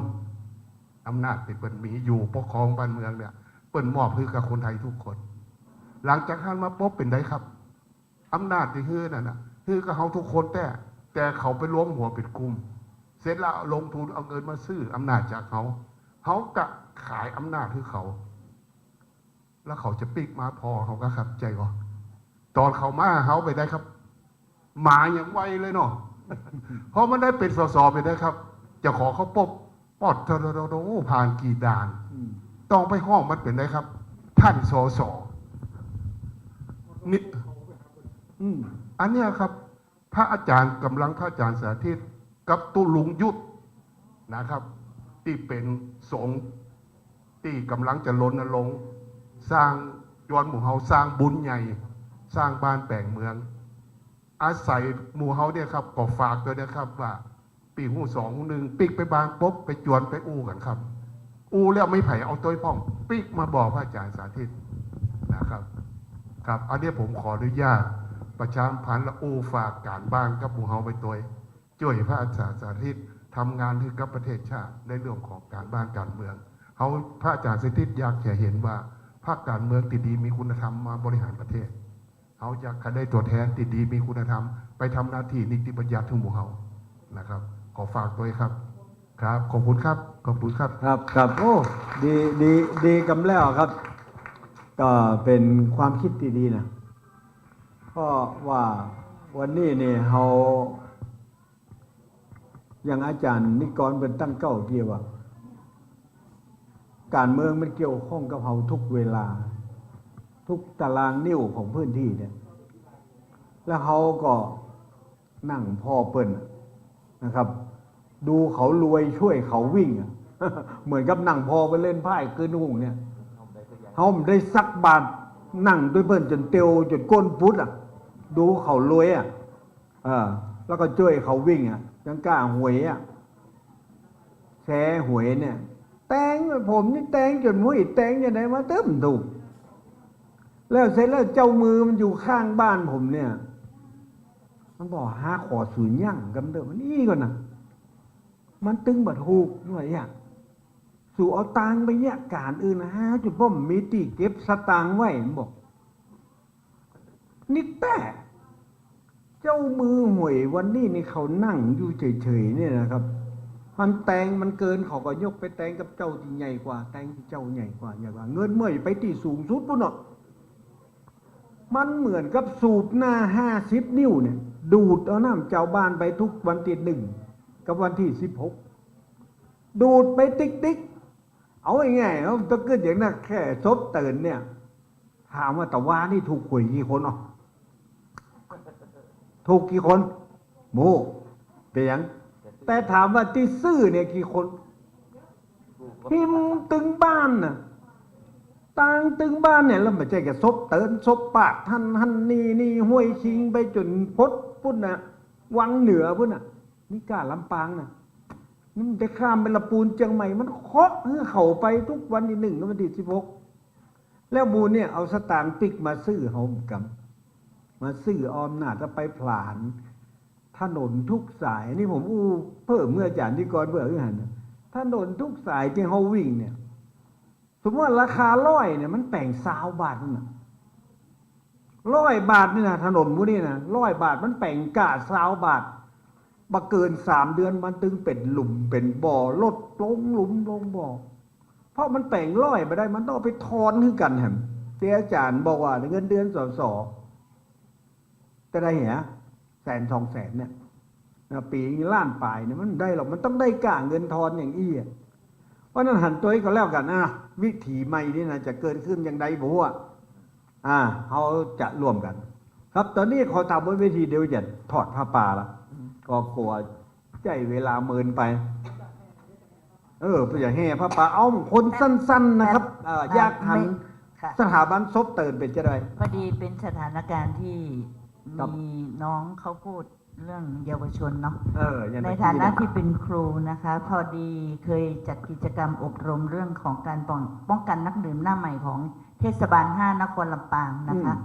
Speaker 4: อำนาจที่เปิ้นมีอยู่ปกครองบ้านเมืองเนี่ยเปิ้นมอบกับคนไทยทุกคนหลังจากนั้นมาปุ๊บเป็นไงครับอำนาจที่นั่นนะกับเขาทุกคนแต่เขาไปล้วงหัวเป็นกลุ่มเสร็จแล้วลงทุนเอาเงินมาซื้ออำนาจจากเขากะขายอำนาจให้เขาแล้วเขาจะปิกมาพอเขาก็ครับใจก็ตอนเขามาเขาไปได้ครับหมาอย่างไวเลยเนาะเพราะมันได้เป็นส.ส.ไปได้ครับจะขอเขาปอดผ่านกี่ด่านต้องไปห้องมันเป็นได้ครับท่านส.ส.นี่อันเนี้ยครับพระอาจารย์กำลังพระอาจารย์สาธิตกับตุลุงยุทธนะครับที่เป็นสงฆ์ที่กำลังจะรณรงค์สร้างจวนหมู่เฮาสร้างบุญใหญ่สร้างบ้านแปลงเมืองอาศัยหมู่เฮาเนี่ยครับก็ฝากด้วยนะครับว่าปีหู2 1ปิกไปบางปุ๊บไปจวนไปอู้กันครับอู้แล้วไม่ไผ่เอาตัวพ่องปิกมาบอกพระอาจารย์สาธิตนะครับครับอันนี้ผมขออนุญาตประชาสัมพันธ์และอู้ฝากการบ้านกับหมู่เฮาไปตัวช่วยพระอาจารย์สาธิตทำงานให้กับประเทศชาติในเรื่องของการบ้านการเมืองเขาพระอาจารย์สาธิตอยากจะเห็นว่าภาคการเมืองที่ดีมีคุณธรรมมาบริหารประเทศเขาอยากได้ตัวแทนที่ดีมีคุณธรรมไปทำหน้าที่นิติบัญญัติถึงหมู่เฮานะครับขอฝากตัวครับครับขอบคุณครับขอบคุณครับ
Speaker 5: ครับโอ้ดีกำแล้วครับก็เป็นความคิดดีๆนะเพราะว่าวันนี้เนี่ยเราอย่างอาจารย์นิกรเป็นตั้งเก้าเกี่ยวว่าการเมืองมันเกี่ยวข้องกับเราทุกเวลาทุกตารางนิ้วของพื้นที่เนี่ยแล้วเขาก็นั่งพ่อเปิ้นนะครับดูเขารวยช่วยเขาวิ่ง เหมือนกับนั่งพอไปเล่นไพ่คืนหุ่งเนี่ยเขาได้ซักบาทนั่งด้วยเปิ้นจนเตียวจนก้นพุทธดูเขารวยแล้วก็ช่วยเขาวิ่งยังกล้าหวยแชร์หวยเนี่ยแตงผมนี่แตงจนมุ้ยแตงยังไงมาเติมถูกแล้วเสร็จแล้วเจ้ามือมันอยู่ข้างบ้านผมเนี่ยมันบอกหาขอสูญยั่งกันเดิมนี่ก่อนนะมันตึงบัดถูกด้วยสู่เอาตังไปเนี่ยการอื่นนะฮะจุดพ่อมมีตีเก็บสตางค์ไว้มันบอกนี่แต่เจ้ามือหวยวันนี้นี่เขานั่งอยู่เฉยๆเนี่ยนะครับมันแตงมันเกินเขาก็ยกไปแตงกับเจ้าที่ใหญ่กว่าแตงที่เจ้าใหญ่กว่าเงินเมื่อยไปที่สูงสุดปุ๊บเนาะมันเหมือนกับสูบหน้า50 นิ้วเนี่ยดูดเอาน้ำเจ้าบ้านไปทุกวันที่1กับวันที่16ดูดไปติ๊กเอาง่ายๆเขาต้องเกิดอย่างนั้นแค่ซบเตือนเนี่ยถามว่าแต่ว่านี่ถูกหวยกี่คนอ่ะถูกกี่คนโมเป็นอย่างแต่ถามว่าที่ซื้อเนี่ยกี่คนพิมตึงบ้านน่ะต่างตึงบ้านเนี่ยแล้วไม่ใช่แค่ซบเตือนซบปากท่านนี่ห้วยชิงไปจนพดพุ่นน่ะวังเหนือพุ่นน่ะนี่กล้าลำปางน่ะนี่มันจะข้ามไปละปูนเชียงใหม่มันเคาะเพื่อเขาไปทุกวันที่1กับวันที่16 แล้วมูเนี่ยเอาสตางค์ปิกมาซื้อเฮากับมาซื้อออมนาจจะไปผลานถนนทุกสายนี่ผมเพิ่มเมื่ออาจารย์ที่ก่อนเบื่อขึ้นหันถนนทุกสายที่เฮาวิ่งเนี่ยสมมติว่าราคา100เนี่ยมันแต่ง20 บาทนั่นน่ะ100 บาทนี่นะถนนมูนี่นะ100 บาทมันแต่งกะ20 บาทบ่เกิน3 เดือนมันตึงเป็นหลุมเป็นบ่อลดลงหลุมลงบ่อเพราะมันแต่ง100ไปได้มันต้องไปทอนขึ้นกันแหมที่อาจารย์บอกว่าเงินเดือนสอจะได้เหรอ100,000 200,000เนี่ยปีล้านปลายเนี่ยมันได้หรอกมันต้องได้กะเงินทอนอย่างอี้เพราะนั้นหันตัวให้ก็แล้วกันนะวิถีใหม่นี่นะจะเกิดขึ้นอย่างใดบ่ว่าเขาจะร่วมกัน ครับตอนนี้ขอตามบนเวทีเดี๋ยวจะถอดผ้าป่าละก็กลัวใจเวลาเมินไปเพื่ออย่าแห่ผ้าป่าเอาคนสั้นๆนะครับอยากหันสถาบันซบเตินเป็นจะได้
Speaker 6: พอดีเป็นสถานการณ์ที่มีน้องเขาพูดเรื่องเยาวชนเนาะในฐานะที่เป็นครูนะคะ พอดีเคยจัดกิจกรรมอบรมเรื่องของการป้องกันนักดื่มหน้าใหม่ของเทศบาล5 นครลำปางนะคะ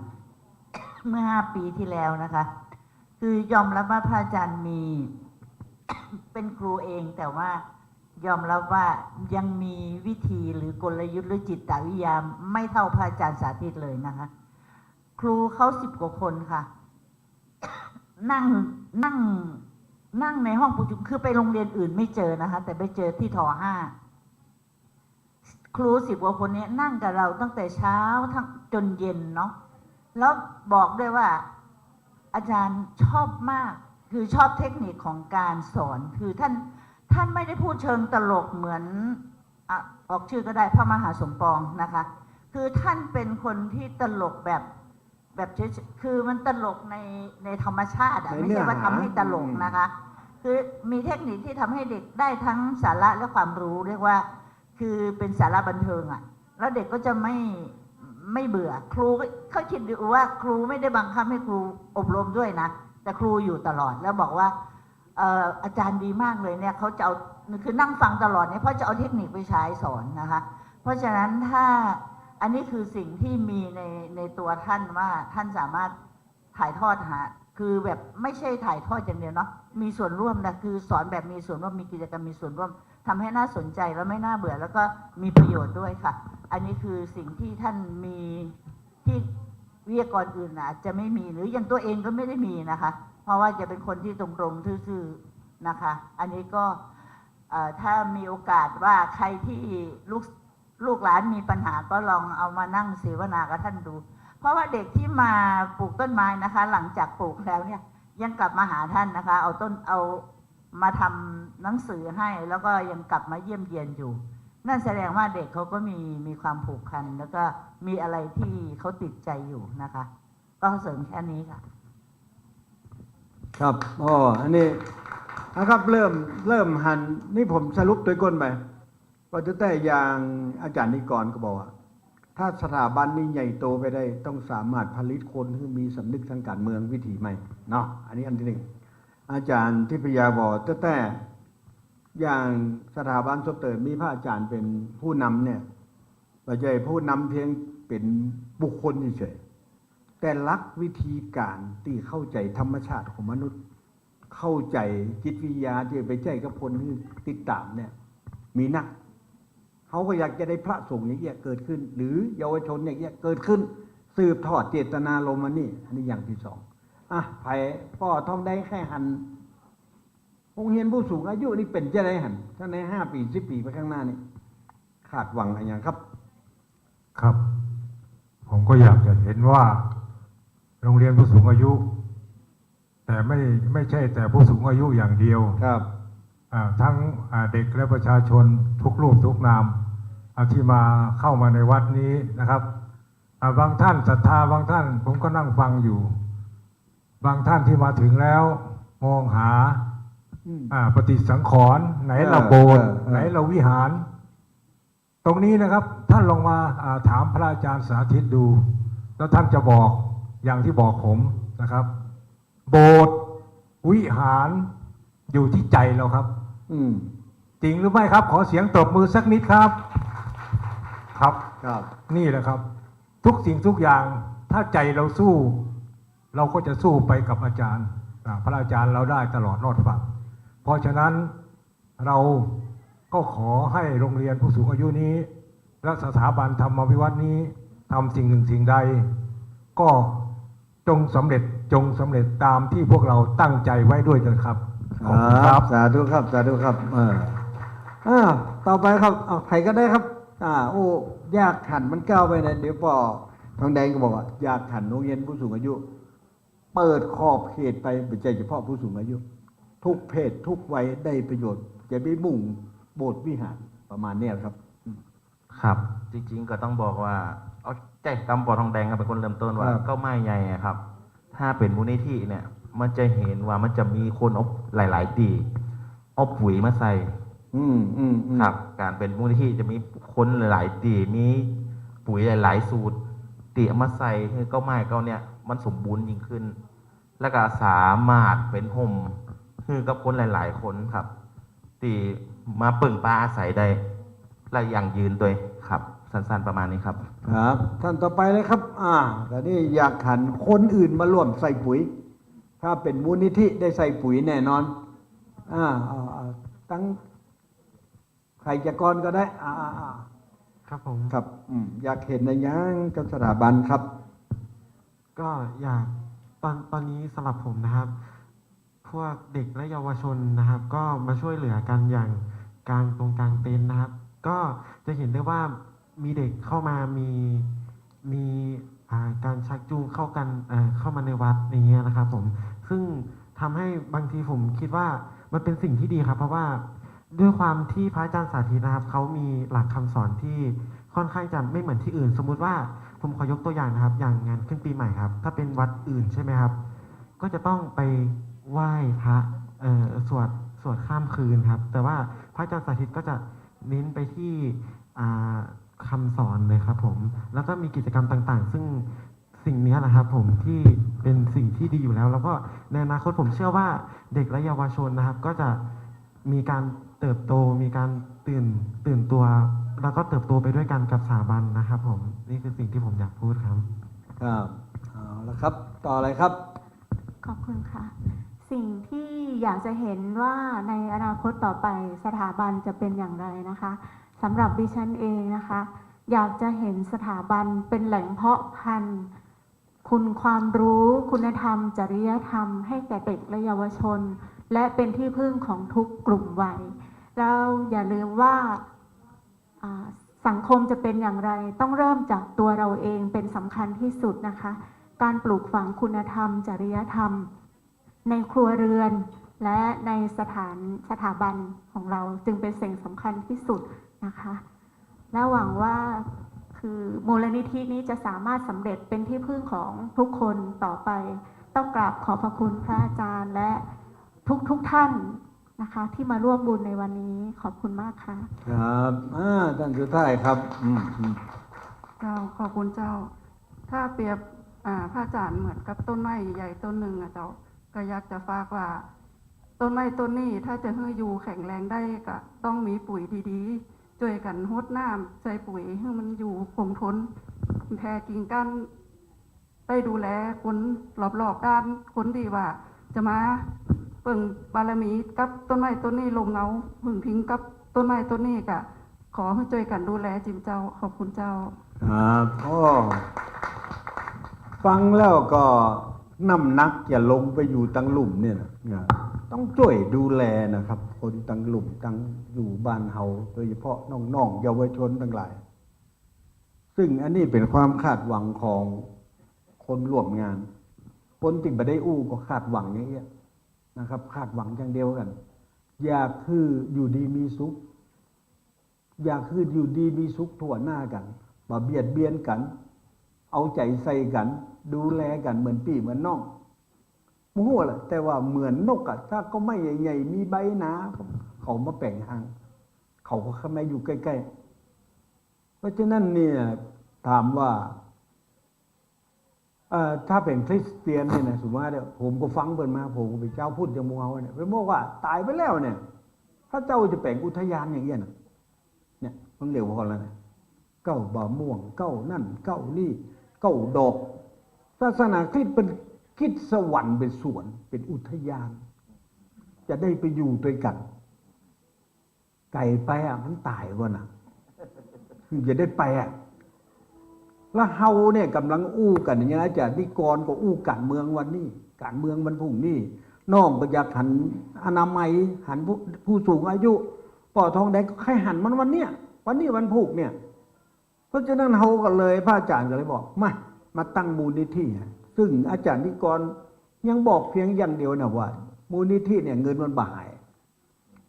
Speaker 6: เมื่อ5 ปีที่แล้วนะคะ คือยอมรับว่าพระอาจารย์มี เป็นครูเองแต่ว่ายอมรับว่ายังมีวิธีหรือกลยุทธ์หรือจิตวิทยาไม่เท่าพระอาจารย์สาธิตเลยนะคะ ครูเขา10 กว่าคนค่ะ นั่งในห้องประชุมคือไปโรงเรียนอื่นไม่เจอนะคะแต่ไปเจอที่ท5 ครู10 กว่าคนนี้นั่งกับเราตั้งแต่เช้าทั้งจนเย็นเนาะแล้วบอกด้วยว่าอาจารย์ชอบมากคือชอบเทคนิคของการสอนคือท่านไม่ได้พูดเชิงตลกเหมือนออกชื่อก็ได้พระมหาสมปองนะคะคือท่านเป็นคนที่ตลกแบบคือมันตลกในธรรมชาติไม่ใช่ว่าทำให้ตลกนะคะคือมีเทคนิคที่ทำให้เด็กได้ทั้งสาระและความรู้เรียกว่าคือเป็นสาระบันเทิงแล้วเด็กก็จะไม่เบื่อครูเขาคิดดูว่าครูไม่ได้บังคับให้ครูอบรมด้วยนะแต่ครูอยู่ตลอดแล้วบอกว่าอาจารย์ดีมากเลยเนี่ยเขาจะเอาคือนั่งฟังตลอดเนี่ยเพราะจะเอาเทคนิคไปใช้สอนนะคะเพราะฉะนั้นถ้าอันนี้คือสิ่งที่มีในตัวท่านว่าท่านสามารถถ่ายทอดคือแบบไม่ใช่ถ่ายทอดอย่างเดียวเนาะมีส่วนร่วมนะคือสอนแบบมีส่วนร่วมมีกิจกรรมมีส่วนร่วมทำให้น่าสนใจแล้วไม่น่าเบื่อแล้วก็มีประโยชน์ด้วยค่ะอันนี้คือสิ่งที่ท่านมีที่วิทยากรอื่นอาจจะไม่มีหรืออย่างตัวเองก็ไม่ได้มีนะคะเพราะว่าจะเป็นคนที่ตรงๆซื่อๆนะคะอันนี้ก็ถ้ามีโอกาสว่าใครที่ลูกหลานมีปัญหาก็ลองเอามานั่งเสวนากับท่านดูเพราะว่าเด็กที่มาปลูกต้นไม้นะคะหลังจากปลูกแล้วเนี่ยยังกลับมาหาท่านนะคะเอามาทำหนังสือให้แล้วก็ยังกลับมาเยี่ยมเยียนอยู่นั่นแสดงว่าเด็กเขาก็มีความผูกพันแล้วก็มีอะไรที่เขาติดใจอยู่นะคะก็เสริมแค่นี้ค่ะ
Speaker 5: ครับอันนี้นะครับเริ่มหันนี่ผมสรุปตัวก้นไปก็จะแต่อย่างอาจารย์นิกรก็บอกว่าถ้าสถาบันนี้ใหญ่โตไปได้ต้องสามารถผลิตคนที่มีสำนึกทางการเมืองวิถีใหม่เนาะอันนี้อันที่ 1อาจารย์ทิพยาบอกแต่อย่างสถาบันซบเติมมีพระอาจารย์เป็นผู้นำเนี่ยไม่ใช่ผู้นำเพียงเป็นบุคคลเฉยแต่ลักวิธีการที่เข้าใจธรรมชาติของมนุษย์เข้าใจจิตวิทยาที่ไปแจ้งกับคนที่ติดตามเนี่ยมีนักเขาก็อยากจะได้พระสงฆ์อย่างเงี้ยเกิดขึ้นหรือเยาวชนอย่างเงี้ยเกิดขึ้นสืบทอดเจตนารมณ์นี่อันนี้อย่างที่ 2ไผ่พ่อท่องได้แค่หันโรงเรียนผู้สูงอายุนี่เป็นจะได้หันถ้าใน5 ปี 10 ปีไปข้างหน้านี่ขาดหวังอะไรอย่างครับ
Speaker 3: ครับผมก็อยากจะเห็นว่าโรงเรียนผู้สูงอายุแต่ไม่ใช่แต่ผู้สูงอายุอย่างเดียว
Speaker 5: ครับ
Speaker 3: ทั้งเด็กและประชาชนทุกรูปทุกนามที่มาเข้ามาในวัดนี้นะครับบางท่านศรัทธาบางท่านผมก็นั่งฟังอยู่บางท่านที่มาถึงแล้วมองหาปฏิสังขรณ์ไหนเราโบสถ์ไหนเราวิหารตรงนี้นะครับท่านลองมาถามพระอาจารย์สาธิตดูแล้วท่านจะบอกอย่างที่บอกผมนะครับโบสถ์วิหารอยู่ที่ใจเราครับจริงหรือไม่ครับขอเสียงตบมือสักนิดครับครับนี่แหละครับ ทุกสิ่งทุกอย่างถ้าใจเราสู้ เราก็จะสู้ไปกับอาจารย์พระอาจารย์เราได้ตลอดรอดฝั่งเพราะฉะนั้นเราก็ขอให้โรงเรียนผู้สูงอายุนี้และสถาบันธรรมวิวัฒน์นี้ทำสิ่งหนึ่งสิ่งใดก็จงสำเร็จตามที่พวกเราตั้งใจไว้ด้วยกันครับขอบคุณครับ
Speaker 5: สาธุครับสาธุครับต่อไปครับใครก็ได้ครับโอ้ยากขันมันก้าวไปนะเดี๋ยวปอทองแดงก็บอกว่าอยากขันโรงเรียนผู้สูงอายุเปิดขอบเขตไปไม่ใช่เฉพาะผู้สูงอายุทุกเพศทุกวัยได้ประโยชน์จะไม่มุ่งโบสถ์วิหารประมาณนี้ครับ
Speaker 8: ครับจริงๆก็ต้องบอกว่าเอาใจกำปอทองแดงครับเป็นคนเริ่มต้นว่าก็ไม่ใหญ่ครับ ถ้าเป็นมูลนิธิเนี่ยมันจะเห็นว่ามันจะมีคนเอาหลายๆตีเอาปุ๋ยมาใส่ครับการเป็นมูลนิธิจะมีคนหลายๆตีมีปุ๋ยหลายๆสูตรตีเอามาใส่คือก็ไม่ก็เนี่ยมันสมบูรณ์ยิ่งขึ้น แล้วก็สามารถเป็นห่มคือกับคนหลายๆคนครับตีมาปึ่งปลาอาศัยได้และอย่างยืนตัวครับสั้นๆประมาณนี้ครับ
Speaker 5: ครับท่านต่อไปเลยครับแต่นี่อยากขันคนอื่นมาร่วมใส่ปุ๋ยถ้าเป็นมูลนิธิได้ใส่ปุ๋ยแน่นอนตั้งใครจะก่อนก็ได้
Speaker 10: ครับผม
Speaker 5: ครับอยากเห็นในยังกับสถาบันครับ
Speaker 10: ก็อยากตอนนี้สำหรับผมนะครับพวกเด็กและเยาวชนนะครับก็มาช่วยเหลือกันอย่างกลางเต็นท์นะครับก็จะเห็นได้ว่ามีเด็กเข้ามามีการชักจูงเข้ามาในวัดอย่างเงี้ยนะครับผมซึ่งทำให้บางทีผมคิดว่ามันเป็นสิ่งที่ดีครับเพราะว่าด้วยความที่พระอาจารย์สาธิตนะครับเขามีหลักคำสอนที่ค่อนข้างจะไม่เหมือนที่อื่นสมมุติว่าผมขอยกตัวอย่างนะครับอย่างงานขึ้นปีใหม่ครับถ้าเป็นวัดอื่นใช่ไหมครับก็จะต้องไปไหว้พระสวดข้ามคืนครับแต่ว่าพระอาจารย์สาธิตก็จะเน้นไปที่คำสอนเลยครับผมแล้วก็มีกิจกรรมต่างๆซึ่งสิ่งนี้นะครับผมที่เป็นสิ่งที่ดีอยู่แล้วแล้วก็ในอนาคตผมเชื่อว่าเด็กและเยาวชนนะครับก็จะมีการเติบโตมีการตื่นตัวแล้วก็เติบโตไปด้วยกันกับสถาบันนะครับผมนี่คือสิ่งที่ผมอยากพูดครับ
Speaker 5: ครับเอาละครับต่ออะไรครับ
Speaker 7: ขอบคุณค่ะสิ่งที่อยากจะเห็นว่าในอนาคตต่อไปสถาบันจะเป็นอย่างไรนะคะสำหรับดิฉันเองนะคะอยากจะเห็นสถาบันเป็นแหล่งเพาะพันธุ์คุณความรู้คุณธรรมจริยธรรมให้แก่เด็กและเยาวชนและเป็นที่พึ่งของทุกกลุ่มวัยแล้วอย่าลืมว่าสังคมจะเป็นอย่างไรต้องเริ่มจากตัวเราเองเป็นสำคัญที่สุดนะคะการปลูกฝังคุณธรรมจริยธรรมในครัวเรือนและในสถาบันของเราจึงเป็นสิ่งสำคัญที่สุดนะคะและหวังว่าคือมูลนิธินี้จะสามารถสำเร็จเป็นที่พึ่งของทุกคนต่อไปต้องกราบขอบพระคุณพระอาจารย์และทุกท่านนะคะที่มาร่วมบุญในวันนี้ขอบคุณมากค่ะ
Speaker 5: ครับท่านสุดท้ายครับ
Speaker 9: เจ้าขอบคุณเจ้าถ้าเปรียบพระอาจารย์เหมือนกับต้นไม้ใหญ่ต้นหนึ่งเจ้าก็อยากจะฝากว่าต้นไม้ต้นนี้ถ้าจะให้อยู่แข็งแรงได้ก็ต้องมีปุ๋ยดีๆช่วยกันรดน้ำใส่ปุ๋ยให้มันอยู่คงทนแท้กิ่งก้านได้ดูแลคนรอบๆด้านคนดีว่าจะมาเปิ่งบารมีกับต้นไม้ต้นนี้ลงเงาหึงพิงกับต้นไม้ต้นนี้ก็ขอให้ช่วยกันดูแลจิมเจ้าขอบคุณเจ้า
Speaker 5: ครับฟังแล้วก็น้ำหนักอย่าลงไปอยู่ตังหลุมเนี่ยนะต้องช่วยดูแลนะครับคนตังหลุมตังอยู่บ้านเฮาโดยเฉพาะน้องๆเยาวชนทั้งหลายซึ่งอันนี้เป็นความคาดหวังของคนร่วมงานคนติดบ่ได้อู้ก็คาดหวังอย่างเงี้ยนะครับคาดหวังอย่างเดียวกันอยากคืออยู่ดีมีสุขอยากคืออยู่ดีมีสุขทั่วหน้ากันบ่เบียดเบียนกันเอาใจใส่กันดูแลกันเหมือนพี่เหมือนน้องโอ้โหแหละแต่ว่าเหมือนนกอะถ้าก็ไม่ใหญ่ๆมีใบหนาเขามาแป่งห่างเขาก็เข้ามาอยู่ใกล้ๆเพราะฉะนั้นเนี่ยถามว่าถ้าเป็นคริสเตียนเนี่ยนะสมมติว่าเนี่ยผมก็ฟังเปิดมาผมก็ไปเจ้าพูดอย่างมัวเนี่ยไปบอกว่าตายไปแล้วเนี่ยถ้าเจ้าจะแป่งอุทยานอย่างเงี้ยเนี่ยเพิ่งเร็วพอแล้วนะ เก้าบะม่วงเก้านั่นเก้านี่เก้าดอกศาสนาคริสต์เป็นคิดสวรรค์เป็นสวนเป็นอุทยาน จะได้ไปอยู่ด้วยกัน ไก่ไปมันตายวะนะจะได้ไปแล้วเฮาเนี่ยกำลังอู้กันอย่างนี้นะจะนิกรก็อู้การเมืองวันนี้การเมืองวันพรุ่งนี้น้องก็อยากหันอนามัยหันผู้สูงอายุป่อทองแดงก็ใครหันมันวันเนี้ยวันนี้วันพุกเนี่ยเพราะฉะนั้นเฮาก็เลยพระอาจารย์ก็เลยบอกมาตั้งมูลนิธิซึ่งอาจารย์นิกรยังบอกเพียงอย่างเดียวนะว่ามูลนิธิเนี่ยเงินมันบ่าย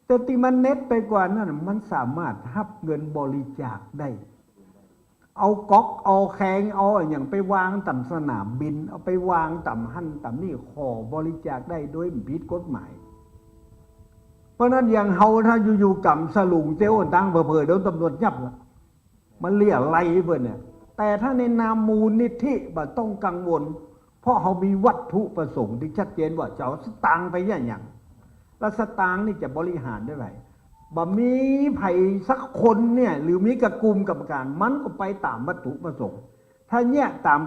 Speaker 5: แต่ที่มันเน็ตไปกว่านั้นมันสามารถรับเงินบริจาคได้เอาก๊อกเอาแข้งเอาอย่างไปวางต่ำสนามบินเอาไปวางต่ำหั่นต่ำนี่ขอบริจาคได้โดยผิดกฎหมายเพราะนั้นอย่างเฮาถ้าอยู่ๆกับสลุงเจ้าตั้งเผยๆเดี๋ยวตำรวจยับละมันเลี่ยไรเบิ่นเนี่ยแต่ถ้าในนามมูลนิธิบ่ต้องกังวลเพราะเขามีวัตถุประสงค์ที่ชัดเจนว่าจะเอาสตางค์ไปอย่างแล้วสตางค์นี่จะบริหารได้ไหมบ่มีไผ่สักคนเนี่ยหรือมีกระกลุ่มกรรมการมันก็ไปตามวัตถุประสงค์ถ้าเนี่ยตาม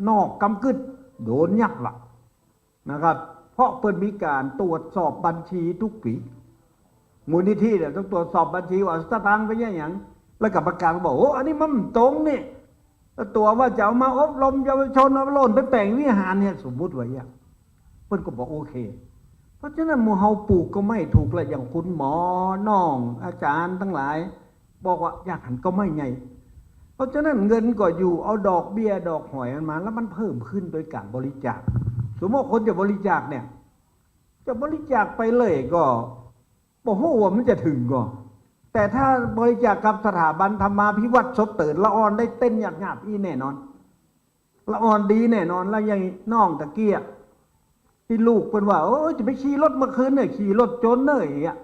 Speaker 5: นอกกำกึดโดนยับละนะครับเพราะเปิดมีการตรวจสอบบัญชีทุกปีมูลนิธิเนี่ยต้องตรวจสอบบัญชีว่าสตางค์ไปอย่างแล้วกรรมการบอกโอ้อันนี้มันตรงนี่ตัวว่าจะเอามาอบรมเยาวชนเอาโล่นไปแต่งวิหารเนี่ยสมมุติไว้อย่างเพิ่นก็บอกโอเคเพราะฉะนั้นหมู่เฮาปลูกก็ไม่ถูกละอย่างคุณหมอน้องอาจารย์ทั้งหลายบอกว่าอยากหันก็ไม่ไงเพราะฉะนั้นเงินก็อยู่เอาดอกเบี้ยดอกหอยมันมาแล้วมันเพิ่มขึ้นโดยการบริจาคสมมติคนจะบริจาคเนี่ยจะบริจาคไปเลยก็บอกว่ามันจะถึงก็แต่ถ้าบริจาคกับสถาบันธรรมาภิวัตน์ศพเติร์ละอ่อนได้เต้นหยาบๆอีแน่นอนละอ่อนดีแน่นอนแล้วยังน้องตะเกียที่ลูกเป็นว่าจะไปขี่รถเมื่อคืนเนี่ยขี่รถจนเนยอย่างเงี้ย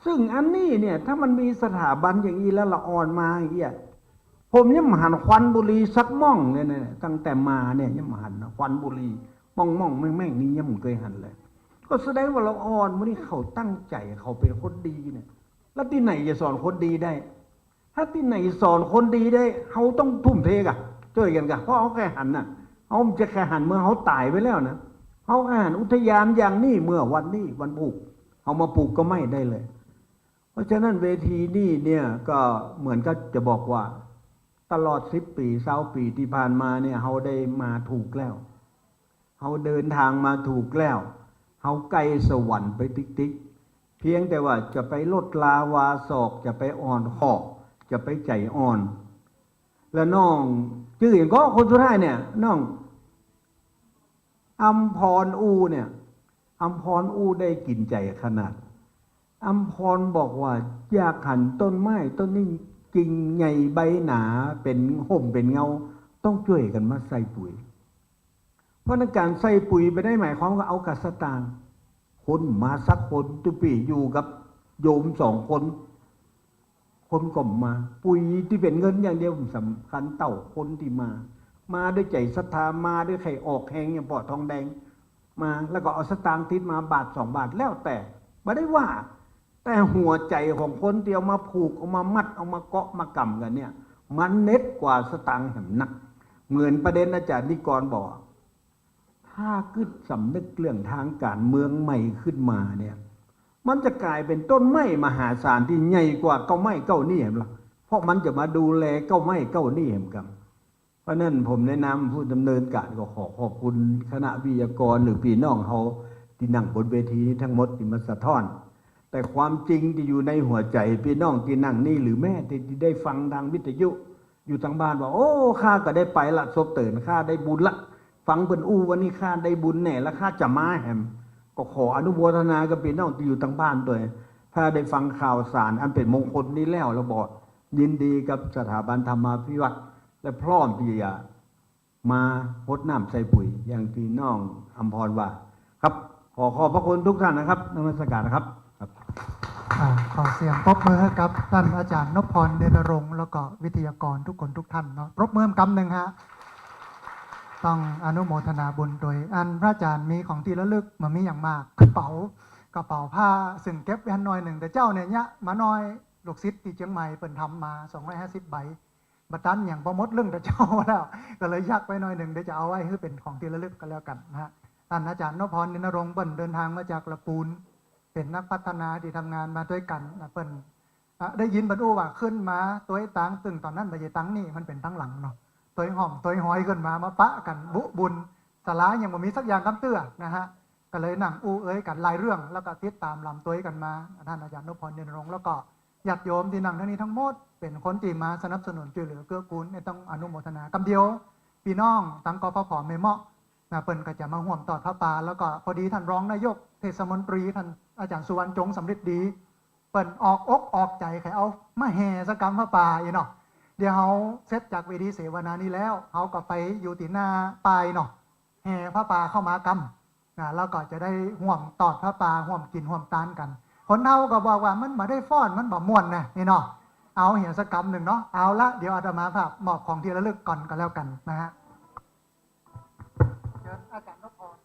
Speaker 5: ซึ่งอันนี้เนี่ยถ้ามันมีสถาบันอย่างนี้แล้วละอ่อนมาอย่างเงี้ยผมยังหันควันบุหรี่สักม่องเนี่ยตั้งแต่มาเนี่ยยังหันควันบุหรี่ม่องแม่งนี่ยังไม่เคยหันเลยก็แสดงว่าละอ่อนวันนี้เขาตั้งใจเขาเป็นคนดีเนี่ยแล้วที่ไหนจะสอนคนดีได้ถ้าที่ไหนสอนคนดีได้เขาต้องทุ่มเทกันช่วยกันกันเพราะเขาแค่หันน่ะเขาจะแค่หันเมื่อเขาตายไปแล้วนะเขาแค่หันอุทยานอย่างนี้เมื่อวันนี้วันปลูกเขามาปลูกก็ไม่ได้เลยเพราะฉะนั้นเวทีนี้เนี่ยก็เหมือนก็จะบอกว่าตลอด10 ปี20 ปีที่ผ่านมาเนี่ยเขาได้มาถูกแล้วเขาเดินทางมาถูกแล้วเขาใกล้สวรรค์ไปติ๊กเพียงแต่ว่าจะไปลดลาวาศอกจะไปอ่อนขอกจะไปใจอ่อนแล้วน้องชื่ออย่างก็คนสุดท้ายเนี่ยน้องอัมพรอูเนี่ยอัมพรอูได้กินใจขนาดอัมพรบอกว่าอยากหันต้นไม้ต้นนี้จริงใหญ่ใบหนาเป็นห่มเป็นเงาต้องช่วยกันมาใส่ปุ๋ยเพราะในการใส่ปุ๋ยไปได้หมายความว่าเอากระสตางคนมาสักคนตุปีอยู่กับโยม2 คนก็มาปุ๋ยที่เป็นเงินอย่างเดียวสำคัญเต่าคนที่มาด้วยใจศรัทธามาด้วยไข่ออกแหงอย่างปอดทองแดงมาแล้วก็เอาสตางค์ติดมาบาท2 บาทแล้วแต่ไม่ได้ว่าแต่หัวใจของคนเดียวมาผูกเอามามัดเอามาเกาะมากำกันเนี่ยมันเน็ตกว่าสตางค์แห่งนักเหมือนประเด็นอาจารย์นิกรบอกถ้าขึ้นสำนึกเรื่องทางการเมืองใหม่ขึ้นมาเนี่ยมันจะกลายเป็นต้นไม้มหาศาลที่ใหญ่กว่าเก้าไม้เก้านี่เห็นหรอเพราะมันจะมาดูแลเก้าไม้เก้านี่เห็นกันเพราะนั้นผมแนะนำผู้ดำเนินการก็ขอบคุณคณะวิทยากรหรือพี่น้องเขาที่นั่งบนเวทีนี้ทั้งหมดที่มาสะท้อนแต่ความจริงที่อยู่ในหัวใจพี่น้องที่นั่งนี่หรือแม่ที่ได้ฟังทางวิทยุอยู่ทางบ้านว่าโอ้ข้าก็ได้ไปละศพเตือนข้าได้บุญละฟังเพิ่นอู้วันนี้ข้าได้บุญแน่และข้าจะมาแหมก็ขออนุโมทนากับพี่น้องที่อยู่ทางบ้านด้วยถ้าได้ฟังข่าวสารอันเป็นมงคลนี้แล้วเราบอกยินดีกับสถาบันธรรมาภิวัตน์และพร้อมที่จะมาพดน้ำใส่ปุ๋ยอย่างที่น้องอัมพรว่าครับขอบพระคุณทุกท่านนะครับนมัสการนะครับ
Speaker 1: ขอเสียงปรบมือให้กับท่านอาจารย์นพพรเดชรงค์แล้วก็วิทยากรทุกคนทุกท่านเนาะปรบมือกำหนึ่งฮะต้องอนุโมทนาบุญโดยอันพระอาจารย์มีของที่ระลึกมามีอย่างมากกระเป๋าผ้าซึ่งเก็บไว้หน่อยหนึ่งแต่เจ้าเนี่ยมาน้อยลูกศิษย์ที่เชียงใหม่เปิ่นทำมา250 ใบ บัดนั้นอย่างประมดเรื่องแต่เจ้าแล้วก็เลยยักไปหน่อยหนึ่งเดี๋ยวจะเอาไว้ให้เป็นของที่ระลึกกันแล้วกันนะฮะท่านอาจารย์นพพร นินรงค์เปิ้ลเดินทางมาจากละปูนเป็นนักพัฒนาที่ทำงานมาด้วยกันนะเปิ้ลได้ยินบรรลุว่าขึ้นมาตัวไอ้ตังตึงตอนนั้นใบไอ้ตังนี่มันเป็นทั้งหลังเนาะตัวไอ้หอมตัวไอ้หอยขึ้นมาปะกันบุญสลายังบ่มีสักอย่างกำเตื้อนะฮะก็เลยหนังอู้เอ้ยกันหลายเรื่องแล้วก็ติดตามลำตัวกันมาท่านอาจารย์นพพร นินรงค์แล้วก็ญาติโยมที่นั่งทั้งนี้ทั้งหมดเป็นคนที่มาสนับสนุนช่วยเหลือเกื้อกูลต้องอนุโมทนากำเดียวพี่น้องตั้งกพผไม่เหมาะนะเปิ้นก็จะมาห่วมตอดพระป่าแล้วก็พอดีท่านรองนายกเทศมนตรีท่านอาจารย์สุวรรณจงสำฤทธิ์ดีเปิ้นออกอกออกใจใครเอามาแห่สกรรมพระป่าอีเนาะเดี๋ยวเขาเสร็จจากเวทีเสวนานี้แล้วเขาก็ไปอยู่ที่หน้าปลายเนาะแห่พระป่าเข้ามากำนะแล้วก็จะได้ห่วมตอดพระป่าห่วมกินห่วมตานกันคนเฮาก็บอกว่ามันมาได้ฟ้อนมันบ่ม่วนนะนี่เนาะเอาเหี่ยสักกรรมหนึ่งเนาะเอาละเดี๋ยวอาตมาภาพมอบของที่ระลึกก่อนก็แล้วกันนะฮะเชิญอาจารย์นพพร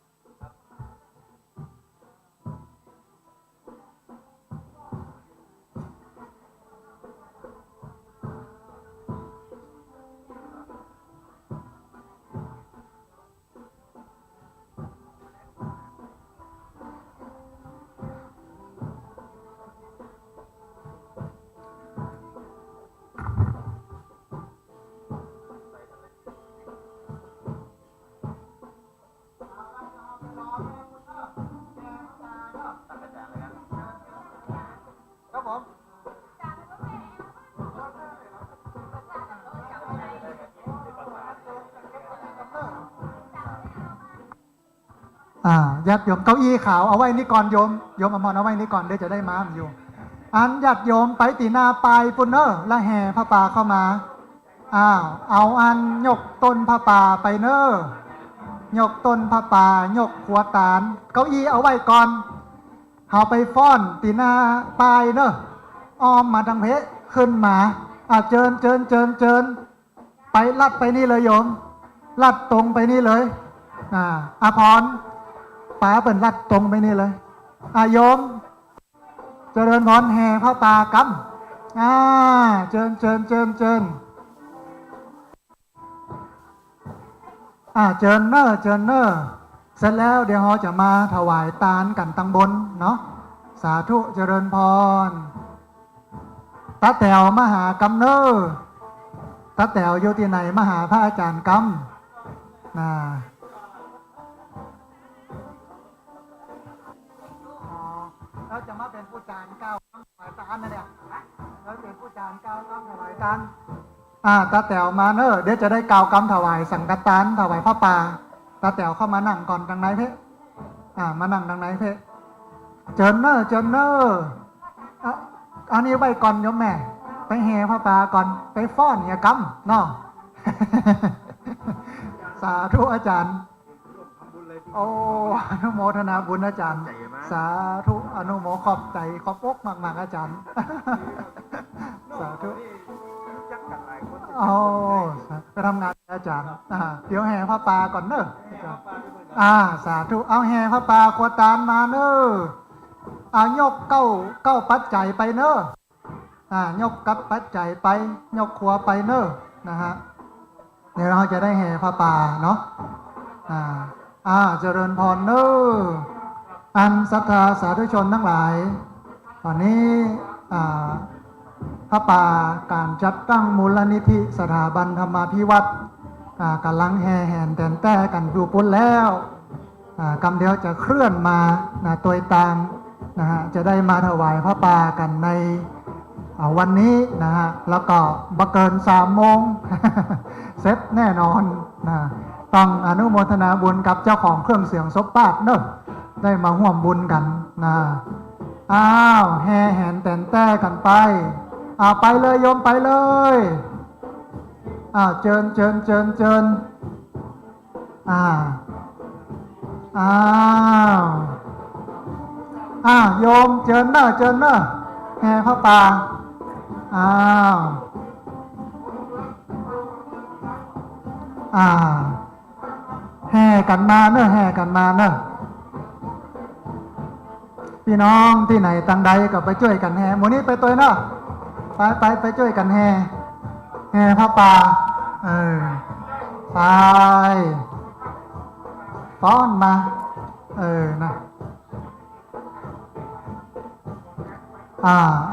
Speaker 1: ครับผมญาติโยมเก้าอี้ขาวเอาไว้นี่ก่อนโยมอมรเอาไว้นี่ก่อนเดี๋ยวจะได้ม้ามอยู่อันญาติโยมไปตีนาปลายปุ่นเนอร์และแห่พระป่าเข้ามาเอาอันยกต้นพระป่าไปเนอร์ยกต้นพระป่ายกหัวตาลเก้าอี้เอาไว้ก่อนเอาไปฟ้อนตีนาปลายเนอร์อ้อมมาทางเพชรขึ้นมาเจิญไปลัดไปนี่เลยโยมลัดตรงไปนี่เลยอาพรป๋าเปิ่นลัดตรงไปนี่เลยโยมเจริญพรแห่พระป่ากำเจิญเจิญเนอเสร็จแล้วเดี๋ยวเราจะมาถวายตาลกันตั้งบนเนาะสาธุเจริญพรตาแต๋วมหากำเนอตาแต๋วอยู่ที่ไหนมหาพระอาจารย์กำเราจะมาเป็นผู้จารก้าวคำถวายตาลนะเนี่ยเราเป็นผู้จารก้าวคำถวายตาลตาแต๋วมาเนอะเดี๋ยวจะได้กล่าวคำถวายสังฆทานถวายพระป่าตาแต๋วเข้ามานั่งก่อนทางไหนเพะมานั่งทางไหนเพะเจิญเนอะอันนี้ไว้ก่อนโยมแม่ไปแห่พระป่าก่อนไปฟ้อนอย่ากำเนาะ สาธุอาจารย์โอ้อนุโมทนาบุญอาจารย์สาธุอนุโมขอบใจขอบอกมากๆอาจารย์สาธุไปทำงานอาจารย์เดี๋ยวแห่พระป่าก่อนเนอะสาธุเอาแห่พระป่าขวดตาลมาเนอะยกเก้าปัจจัยไปเนอะยกกับปัจจัยไปยกขวไปเนอะนะฮะเดี๋ยวเราจะได้แห่พระป่าเนาะเจริญพรเนอะอันศรัทธาสาธุชนทั้งหลายตอนนี้พระป่าการจัดตั้งมูลนิธิสถาบันธรรมาภิวัตรกำลังแห่แห่นแต่นแต่กันดูปุ่นแล้วกำเดียวจะเคลื่อนมาตัวต่างนะฮะจะได้มาถวายพระป่ากันในวันนี้นะฮะแล้วก็บังเกิน3 โมง เสร็จแน่นอนนะต้องอนุโมทนาบุญกับเจ้าของเครื่องเสียงซบปาดเนอะได้มาร่วมบุญกันนะแห่แห่นแต่นแต่กันไปไปเลยโยมไปเลยเจิญโยมเจิญเนอะแห่พระป่าแห่กันมาเนอะพี่น้องที่ไหนตังใดก็ไปช่วยกันแห่หมู่นี้ไปตัวเนอะไปช่วยกันแห่ แห่ผ้าป่าไปฟ้อนมานะ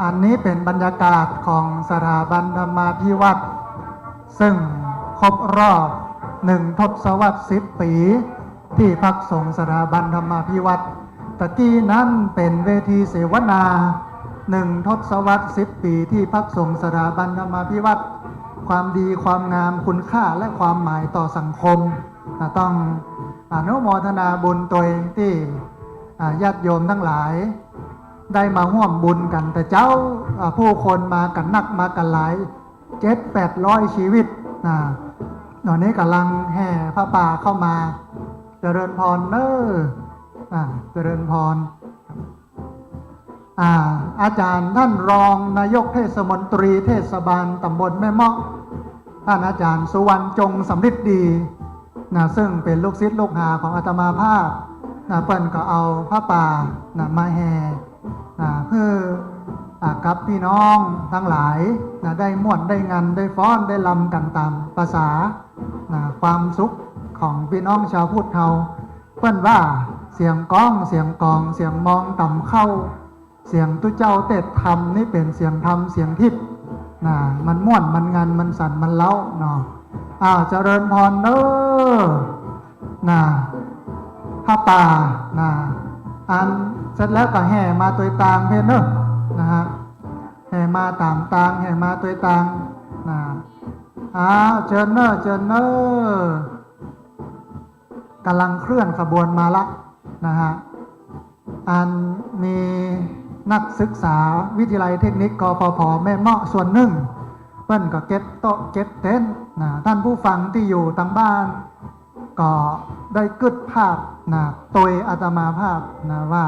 Speaker 1: อันนี้เป็นบรรยากาศของสถาบันธรรมาภิวัตน์ซึ่งครบรอบ1 ทศวรรษ 10 ปีที่พักสงฆ์สถาบันธรรมาภิวัตน์ตะกี้นั้นเป็นเวทีเสวนา1 ทศวรรษ 10 ปีที่พักสงฆ์สถาบันธรรมาภิวัตน์ความดีความงามคุณค่าและความหมายต่อสังคมต้องอนุโมทนาบุญตัวเองที่ญาติโยมทั้งหลายได้มาร่วมบุญกันแต่เจ้าผู้คนมากันนักมากันหลาย700-800 ชีวิตตอนนี้กำลังแห่พระป่าเข้ามาเจริญพรเจริญพรอาจารย์ท่านรองนายกเทศมนตรีเทศบาลตำบลแม่เมาะท่านอาจารย์สุวรรณจงสำริดดีซึ่งเป็นลูกศิษย์ลูกหาของอาตมาภาพเปิ้นก็เอาพระป่ามาแห่เพื่อกับพี่น้องทั้งหลายได้ม่วนได้งานได้ฟ้อนได้ลำกันตามภาษาความสุขของพี่น้องชาวพุทธเฮาเปิ้นว่าเสียงก้องเสียงกองเสียงมองต่ำเข้าเสียงตุเจ้าเตดธรรมนี่เป็นเสียงธรรมเสียงทิพย์มันม่วนมันงานมันสั่นมันเล้าเนาะเจริญพรพระป่าอันเสร็จแล้วก็แห่มาตัวตางเพนนะฮะแห่มาตามตางแห่มาตัวตางเจิญเจิญกำลังเคลื่อนขบวนมาละนะฮะอันมีนักศึกษาวิทยาลัยเทคนิคกฟผแม่เมาะส่วนหนึ่งเปิ้นก็เก็บโต๊ะเก็บเต็นท์ท่านผู้ฟังที่อยู่ทางบ้านก็ได้กึดภาพตัวอาตมาภาพว่า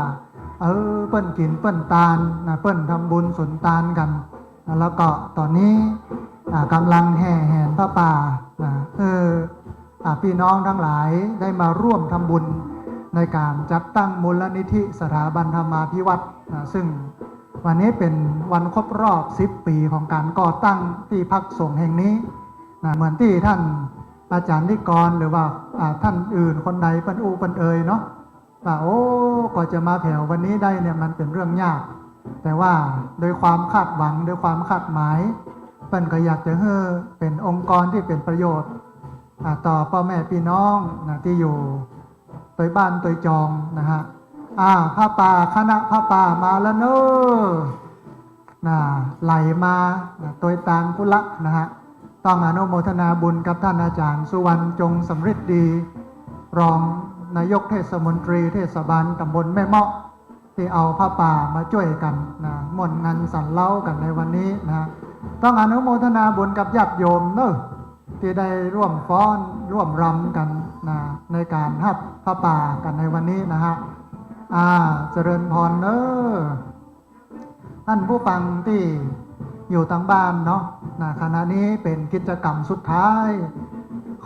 Speaker 1: เปิ้นกินเปิ้นตาลเปิ้นทำบุญสุนตานกันแล้วก็ตอนนี้กำลังแห่แหนพระป่าพี่น้องทั้งหลายได้มาร่วมทำบุญในการจัดตั้งมูลนิธิสถาบันธรรมาภิวัตน์ซึ่งวันนี้เป็นวันครบรอบ10 ปีของการก่อตั้งที่พักสงฆ์แห่งนี้เหมือนที่ท่านอาจารย์นิกรหรือว่าท่านอื่นคนใดเปิ้นอูเปิ้นเอ่ยเนาะว่าก็จะมาแผ่ววันนี้ได้เนี่ยมันเป็นเรื่องยากแต่ว่าโดยความคาดหวังโดยความคาดหมายเปิ้นก็อยากจะให้เป็นองค์กรที่เป็นประโยชน์ต่อพ่อแม่พี่น้องที่อยู่ตัวบ้านตัวจองนะฮะพระป่าคณะพระป่ามาแล้วเนอะไหลมาตัวตางกุละนะฮะต้องอนุโมทนาบุญกับท่านอาจารย์สุวรรณจงสำริดดีรองนายกเทศมนตรีเทศบาลตำบลแม่เมาะที่เอาพระป่ามาช่วยกันม่วนงานสันเล่ากันในวันนี้นะต้องอนุโมทนาบุญกับญาติโยมเนอะที่ได้ร่วมฟ้อนร่วมรำกันในการฮับพระป่ากันในวันนี้นะฮะเจริญพรเนอะท่านผู้ฟังที่อยู่ทางบ้านเนาะขณะนี้เป็นกิจกรรมสุดท้าย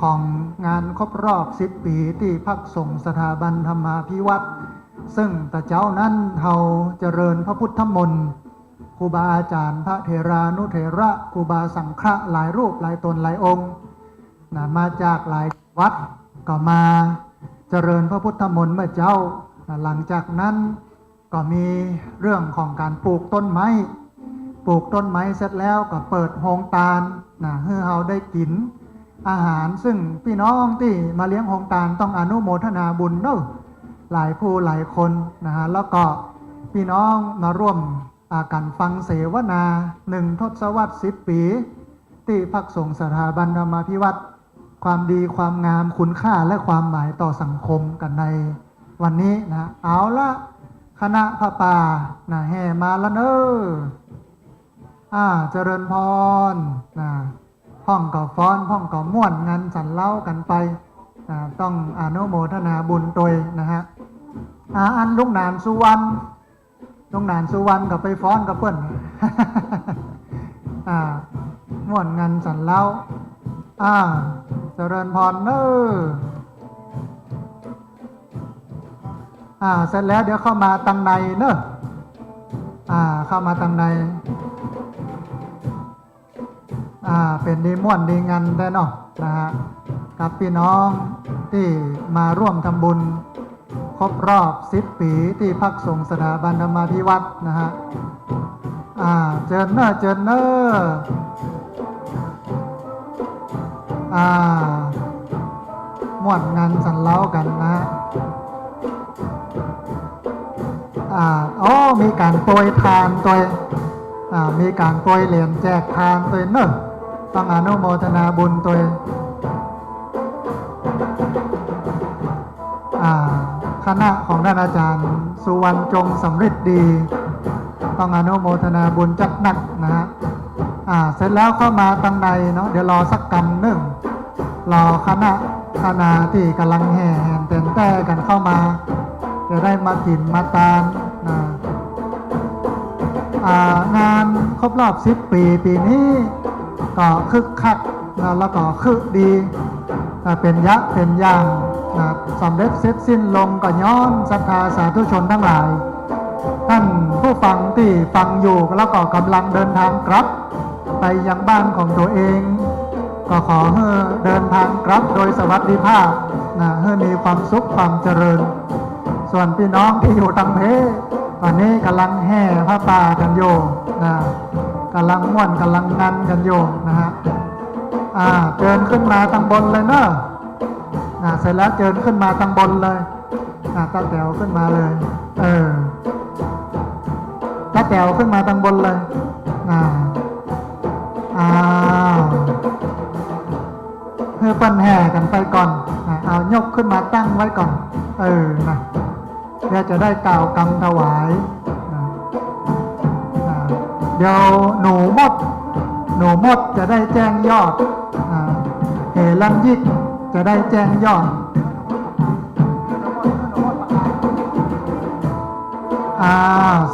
Speaker 1: ของงานครบรอบ10 ปีที่พักสงฆ์สถาบันธรรมาภิวัตน์ซึ่งแต่เจ้านั้นเราเจริญพระพุทธมนต์ครูบาอาจารย์พระเถรานุเถระครูบาสังฆะหลายรูปหลายตนหลายองค์มาจากหลายวัดก็มาเจริญพระพุทธมนต์เมื่อเจ้าหลังจากนั้นก็มีเรื่องของการปลูกต้นไม้เสร็จแล้วก็เปิดโฮงตาลให้เราได้กินอาหารซึ่งพี่น้องที่มาเลี้ยงโฮงตาลต้องอนุโมทนาบุญเนอะหลายผู้หลายคนนะฮะแล้วก็พี่น้องมาร่วมกันฟังเสวนา1 ทศวรรษ 10 ปีที่พักสงฆ์สถาบันธรรมาภิวัตน์ความดีความงามคุณค่าและความหมายต่อสังคมกันในวันนี้นะเอาละคณะพระป่าแห่มาแล้วเนอะเจริญพรพ่องก็ฟ้อนพ่องก็ม่วนงานสันเล่ากันไปต้องอนุโมทนาบุญตัวนะฮะอันลุงนานสุวรรณก็ไปฟ้อนกับเพื่อนม่วนงานสันเล่าเจริญพรเนอะเสร็จแล้วเดี๋ยวเข้ามาตังในเนอะเข้ามาตังใน เป็นดีม่วนดีงานได้เนาะนะฮะกับพี่น้องที่มาร่วมทำบุญครบรอบ10 ปีที่พักสงฆ์สถาบันธรรมาภิวัตรนะฮะเจิญเนอเจิญเนอม่วนงานสันเล้ากันนะฮะมีการโปรยทานตัวมีการโปรยเหรียญแจกทานตัวเนอะต้องอนุโมทนาบุญตัวคณะของท่านอาจารย์สุวรรณจงสำเร็จดีต้องอนุโมทนาบุญจัดหนักนะฮะเสร็จแล้วเข้ามาตั้งในเนาะเดี๋ยวรอสักกำหนึ่งรอคณะที่กำลังแห่แห่เต้นแต่กันเข้ามาจะได้มากินมาตานงานครบรอบ10 ปีปีนี้ก็คึกคักนะแล้วก็คึกดีเป็นยะเป็นอย่างนะสำเร็จเสร็จสิ้นลงก็ย้อนศรัทธาสาธุชนทั้งหลายท่านผู้ฟังที่ฟังอยู่แล้วก็กำลังเดินทางกลับไปยังบ้านของตัวเองก็ขอให้เดินทางกลับโดยสวัสดิภาพนะให้มีความสุขความเจริญส่วนพี่น้องที่อยู่ตังเพตอนนี้กำลังแห่ผ้าป่ากันโยนะกำลังม่วนกำลังงันกันโยนะฮะเจิญขึ้นมาทางบนเลยเนอะเสร็จแล้วเจิญขึ้นมาทางบนเลยตาแต๋วขึ้นมาเลยตาแต๋วขึ้นมาทางบนเลยเพื่อปั้นแห่กันไปก่อนเอายกขึ้นมาตั้งไว้ก่อนนะเดี๋ยวจะได้กล่าวกรรมถวายเดี๋ยวหนูมดจะได้แจ้งยอดเหลังยิกจะได้แจ้งยอด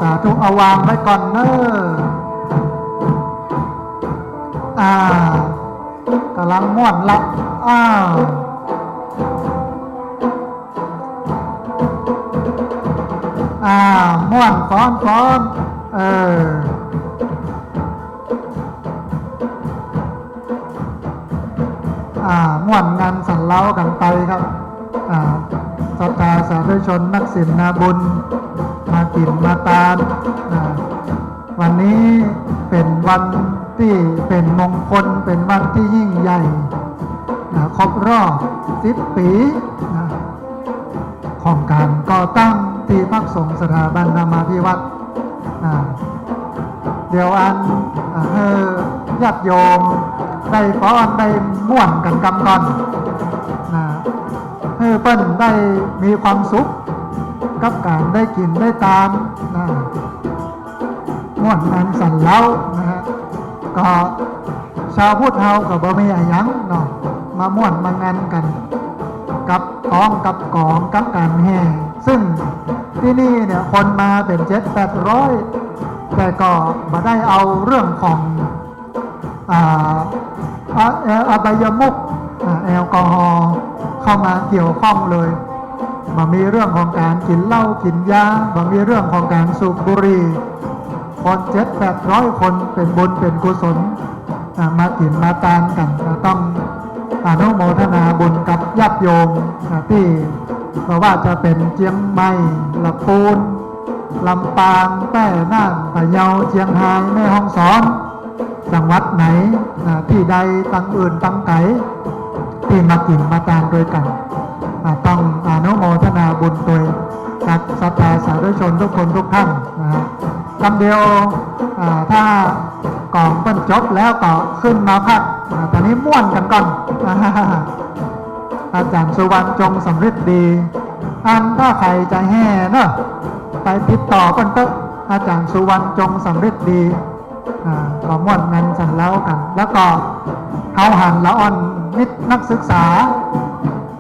Speaker 1: สาธุเอาวางไว้ก่อนเนอกำลังม่วนละม่วนฟ้อนม่วนงานสันเล้ากันไปครับศรัทธาสาธุชนนักศิลนาบุญมากินมาตานวันนี้เป็นวันที่เป็นมงคลเป็นวันที่ยิ่งใหญ่ครบรอบ10 ปีของการก่อตั้งที่พักสงฆ์สถาบันธรรมาภิวัตรเดี๋ยวญาติโยมได้ฟ้อนได้ม่วนกันกำก่อนให้เปิ้นได้มีความสุขกับการได้กินได้ตามม่วนงานสันเล้านะฮะก็ชาวพุทธเฮาก็บ่มีอะไรหยังเนาะมาม่วนมางานกันกับกองกับการแห่ซึ่งที่นี่เนี่ยคนมาเป็น700-800แต่ก็มาได้เอาเรื่องของอบายมุขแอลกอฮอล์เข้ามาเกี่ยวข้องเลยมามีเรื่องของการกินเหล้ากินยามามีเรื่องของการสูบบุหรี่คน700-800 คนเป็นบุญเป็นกุศลมากินมาตานกันต้องอนุโมทนาบุญกับญาติโยมที่ไม่ว่าจะเป็นเจียงใหม่ลำพูนลำปางแต้น่านพะเยาเชียงรายแม่ฮ่องสอนจังหวัดไหนที่ใดตั้งอื่นตั้งไกลที่มากินมาตานด้วยกันต้องอนุโมทนาบุญโดยกับศรัทธาสาธุชนทุกคนทุกท่านนะฮะคำเดียวถ้ากองเปิ้นจบแล้วก็ขึ้นมาพักตอนนี้ม่วนกันก่อนอาจารย์สุวรรณจงสำเร็จดีถ้าใครจะแห่เนอะไปติดต่อเปิ้นเตอะอาจารย์สุวรรณจงสำเร็จดีก็ม่วนงานสันเล้ากันแล้วก็เอาหันละอ่อนนิดนักศึกษา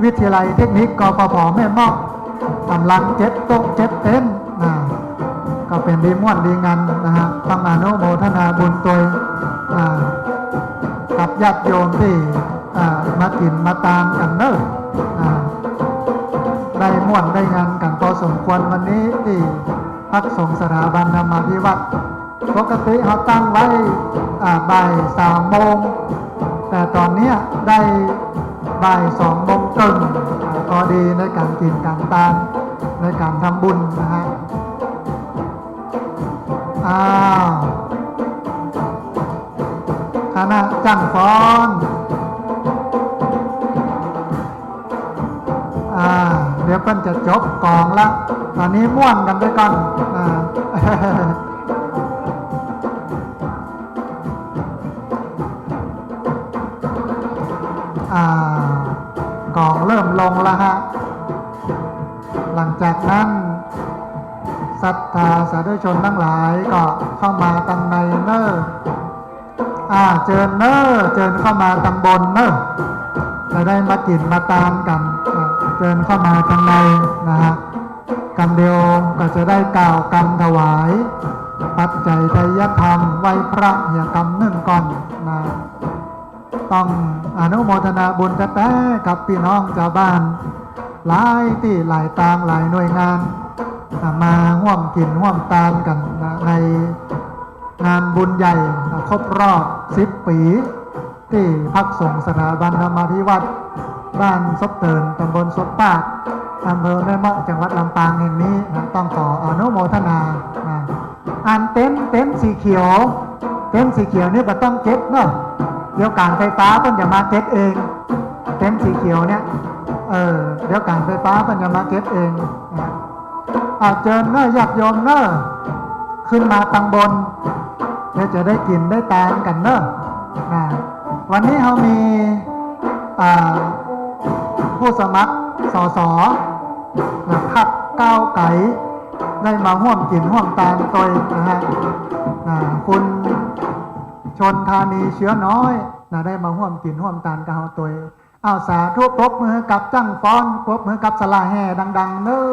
Speaker 1: วิทยาลัยเทคนิคกปภแม่เมาะกำลัง7 โต๊ะ 7 เต็นท์ก็เป็นดีม่วนดีงานนะฮะต้องอนุโมทนาบุญตัวกับญาติโยมที่มากินมาตามกันเนอะได้ม่วนได้งานกันพอสมควรวันนี้ที่พักสงฆ์สถาบันธรรมาภิวัตร ปกติเขาตั้งไว้บ่าย3 โมงแต่ตอนเนี้ยได้บ่าย2 โมงครึ่งพอดีในการกินการทานในการทำบุญนะฮะคณะจังฟ้อนเดี๋ยวเพิ่นจะจบกองละตอนนี้ม่วนกันไปก่อนกองเริ่มลงแล้วฮะหลังจากนั้นศรัทธาสาธุชนทั้งหลายก็เข้ามาตังในเนอเจิญเนอเจิญเข้ามาตังบนเนอจะได้มากินมาตามกันเจิญเข้ามาตังในนะฮะกำเดียวก็จะได้กล่าวกรรมถวายปัจจัยไตรยธรรมไหว้พระเหียกรรม1 ก่อนนะต้องอนุโมทนาบุญแต่กับพี่น้องชาวบ้านหลายที่หลายตางหลายหน่วยงานมาร่วมกินร่วมตามกันในงานบุญใหญ่ครบรอบ10 ปีที่พักสงฆ์สถาบันธรรมาภิวัตรบ้านซบเตินตำบลซบปากอำเภอแม่เมาะจังหวัดลำปางแห่งนี้นะต้องขออนุโมทนาอันเต็นท์สีเขียวนี่ก็ต้องเก็บเนาะเดี๋ยวการไฟฟ้าเพิ่นจะมาเก็บเองเต็นท์สีเขียวเนี่ยเดี๋ยวการไฟฟ้าเพิ่นจะมาเก็บเองเจิญเนอะญาติโยมเนอะขึ้นมาตังบนเดี๋ยวจะได้กินได้ตามกันเนอะวันนี้เรามีผู้สมัครสสพรรคก้าวไก่ได้มาร่วมกินร่วมตามตัวนะฮะคุณชนธานีเชื้อน้อยได้มาร่วมกินร่วมตามกับเราตัวสาธุปรบมือกับจังฟ้อนปรบมือกับสลาแห่ดังๆเนอะ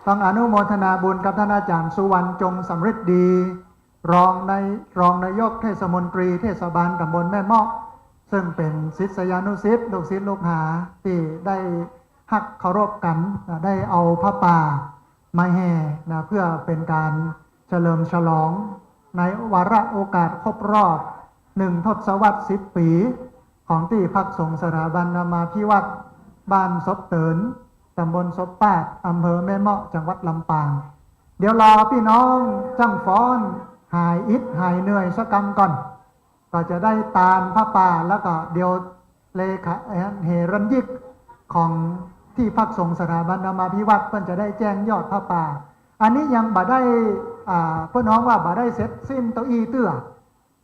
Speaker 1: ต้องอนุโมทนาบุญกับท่านอาจารย์สุวรรณจงสำฤทธิ์ดีรองนายกเทศมนตรีเทศบาลตำบลแม่เมาะซึ่งเป็นศิษยานุศิษย์ลูกศิษย์ลูกหาที่ได้ฮักเคารพกันได้เอาพระป่ามาแห่เพื่อเป็นการเฉลิมฉลองในวาระโอกาสครบรอบ1 ทศวรรษ 10 ปีของที่พักสงฆ์สถาบันธรรมาภิวัตรบ้านซบเตินตำบลซบปากอำเภอแม่เมาะจังหวัดลำปางเดี๋ยวรอพี่น้องจังฟ้อนหายอิดหายเหนื่อยสักกรรมก่อนก็จะได้ตามพระป่าแล้วก็เดี๋ยวเลขาเฮรัญยิกของที่พักสงฆ์สถาบันธรรมาภิวัตรเพิ่นจะได้แจ้งยอดพระป่าอันนี้ยังบ่ได้เพื่อนน้องว่าบ่ได้เสร็จสิ้นเต้าอี้เตื้อ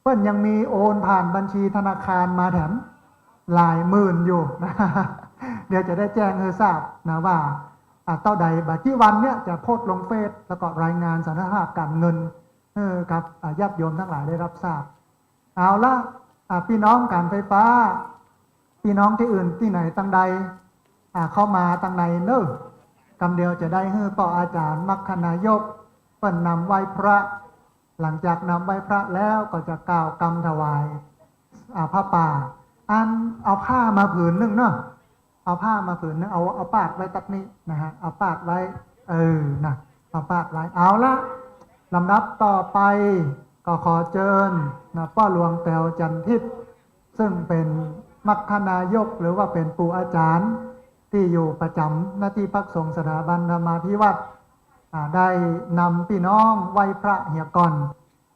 Speaker 1: เพิ่นยังมีโอนผ่านบัญชีธนาคารมาแถมหลายหมื่นอยู่นะเดี๋ยวจะได้แจ้งให้ทราบนะว่าเต้าใดบัดที่วันเนี้ยจะโพสต์ลงเฟซแล้วก็รายงานสถานภาพการเงินกับญาติโยมทั้งหลายได้รับทราบเอาละพี่น้องการไฟฟ้าพี่น้องที่อื่นที่ไหนตั้งใดเข้ามาตั้งในเนอะกำเดียวจะได้ให้พ่ออาจารย์มัคคนายกเปิ้นนำไหว้พระหลังจากนำไหว้พระแล้วก็จะกล่าวกรรมถวายพระป่าเอาผ้ามาผืนหนึ่งเนาะเอาผ้ามาผืนนึงเอาปาดไว้ตักนี้นะฮะเอาปาดไว้นะเอาปาดไว้เอาละลำดับต่อไปก็ขอเชิญป้าหลวงแต้วจันทิพย์ซึ่งเป็นมัคคนายกหรือว่าเป็นปู่อาจารย์ที่อยู่ประจำหน้าที่พักสงฆ์สถาบันธรรมาภิวัตรได้นำพี่น้องไหว้พระเหียก่อน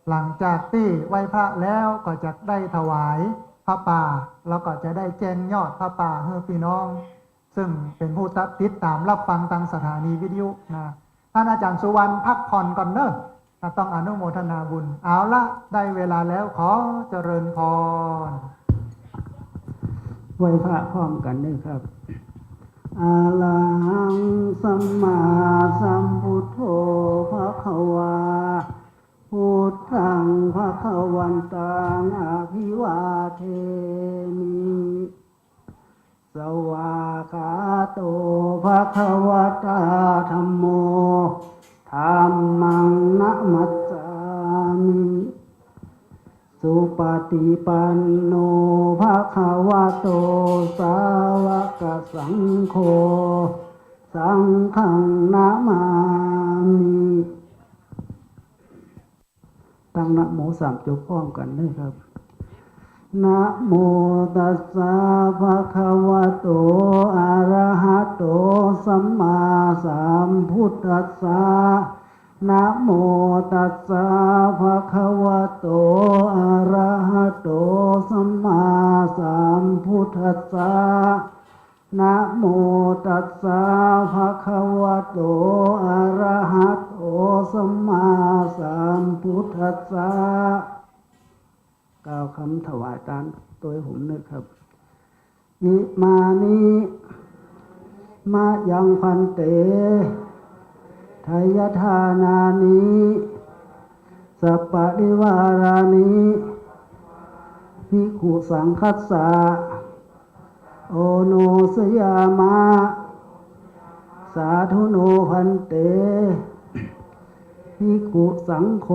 Speaker 1: หลังจากที่ไหว้พระแล้วก็จะได้ถวายพระป่าแล้วก็จะได้แจ้งยอดพระป่าให้พี่น้องซึ่งเป็นผู้ติดตามรับฟังทางสถานีวิทยุนะท่านอาจารย์สุวรรณพักผ่อนก่อนเนอะต้องอนุโมทนาบุญเอาละได้เวลาแล้วขอเจริญพร
Speaker 12: ไหว้พระพร้อมกันด้วยครับอะระหังสัมมาสัมพุทโธภควาพุทธังภควันตังอะภิวาเทมิสวากขาโตภควตาธัมโมธัมมังนะมัสสามิสุปฏิปันโนภควโตสาวกสังโฆสังฆังนะมามิ ตั้งนะโมสามจบพร้อมกันเลยครับนะโมตัสสะภะคะวะโตอะระหะโตสัมมาสัมพุทธัสสะนะโมตัสสะภะคะวะโตอะระหะโตสัมมาสัมพุทธัสสะนะโมตัสสะภะคะวะโตอะระหะโตสัมมาสัมพุทธัสสะกล่าวคำถวายตามตัวผมนึกครับอิมานิมายังพันเตทายทานานิสัปปะริวารานิภิกขุสังคัสสะโอโนสยามะสาธุโนพันเตภิกขุสังโฆ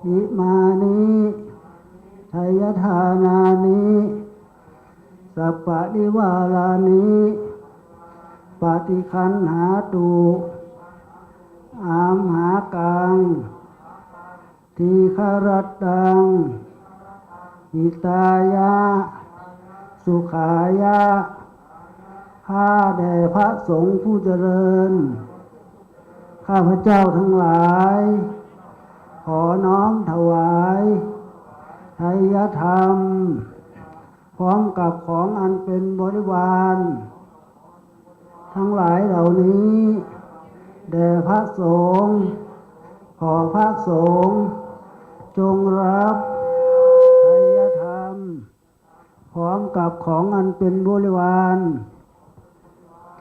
Speaker 12: อิมานิทายทานานิสัปปะริวารานิปฏิคันหาตุอามหากังทีฆรตังหิตายะสุขายะข้าแด่พระสงฆ์ผู้เจริญข้าพเจ้าทั้งหลายขอน้อมถวายไทยธรรมพร้อมกับของอันเป็นบริวารทั้งหลายเหล่านี้แด่พระสงฆ์ขอพระสงฆ์จงรับไทยธรรมพร้อมกับของอันเป็นบริวาร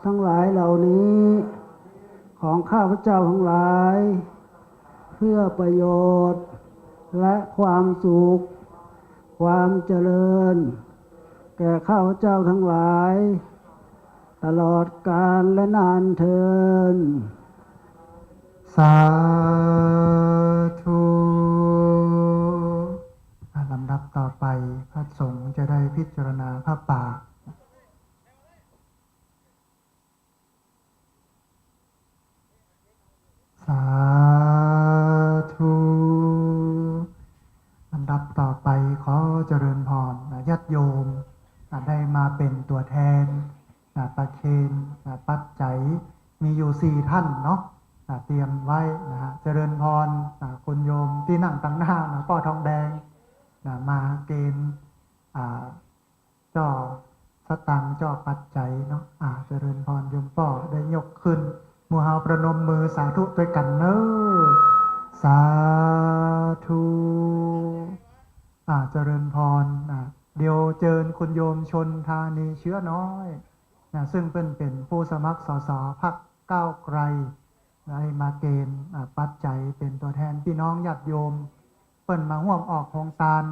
Speaker 12: ทั้งหลายเหล่านี้ของข้าพเจ้าทั้งหลายเพื่อประโยชน์และความสุขความเจริญแก่ข้าพเจ้าทั้งหลายตลอดกาลและนานเทิน
Speaker 1: สาธุลำดับต่อไปพระสงฆ์จะได้พิจารณาพระป่าสาธุลำดับต่อไปขอเจริญพรญาติโยมได้มาเป็นตัวแทนประเคนปัจจัยมีอยู่4ท่านเนาะเตรียมไว้นะฮะเจริญพรคุณโยมที่นั่งตั้งหน้าป้อทองแดงมาเกณฑ์จ่อสตังค์จ่อปัจจัยเนาะเจริญพรโยมป้อได้ยกขึ้นหมู่เฮาประนมมือสาธุด้วยกันเนอะสาธุเจริญพรเดี๋ยวเจิญคุณโยมชนธานีเชื้อน้อยซึ่งเป็นผู้สมัครสสพรรคก้าวไกลได้มาเกณฑ์ปัจจัยเป็นตัวแทนพี่น้องญาติโยมเปิ้นมาร่วมออกโครงการ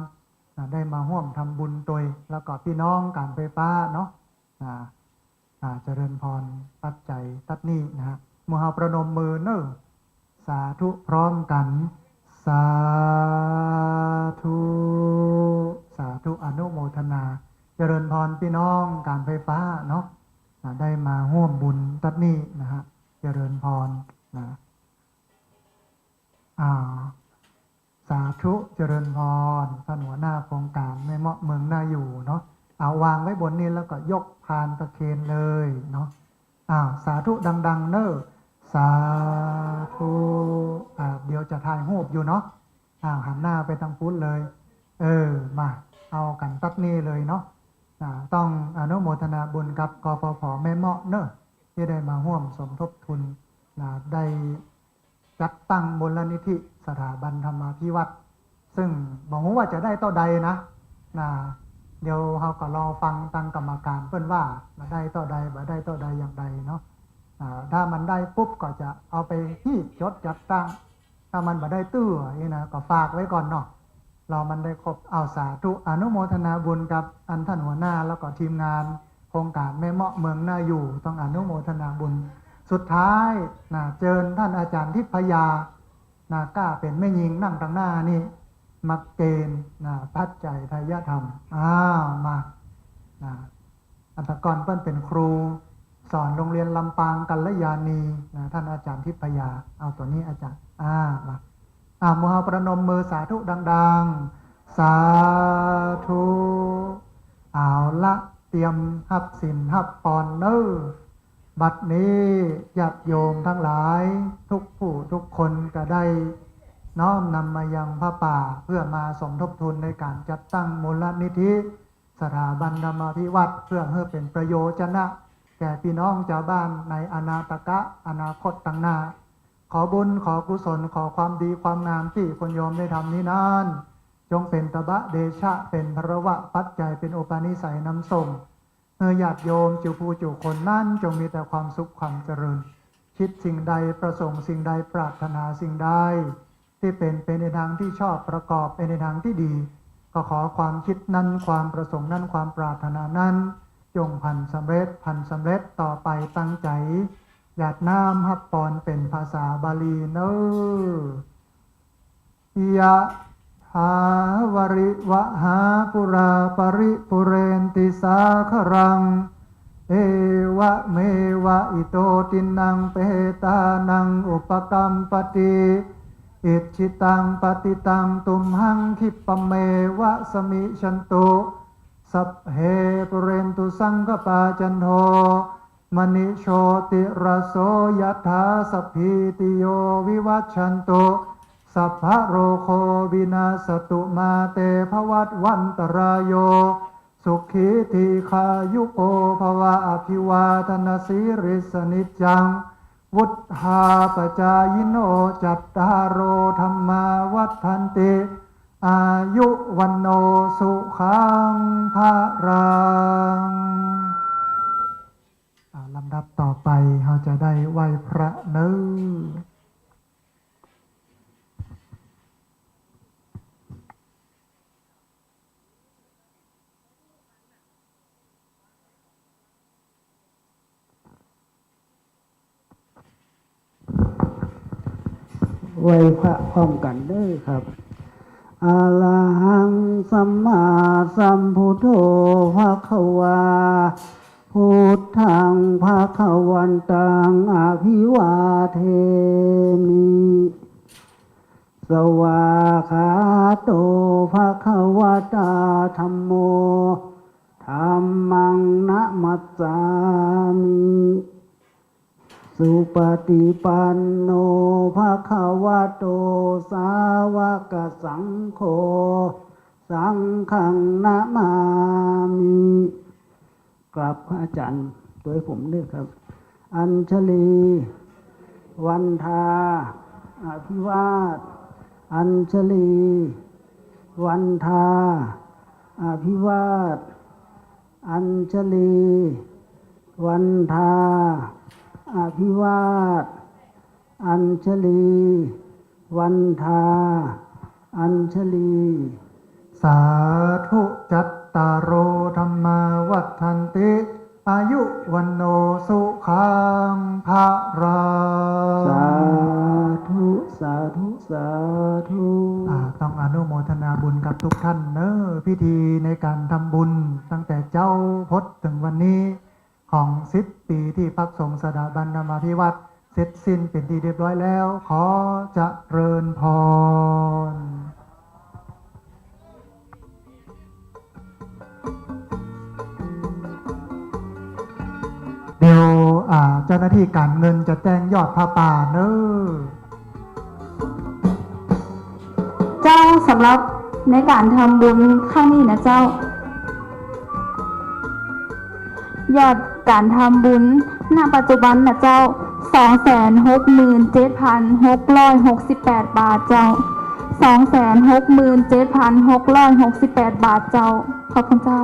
Speaker 1: ได้มาร่วมทำบุญตัวยแล้วก็พี่น้องการไฟฟ้าเนาะเจริญพรปัจจัยตัดนี้นะฮะหมู่เฮาประนมมือเนอะสาธุพร้อมกันสาธุสาธุอนุโมทนาเจริญพรพี่น้องการไฟฟ้าเนาะได้มาร่วมบุญตัดนี้นะฮะเจริญพรนะสาธุเจริญพรท่านหัวหน้าโครงการแม่เมาะเมืองน่าอยู่เนาะเอาวางไว้บนนี้แล้วก็ยกพานตะเคียนเลยเนาะสาธุดังๆเนอะสาธุเดี๋ยวจะถ่ายรูปอยู่เนาะหันหน้าไปทางพุทธเลยมาเอากันตัดนี้เลยเนาะต้องอนุโมทนาบุญกับกฟผ.แม่เมาะเนอะที่ได้มาร่วมสมทบทุนได้จัดตั้งมูลนิธิสถาบันธรรมาภิวัตรซึ่งบอกว่าจะได้ต่อใดนะเดี๋ยวเราก็รอฟังตั้งกรรมการเพิ่นว่าได้ต่อใดบ่ได้ต่อใดอย่างใดเนาะถ้ามันได้ปุ๊บก็จะเอาไปที่จดจัดตั้งถ้ามันบ่ได้ตื้อนี่นะก็ฝากไว้ก่อนเนาะเรามันได้ครบเอาสาธุอนุโมทนาบุญกับอันท่านหัวหน้าแล้วก็ทีมงานโครงการแม่เมาะเมืองน่าอยู่ต้องอนุโมทนาบุญสุดท้ายเจิญท่านอาจารย์ทิพยากล้าเป็นแม่หญิงนั่งตรงหน้านี่มาเกณฑ์ปัจจัยทายธรรมมาอัตกรเปิ้นเป็นครูสอนโรงเรียนลำปางกัลยาณีท่านอาจารย์ทิพยาเอาตัวนี้อาจารย์มา โมหะประนมมือสาธุดังๆสาธุเอาละเตรียมหับสินหับปอนเนอบัดนี้ญาติโยมทั้งหลายทุกผู้ทุกคนก็ได้น้อมนำมายังพระป่าเพื่อมาสมทบทุนในการจัดตั้งมูลนิธิสถาบันธรรมาภิวัตน์เพื่อให้เป็นประโยชนะแก่พี่น้องชาวบ้านในอนาคตตั้งหน้าขอบุญขอกุศลขอความดีความงามที่คนโยมได้ทำนี้นั้นจงเป็นตบะเดชะเป็นพระวะปัจจัยเป็นโอปานิสัยนำส่งญาติโยมจิวผู้จิวคนนั้นจงมีแต่ความสุขความเจริญคิดสิ่งใดประสงค์สิ่งใดปรารถนาสิ่งใดที่เป็นในทางที่ชอบประกอบเป็นในทางที่ดีก็ขอความคิดนั้นความประสงค์นั้นความปรารถนานั้นจงพันสำเร็จต่อไปตั้งใจหยาดน้ำฮับปอนเป็นภาษาบาลีเนอยะหาวริวะหาปุราปริปุเรนติสาครังเอวะเมวะอิโตตินังเปตานังอุปกัมปติอิจิตังปฏิตังตุมหังคิปเมวะสมิชันตุสัพเพปุเรนตุสังกปาจันโทมณิโชติระโสยถาสัพพิติโยวิวัชชันตุสัพพะโรโควินาสตุมาเตภวัตวันตรายโยสุขีทีขายุโกภวะอภิวาทนาสิริสนิจจังวุฒาปจายโนจัตตารโอธรรมาวัฏันติอายุวันโนสุขังภะรังลำดับต่อไปเราจะได้ไหว้พระเนื้อ
Speaker 12: ไหว้พระพร้อมกันเด้อครับอะระหังสัมมาสัมพุทโธภควาพุทธังภควันตังอภิวาเทมิสวากขาโตภควตาธัมโมธัมมังนะมัสสามิสุปฏิปันโนภควโตสาวกสังโฆสังฆังนะมามิกราบพระอาจารย์ตัวผมด้วยครับอัญชลีวันทาอภิวาทอัญชลีวันทาอภิวาทอัญชลีวันทาอภิวาทอัญชลีวันทาอัญชลี
Speaker 1: สาธุจัตตารโอธรรมาวัฏันติอายุวันโนสุขังภะรัง
Speaker 12: สาธุสาธุสาธุ
Speaker 1: ต้องอนุโมทนาบุญกับทุกท่านเนอะพิธีในการทำบุญตั้งแต่เจ้าพจน์ถึงวันนี้ของ10 ปีที่พักสงฆ์สถาบันธรรมาภิวัตน์เสร็จสิ้นเป็นที่เรียบร้อยแล้วขอเจริญพรเดี๋ยวเจ้าหน้าที่การเงินจะแจ้งยอดผ้าป่าเนอะ
Speaker 7: เจ้าสำหรับในการทำบุญครั้งนี้นะเจ้ายอดการทำบุญณปัจจุบันนะเจ้า 267,668 บาทเจ้า 267,668 บาทเจ้าขอบคุณเจ้า